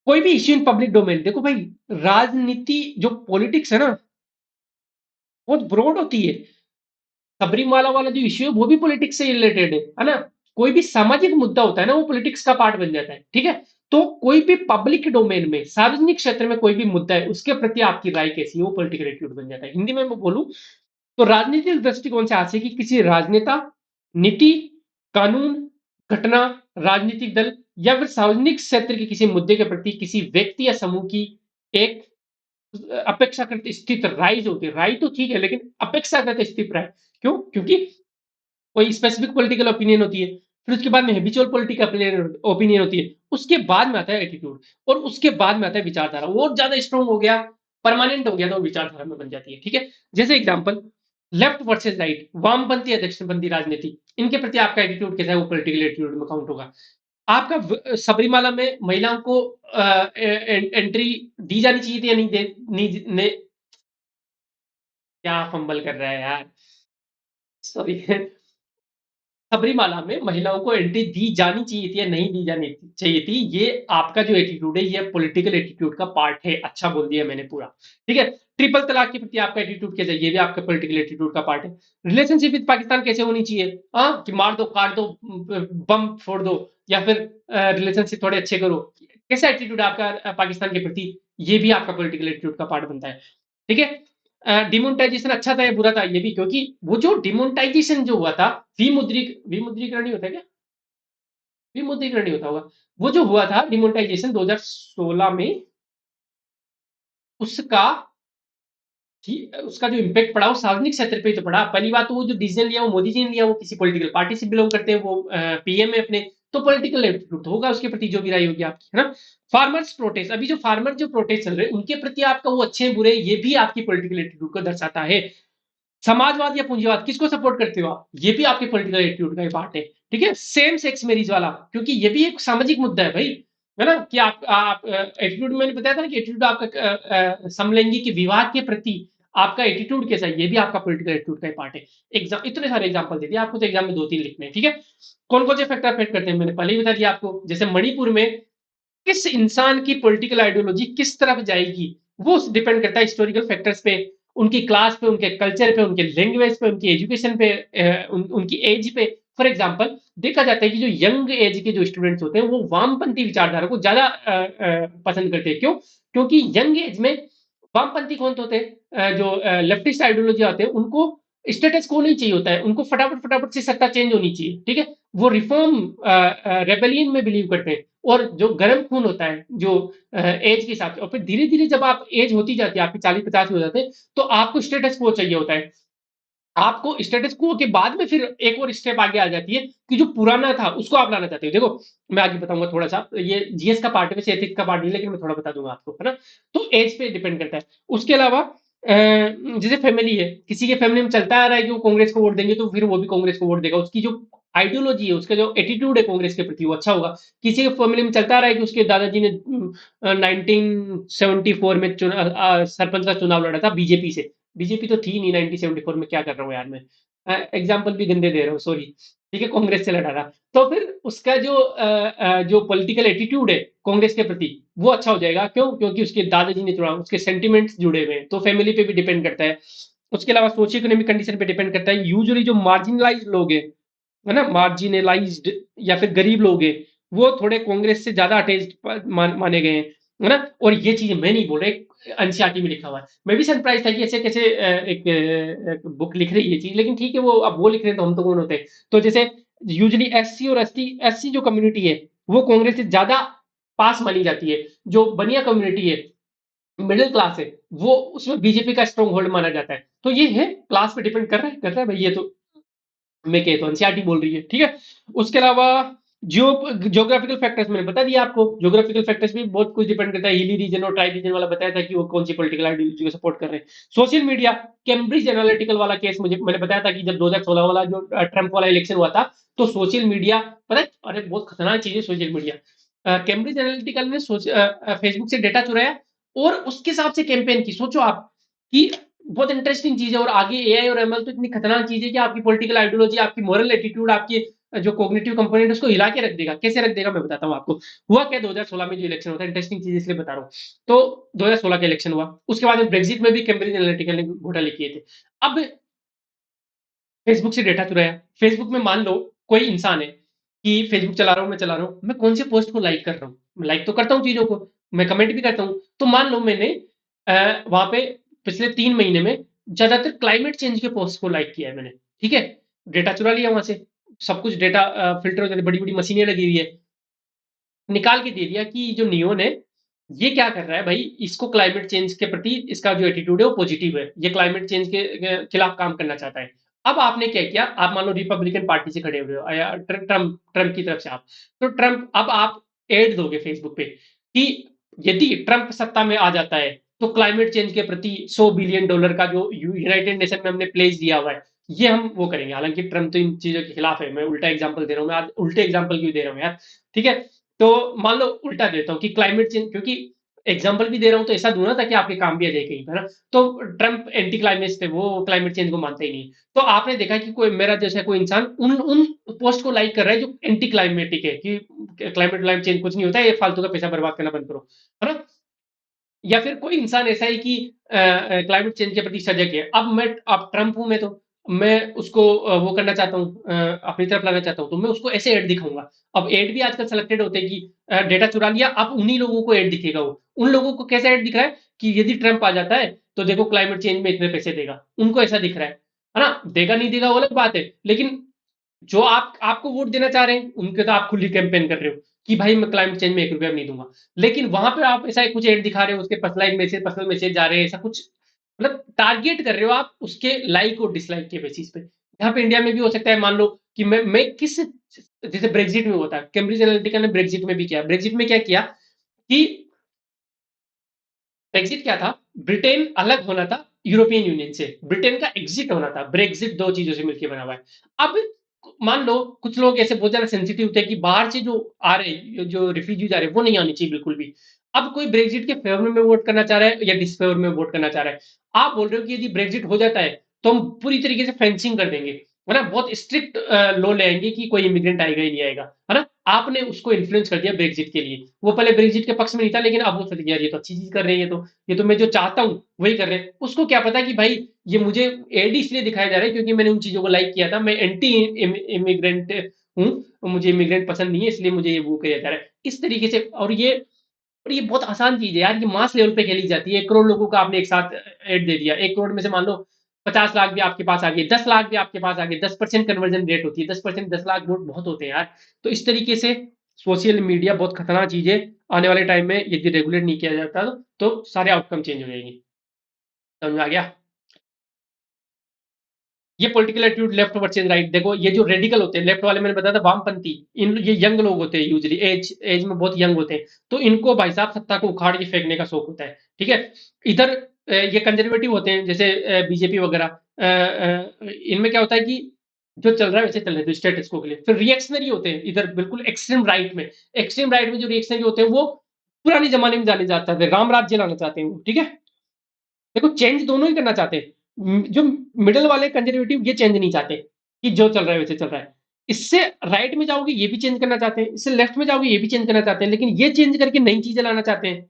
कोई भी इश्यू इन पब्लिक डोमेन। देखो भाई, राजनीति जो पॉलिटिक्स है ना, बहुत ब्रॉड होती है। सबरीमाला वाला जो इश्यू है वो भी पॉलिटिक्स से रिलेटेड है ना। कोई भी सामाजिक मुद्दा होता है ना, वो पॉलिटिक्स का पार्ट बन जाता है, ठीक है। तो कोई भी पब्लिक डोमेन में, सार्वजनिक क्षेत्र में कोई भी मुद्दा है, उसके प्रति आपकी राय कैसी है, वो पॉलिटिकल एटीट्यूड बन जाता है। हिंदी में मैं बोलूं तो राजनीतिक दृष्टिकोण से आज से कि किसी राजनेता, नीति, कानून, घटना, राजनीतिक दल या फिर सार्वजनिक क्षेत्र के किसी मुद्दे के प्रति किसी व्यक्ति या समूह की एक अपेक्षाकृत स्थित राय जो होती है, राय तो ठीक है लेकिन अपेक्षाकृत स्थित राय, क्यों? क्योंकि कोई स्पेसिफिक पॉलिटिकल ओपिनियन होती है, फिर उसके बाद में हैबिचुअल पॉलिटिकल ओपिनियन होती है, उसके बाद में आता है एटीट्यूड, और उसके बाद में आता है विचारधारा। और ज्यादा स्ट्रॉन्ग हो गया, परमानेंट हो गया, तो विचारधारा में बन जाती है, ठीक है। जैसे एग्जाम्पल, लेफ्ट वर्सेज राइट, वामपंथी या दक्षिणपंथी राजनीति, इनके प्रति आपका एटीट्यूड कैसा है, वो पॉलिटिकल एटीट्यूड में काउंट होगा। आपका सबरीमाला में महिलाओं को एंट्री दी जानी चाहिए थी या नहीं दे, नहीं, क्या फंबल कर रहा है यार, सॉरी। सबरीमाला में महिलाओं को एंट्री दी जानी चाहिए थी या नहीं दी जानी चाहिए थी, ये आपका जो एटीट्यूड है ये पॉलिटिकल एटीट्यूड का पार्ट है। अच्छा बोल दिया मैंने पूरा, ठीक है। ट्रिपल तलाक के प्रति आपका एटीट्यूड कैसा है, ये भी आपका पॉलिटिकल एटीट्यूड का पार्ट है। रिलेशनशिप विद पाकिस्तान कैसे होनी चाहिए, हाँ, कि मार दो, काट दो, बम फोड़ दो, या फिर रिलेशनशिप थोड़े अच्छे करो, कैसा एटीट्यूड आपका पाकिस्तान के प्रति, ये भी आपका पॉलिटिकल एटीट्यूड का पार्ट बनता है, ठीक है। डिमोनेटाइजेशन अच्छा था या बुरा था, ये भी, क्योंकि वो जो डिमोनेटाइजेशन जो हुआ था, विमुद्रीकरण नहीं होता क्या, विमुद्रीकरण नहीं होता होगा, वो जो हुआ था डिमोनेटाइजेशन 2016 में, उसका उसका जो इम्पैक्ट पड़ा वो सार्वजनिक क्षेत्र पे ही तो पड़ा। पहली बात तो वो जो डिसीजन लिया वो मोदी जी ने लिया, वो किसी पॉलिटिकल पार्टी से बिलोंग करते हैं, वो पीएम है अपने, तो पॉलिटिकल एटीट्यूड तो होगा उसके प्रति, जो भी राय होगी आपकी, है ना। फार्मर्स प्रोटेस्ट, अभी जो फार्मर जो प्रोटेस्ट चल रहे हैं उनके प्रति आपका वो अच्छे बुरे, ये भी आपकी पॉलिटिकल एटीट्यूड को दर्शाता है। समाजवाद या पूंजीवाद किसको सपोर्ट करते हो आप, ये भी आपके पॉलिटिकल एटीट्यूड का पार्ट है, ठीक है। सेम सेक्स मैरिज वाला, क्योंकि ये भी एक सामाजिक मुद्दा है भाई, है ना, कि आप एटीट्यूड, मैंने बताया था ना कि एटीट्यूड आपका समलैंगिक विवाह के प्रति आपका एटीट्यूड कैसा है, ये भी आपका पॉलिटिकल एटीट्यूड का पार्ट है। एग्जाम, इतने सारे एग्जांपल दे दिए आपको, तो एग्जाम में 2-3 लिखने हैं, ठीक है। कौन कौन से फैक्टर अफेक्ट करते हैं, मैंने पहले ही बता दिया आपको। जैसे मणिपुर में किस इंसान की पॉलिटिकल आइडियोलॉजी किस तरफ जाएगी, वो डिपेंड करता है हिस्टोरिकल फैक्टर्स पे, उनकी क्लास पे, उनके कल्चर पे, उनके लैंग्वेज पे, उनकी एजुकेशन पे, उनकी एज पे। फॉर एग्जाम्पल, देखा जाता है कि जो यंग एज के जो स्टूडेंट्स होते हैं वो वामपंथी विचारधारा को ज्यादा पसंद करते हैं। क्यों? क्योंकि यंग एज में वामपंथी कौन होते हैं, जो लेफ्टिस्ट आइडियोलॉजी आते हैं, उनको स्टेटस को नहीं चाहिए होता है, उनको फटाफट फटाफट से सत्ता चेंज होनी चाहिए, ठीक है। वो रिफॉर्म रेबेलियन में बिलीव करते हैं, और जो गर्म खून होता है, जो एज के हिसाब से, और फिर धीरे धीरे जब आप एज होती जाती है, आपकी 40-50 हो जाते हैं, तो आपको स्टेटस को चाहिए होता है। आपको स्टेटस को के बाद में फिर एक और स्टेप आगे आ जाती है, कि जो पुराना था उसको आप लाना चाहते हो। देखो, मैं आगे बताऊंगा थोड़ा सा, ये जीएस का पार्ट है वैसे, एथिक्स का पार्ट नहीं, लेकिन मैं थोड़ा बता दूंगा आपको, है ना। तो एज पे डिपेंड करता है। उसके अलावा जैसे फैमिली है, किसी के फैमिली में चलता आ रहा है कि वो कांग्रेस को वोट देंगे, तो फिर वो भी कांग्रेस को वोट देगा, उसकी जो आइडियोलॉजी है, उसका जो एटीट्यूड है कांग्रेस के प्रति, वो अच्छा होगा। किसी के फैमिली में चलता आ रहा है कि उसके दादाजी ने 1974 में सरपंच का चुनाव लड़ा था बीजेपी से, बीजेपी तो थी नहीं 1974 में, क्या कर रहा हूँ यार मैं, एग्जाम्पल भी गंदे दे रहा हूँ, सॉरी, ठीक है, कांग्रेस से लड़ा था। तो फिर उसका जो पॉलिटिकल एटीट्यूड है कांग्रेस के प्रति, वो अच्छा हो जाएगा। क्यों? क्योंकि उसके दादाजी ने चुना, उसके सेंटिमेंट्स जुड़े हुए हैं, तो फैमिली पे भी डिपेंड करता है। उसके अलावा सोशियो इकोनॉमिक कंडीशन पे डिपेंड करता है। यूजुअली जो मार्जिनलाइज लोग हैं, है ना, मार्जिनलाइज्ड या फिर गरीब लोग हैं, वो थोड़े कांग्रेस से ज्यादा अटैच्ड माने गए हैं, है ना। और ये चीज मैं नहीं बोल रहा, एनसीईआरटी में लिखा हुआ है। मैं भी सरप्राइज था कि ऐसे कैसे एक बुक लिख रही है ये चीज, लेकिन ठीक है, वो अब वो लिख रहे हैं तो हम तो कौन होते हैं। तो जैसे यूजुअली एससी और एससी जो कम्युनिटी है, वो कांग्रेस से ज्यादा पास मानी जाती है। जो बनिया कम्युनिटी है, मिडिल क्लास है, वो उसमें बीजेपी का स्ट्रॉन्ग होल्ड माना जाता है। तो ये है, क्लास पे डिपेंड कर रहा है भाई, ये तो मैं कहता हूँ, एनसीईआरटी बोल रही है, ठीक है। उसके अलावा जियो ज्योग्राफिकल फैक्टर्स मैंने बता दिया आपको, ज्योग्राफिकल फैक्टर्स भी बहुत कुछ डिपेंड करता है। हिली रीजन और ट्राई रीजन वाला बताया था कि वो कौन सी पॉलिटिकल आइडियोलॉजी को सपोर्ट कर रहे हैं। सोशल मीडिया, कैम्ब्रिज एनालिटिकल वाला केस, मुझे मैंने बताया था कि जब 2016 वाला जो ट्रंप वाला इलेक्शन हुआ था, तो सोशल मीडिया, पता है, अरे बहुत खतरनाक चीज है सोशल मीडिया। कैम्ब्रिज एनालिटिकल ने फेसबुक से डेटा चुराया और उसके हिसाब से कैंपेन की। सोचो आप कि बहुत इंटरेस्टिंग चीज है। और आगे एआई और एमएल तो इतनी खतरनाक चीज है कि आपकी पॉलिटिकल आइडियोलॉजी, आपकी मॉरल एटीट्यूड, आपकी जो कॉग्निटिव कंपोनेंट है उसको हिला के रख देगा। कैसे रख देगा मैं बताता हूँ आपको। हुआ क्या 2016 में जो इलेक्शन होता है, इंटरेस्टिंग चीज इसलिए बता रहा हूँ। तो 2016 का इलेक्शन हुआ, उसके बाद में ब्रेक्सिट में भी कैम्ब्रिज एनालिटिकल ने घोटाले किए थे। अब फेसबुक से डेटा चुराया। फेसबुक में मान लो कोई इंसान है कि फेसबुक चला रहा हूँ, मैं चला रहा हूँ, मैं कौन से पोस्ट को लाइक कर रहा हूँ, मैं लाइक तो करता हूँ चीजों को, मैं कमेंट भी करता हूँ। तो मान लो मैंने वहां पे पिछले 3 महीने में ज्यादातर क्लाइमेट चेंज के पोस्ट को लाइक किया है मैंने, ठीक है। डेटा चुरा लिया वहां से, सब कुछ डेटा फिल्टर हो जाते, बड़ी बड़ी मशीनें लगी हुई है, निकाल के दे दिया कि जो नियोन है ये क्या कर रहा है भाई, इसको क्लाइमेट चेंज के प्रति इसका जो एटीट्यूड है वो पॉजिटिव है, ये क्लाइमेट चेंज के खिलाफ काम करना चाहता है। अब आपने क्या किया, आप मान लो रिपब्लिकन पार्टी से खड़े हुए हो या ट्रम्प ट्रम्प की तरफ से आप, तो ट्रम्प, अब आप एड दोगे फेसबुक पे कि यदि ट्रम्प सत्ता में आ जाता है तो क्लाइमेट चेंज के प्रति $100 बिलियन का जो यूनाइटेड नेशन में हमने प्लेस दिया हुआ है, ये हम वो करेंगे। हालांकि ट्रम्प तो इन चीजों के खिलाफ है, मैं उल्टा एग्जाम्पल दे रहा हूँ, मैं आज उल्टे एग्जाम्पल क्यों दे रहा हूँ यार, ठीक है। तो मान लो उल्टा देता हूँ कि क्लाइमेट चेंज, क्योंकि एग्जाम्पल भी दे रहा हूँ तो ऐसा दूं ना ताकि आपके काम भी आ जाए कहीं पर, है ना। तो ट्रम्प एंटी क्लाइमेट थे, वो क्लाइमेट चेंज को मानते ही नहीं। तो आपने देखा कि कोई मेरा जैसा कोई इंसान उन उन पोस्ट को लाइक कर रहा है जो एंटी क्लाइमेटिक है, कि क्लाइमेट चेंज कुछ नहीं होता है, ये फालतू का पैसा बर्बाद करना बंद करो, है ना। या फिर कोई इंसान ऐसा है कि क्लाइमेट चेंज के प्रति सजग है। अब ट्रम्प हूं मैं, तो मैं उसको वो करना चाहता हूँ, अपनी तरफ लाना चाहता हूँ, तो मैं उसको ऐसे ऐड दिखाऊंगा। अब ऐड भी आजकल सेलेक्टेड होते हैं कि डेटा चुरा लिया, अब उन्हीं लोगों को ऐड दिखेगा। वो उन लोगों को कैसे ऐड दिख रहा है कि यदि ट्रम्प आ जाता है तो देखो क्लाइमेट चेंज में इतने पैसे देगा, उनको ऐसा दिख रहा है ना। देगा नहीं देगा वो अलग बात है, लेकिन जो आपको वोट देना चाह रहे हैं उनके तो आप खुली कैंपेन कर रहे हो कि भाई मैं क्लाइमेट चेंज में 1 रुपया भी नहीं दूंगा। लेकिन वहां पे आप ऐसा कुछ एड दिखा रहे हो, उसके पर्सनल मैसेज जा रहे हैं, ऐसा कुछ मतलब टारगेट कर रहे हो आप उसके लाइक और डिसलाइक के बेसिस पे। यहाँ पे इंडिया में भी हो सकता है, मान लो कि मैं किस, जैसे ब्रेग्जिट में होता है, कैम्ब्रिज एनालिटिका ने ब्रेग्जिट में भी किया। ब्रेग्जिट में क्या किया कि ब्रेग्जिट क्या था, ब्रिटेन अलग होना था यूरोपियन यूनियन से, ब्रिटेन का एग्जिट होना था। ब्रेग्जिट दो चीजों से मिलकर बना हुआ है। अब मान लो कुछ लोग ऐसे बहुत ज्यादा सेंसिटिव थे कि बाहर से जो आ रहे, जो रिफ्यूजीज आ रहे हैं, वो नहीं आनी चाहिए बिल्कुल भी। अब कोई ब्रेग्जिट के फेवर में वोट करना चाह रहा है या डिसफेवर में वोट करना चाह रहा है। आप बोल रहे हो कि यदि ब्रेग्जिट हो जाता है तो हम पूरी तरीके से फेंसिंग कर देंगे, है ना, बहुत स्ट्रिक्ट लॉ ले आएंगे कि कोई इमिग्रेंट आएगा ही नहीं आएगा, है ना। आपने उसको इन्फ्लुएंस कर दिया ब्रेग्जिट के लिए। वो पहले ब्रेग्जिट के पक्ष में नहीं था, लेकिन अब वो सोच यार ये तो अच्छी चीज कर रहे हैं, ये तो मैं जो चाहता हूँ वही कर रहे हैं। उसको क्या पता कि भाई ये मुझे एडी इसलिए दिखाया जा रहा है क्योंकि मैंने उन चीजों को लाइक किया था, मैं एंटी इमिग्रेंट हूँ, मुझे इमिग्रेंट पसंद नहीं है, इसलिए मुझे ये वो किया जा रहा है इस तरीके से। और ये बहुत आसान चीज है यार, ये मास लेवल पे खेली जाती है। 1 करोड़ लोगों को आपने एक साथ ऐड दे दिया, 1 करोड़ में से मान लो 50 लाख भी आपके पास आ गए, 10 लाख भी आपके पास आ गए, 10% कन्वर्जन रेट होती है, 10%, 10 लाख वोट बहुत होते हैं यार। तो इस तरीके से सोशल मीडिया बहुत खतरनाक चीज है। आने वाले टाइम में यदि रेगुलेट नहीं किया जाता तो सारे आउटकम चेंज हो जाएंगे। समझ में आ गया। ये political attitude left versus right, देखो ये जो रेडिकल होते हैं, लेफ्ट वाले मैंने बताया था वामपंथी, इन ये यंग लोग होते हैं, यूजली एज एज में बहुत यंग होते हैं। तो इनको भाई साहब सत्ता को उखाड़ के फेंकने का शौक होता है, ठीक है। इधर ये कंजर्वेटिव होते हैं जैसे बीजेपी वगैरह, इनमें क्या होता है कि जो चल रहा है वैसे चल रहा है, स्टेटस को के लिए। फिर रिएक्शनरी होते हैं इधर बिल्कुल एक्सट्रीम राइट में। एक्सट्रीम राइट में जो रिएक्शनरी होते हैं वो पुराने जमाने में जाने जाते थे, राम राज्य लाना चाहते हैं वो, ठीक है। देखो चेंज दोनों ही करना चाहते हैं। जो मिडल वाले कंजर्वेटिव ये चेंज नहीं चाहते कि जो चल रहा है वैसे चल रहा है। इससे राइट में जाओगे ये भी चेंज करना चाहते हैं, इससे लेफ्ट में जाओगे ये भी चेंज करना चाहते हैं, लेकिन ये चेंज करके नई चीजें लाना चाहते हैं,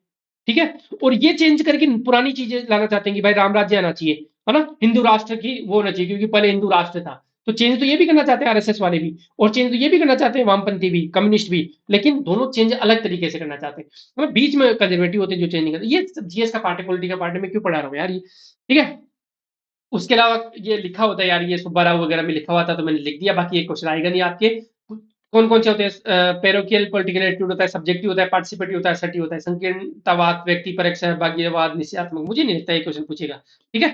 ठीक है। और ये चेंज करके पुरानी चीजें लाना चाहते हैं कि भाई राम राज्य आना चाहिए, है ना, हिंदू राष्ट्र की वो होना चाहिए क्योंकि पहले हिंदू राष्ट्र था। तो चेंज तो ये भी करना चाहते हैं आरएसएस वाले भी, और चेंज तो ये भी करना चाहते हैं वामपंथी भी, कम्युनिस्ट भी। लेकिन दोनों चेंज अलग तरीके से करना चाहते हैं। हमें बीच में कंजर्वेटिव होते हैं जो चेंज नहीं करते। ये जीएस का पार्ट है, पॉलिटिकल पार्ट है, मैं क्यों पढ़ा रहा हूँ यार ये, ठीक है। उसके अलावा ये लिखा होता है यार, ये सुब्बा राव वगैरह में लिखा हुआ था तो मैंने लिख दिया, बाकी एक क्वेश्चन आएगा नहीं आपके। कौन कौन से होते हैं, पेरोकियल पॉलिटिकल एटीट्यूड होता है, सब्जेक्टिव होता है, पार्टिसिपेटिव होता है, असर्टिव होता है, संकीर्णतावाद, व्यक्तिपरक सहभागितावाद, निश्चयात्मक। मुझे नहीं लगता ये क्वेश्चन पूछेगा, ठीक है।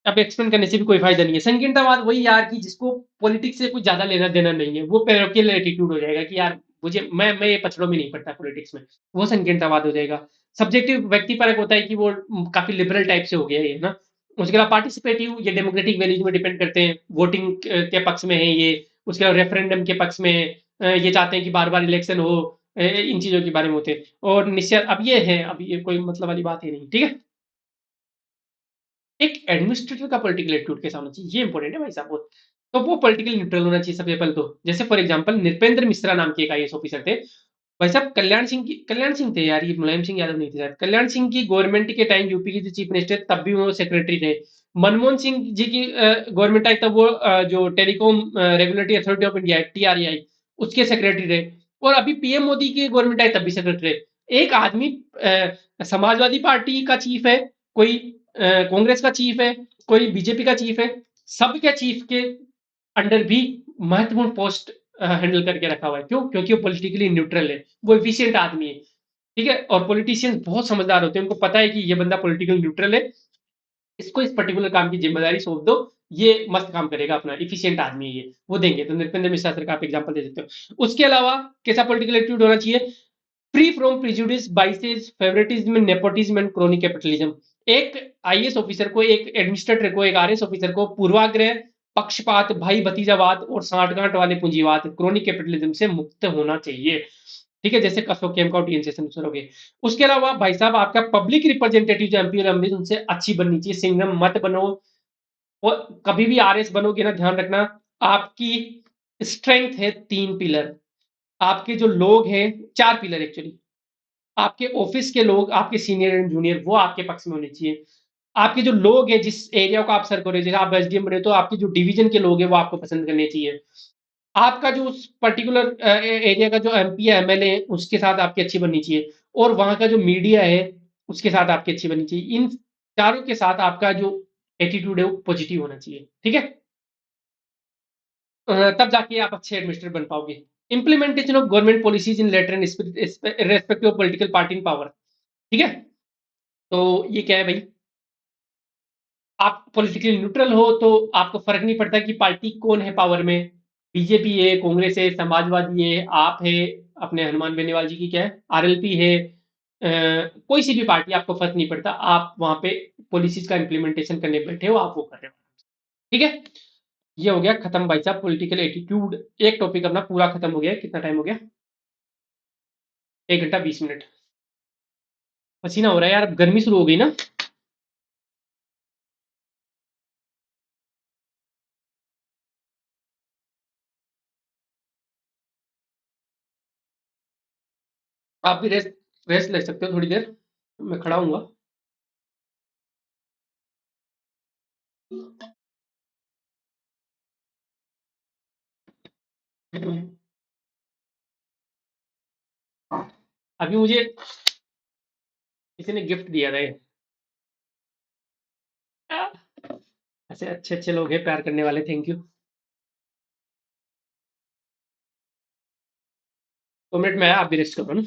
अब एक्सप्लेन करने से भी कोई फायदा नहीं है। संकीर्णतावाद वही यार कि जिसको पॉलिटिक्स से कुछ ज्यादा लेना देना नहीं है, वो पेरोकियल एटीट्यूड हो जाएगा कि यार मुझे मैं ये पछड़ों में नहीं पड़ता पॉलिटिक्स में, वो संकीर्णतावाद हो जाएगा। सब्जेक्टिव व्यक्तिपरक होता है कि वो काफी लिबरल टाइप से हो गया है ना। उसके अलावा पार्टिसिपेटिव, ये डेमोक्रेटिक वैल्यूज में डिपेंड करते हैं, वोटिंग के पक्ष में है ये। उसके अलावा रेफरेंडम के पक्ष में है, ये चाहते हैं कि बार बार इलेक्शन हो, इन चीजों के बारे में होते हैं। और निश्चय अब ये है, अब ये कोई मतलब वाली बात है नहीं, ठीक है। एक एडमिनिस्ट्रेटर का पॉलिटिकल एटीट्यूड कैसा होना चाहिए, ये इंपॉर्टेंट है भाई साहब बहुत। तो वो पॉलिटिकल न्यूट्रल होना चाहिए सबसे पहले तो। जैसे फॉर एग्जांपल नृपेंद्र मिश्रा नाम के एक आईएएस ऑफिसर थे भाई साहब। कल्याण सिंह थे यार, ये मुलायम सिंह यादव नहीं थे शायद। कल्याण सिंह की गवर्नमेंट के टाइम यूपी के जो चीफ मिनिस्टर तब भी वो सेक्रेटरी थे। मनमोहन सिंह जी की गवर्नमेंट आई तब वो जो telecom regulatory authority of India TRI, उसके सेक्रेटरी रहे। और अभी पीएम मोदी की गवर्नमेंट आई तब भी सेक्रेटरी रहे। एक आदमी समाजवादी पार्टी का चीफ है, कोई कांग्रेस का चीफ है, कोई बीजेपी का चीफ है, सबके चीफ के अंडर भी महत्वपूर्ण पोस्ट हैंडल करके रखा हुआ है। क्यों? क्योंकि वो पॉलिटिकली न्यूट्रल है, वो एफिशिएंट आदमी है, ठीक है। और पॉलिटिशियंस बहुत समझदार होते हैं, उनको पता है कि ये बंदा पॉलिटिकल न्यूट्रल है, इसको इस पर्टिकुलर काम की जिम्मेदारी सौंप दो, ये मस्त काम करेगा अपना, इफिशियंट आदमी है ये, वो देंगे। तो नृपेंद्र मिश्रा सर का आप एग्जाम्पल दे सकते हो। उसके अलावा कैसा पॉलिटिकल एटीट्यूड होना चाहिए, free from prejudice, biases, favouritism, nepotism and crony capitalism. एक आईएएस ऑफिसर को, एक एडमिनिस्ट्रेटर को, एक आरएस ऑफिसर को पूर्वाग्रह, पक्षपात, भाई भतीजावाद और सांठगांठ वाले पूंजीवाद, क्रोनिक कैपिटलिज्म से मुक्त होना चाहिए। ठीक है, जैसे अशोक केम का और टीएन शेषन हो गए। उसके अलावा भाई साहब आपका पब्लिक रिप्रेजेंटेटिव जो एमपी और एमपी उनसे अच्छी बननी चाहिए, सिंगम मत बनो। और कभी भी आरएस बनोगे ना, ध्यान रखना, आपकी स्ट्रेंथ है 3 पिलर, आपके जो लोग हैं 4 पिलर एक्चुअली, आपके ऑफिस के लोग, आपके सीनियर एंड जूनियर, वो आपके पक्ष में होने चाहिए। आपके जो लोग हैं, जिस एरिया को आप सर करो, जैसे आप एसडीएम बने तो आपके जो डिवीजन के लोग हैं वो आपको पसंद करने चाहिए। आपका जो उस पर्टिकुलर एरिया का जो एमपी है, एमएलए है, उसके साथ आपकी अच्छी बननी चाहिए। और वहां का जो मीडिया है उसके साथ आपकी अच्छी बननी चाहिए। इन चारों के साथ आपका जो एटीट्यूड है वो पॉजिटिव होना चाहिए, ठीक है। तब जाके आप अच्छे एडमिनिस्ट्रेटर बन पाओगे। Implementation of government policies in letter and respective of political party in power, ठीक है। तो ये क्या है भाई, आप पॉलिटिकली न्यूट्रल हो तो आपको फर्क नहीं पड़ता कि पार्टी कौन है पावर में, बीजेपी है, कांग्रेस है, समाजवादी है, आप है, अपने हनुमान बेनीवाल जी की क्या है, आरएलपी है, कोई सी भी पार्टी, आपको फर्क नहीं पड़ता, आप वहां पे पॉलिसीज का इंप्लीमेंटेशन करने बैठे हो, आप वो कर रहे हो, ठीक है। ये हो गया खत्म भाई साहब पॉलिटिकल एटीट्यूड। एक टॉपिक अपना पूरा खत्म हो गया। कितना टाइम हो गया? 1 घंटा 20 मिनट। पसीना हो रहा है यार, अब गर्मी शुरू हो गई ना। आप भी रेस्ट रेस्ट ले सकते हो थोड़ी देर, मैं खड़ा हूँ। अभी मुझे किसी ने गिफ्ट दिया था ये। ऐसे अच्छे अच्छे लोग हैं प्यार करने वाले, थैंक यू। 2 मिनट में आया, आप भी रेस्ट करो ना।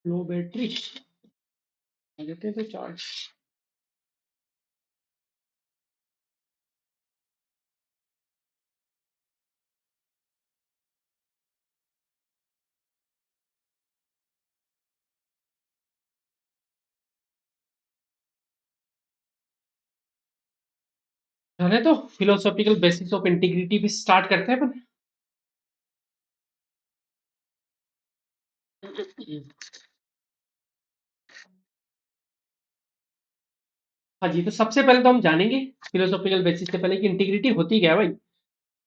लो बैटरी देते थे चार्ज। चले तो फिलोसॉफिकल बेसिस ऑफ इंटीग्रिटी भी स्टार्ट करते हैं अपन। हाँ जी, तो सबसे पहले तो हम जानेंगे फिलोसॉफिकल बेसिस से पहले कि इंटीग्रिटी होती क्या है भाई।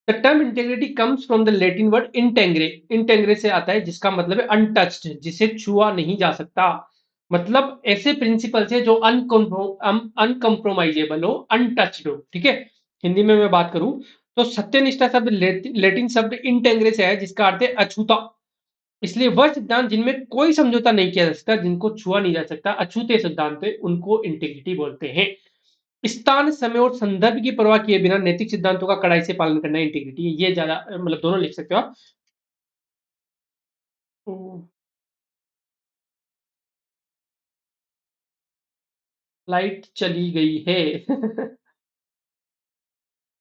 The term integrity comes from the Latin word integer. Integer से आता है जिसका मतलब है अनटच्ड, जिसे छुआ नहीं जा सकता। मतलब ऐसे प्रिंसिपल से जो अनकम्प्रोमाइजेबल हो, अनटच्ड हो। ठीक है, हिंदी में मैं बात करूं तो सत्यनिष्ठा शब्द लैटिन शब्द इंटेंग्रे से है जिसका अर्थ है अछूता। इसलिए वह सिद्धांत जिनमें कोई समझौता नहीं किया जा सकता, जिनको छुआ नहीं जा सकता, अछूते सिद्धांत है, उनको इंटीग्रिटी बोलते हैं। स्थान, समय और संदर्भ की परवाह किए बिना नैतिक सिद्धांतों का कड़ाई से पालन करना इंटीग्रिटी है। ये ज्यादा मतलब दोनों लिख सकते हो आप। लाइट चली गई है।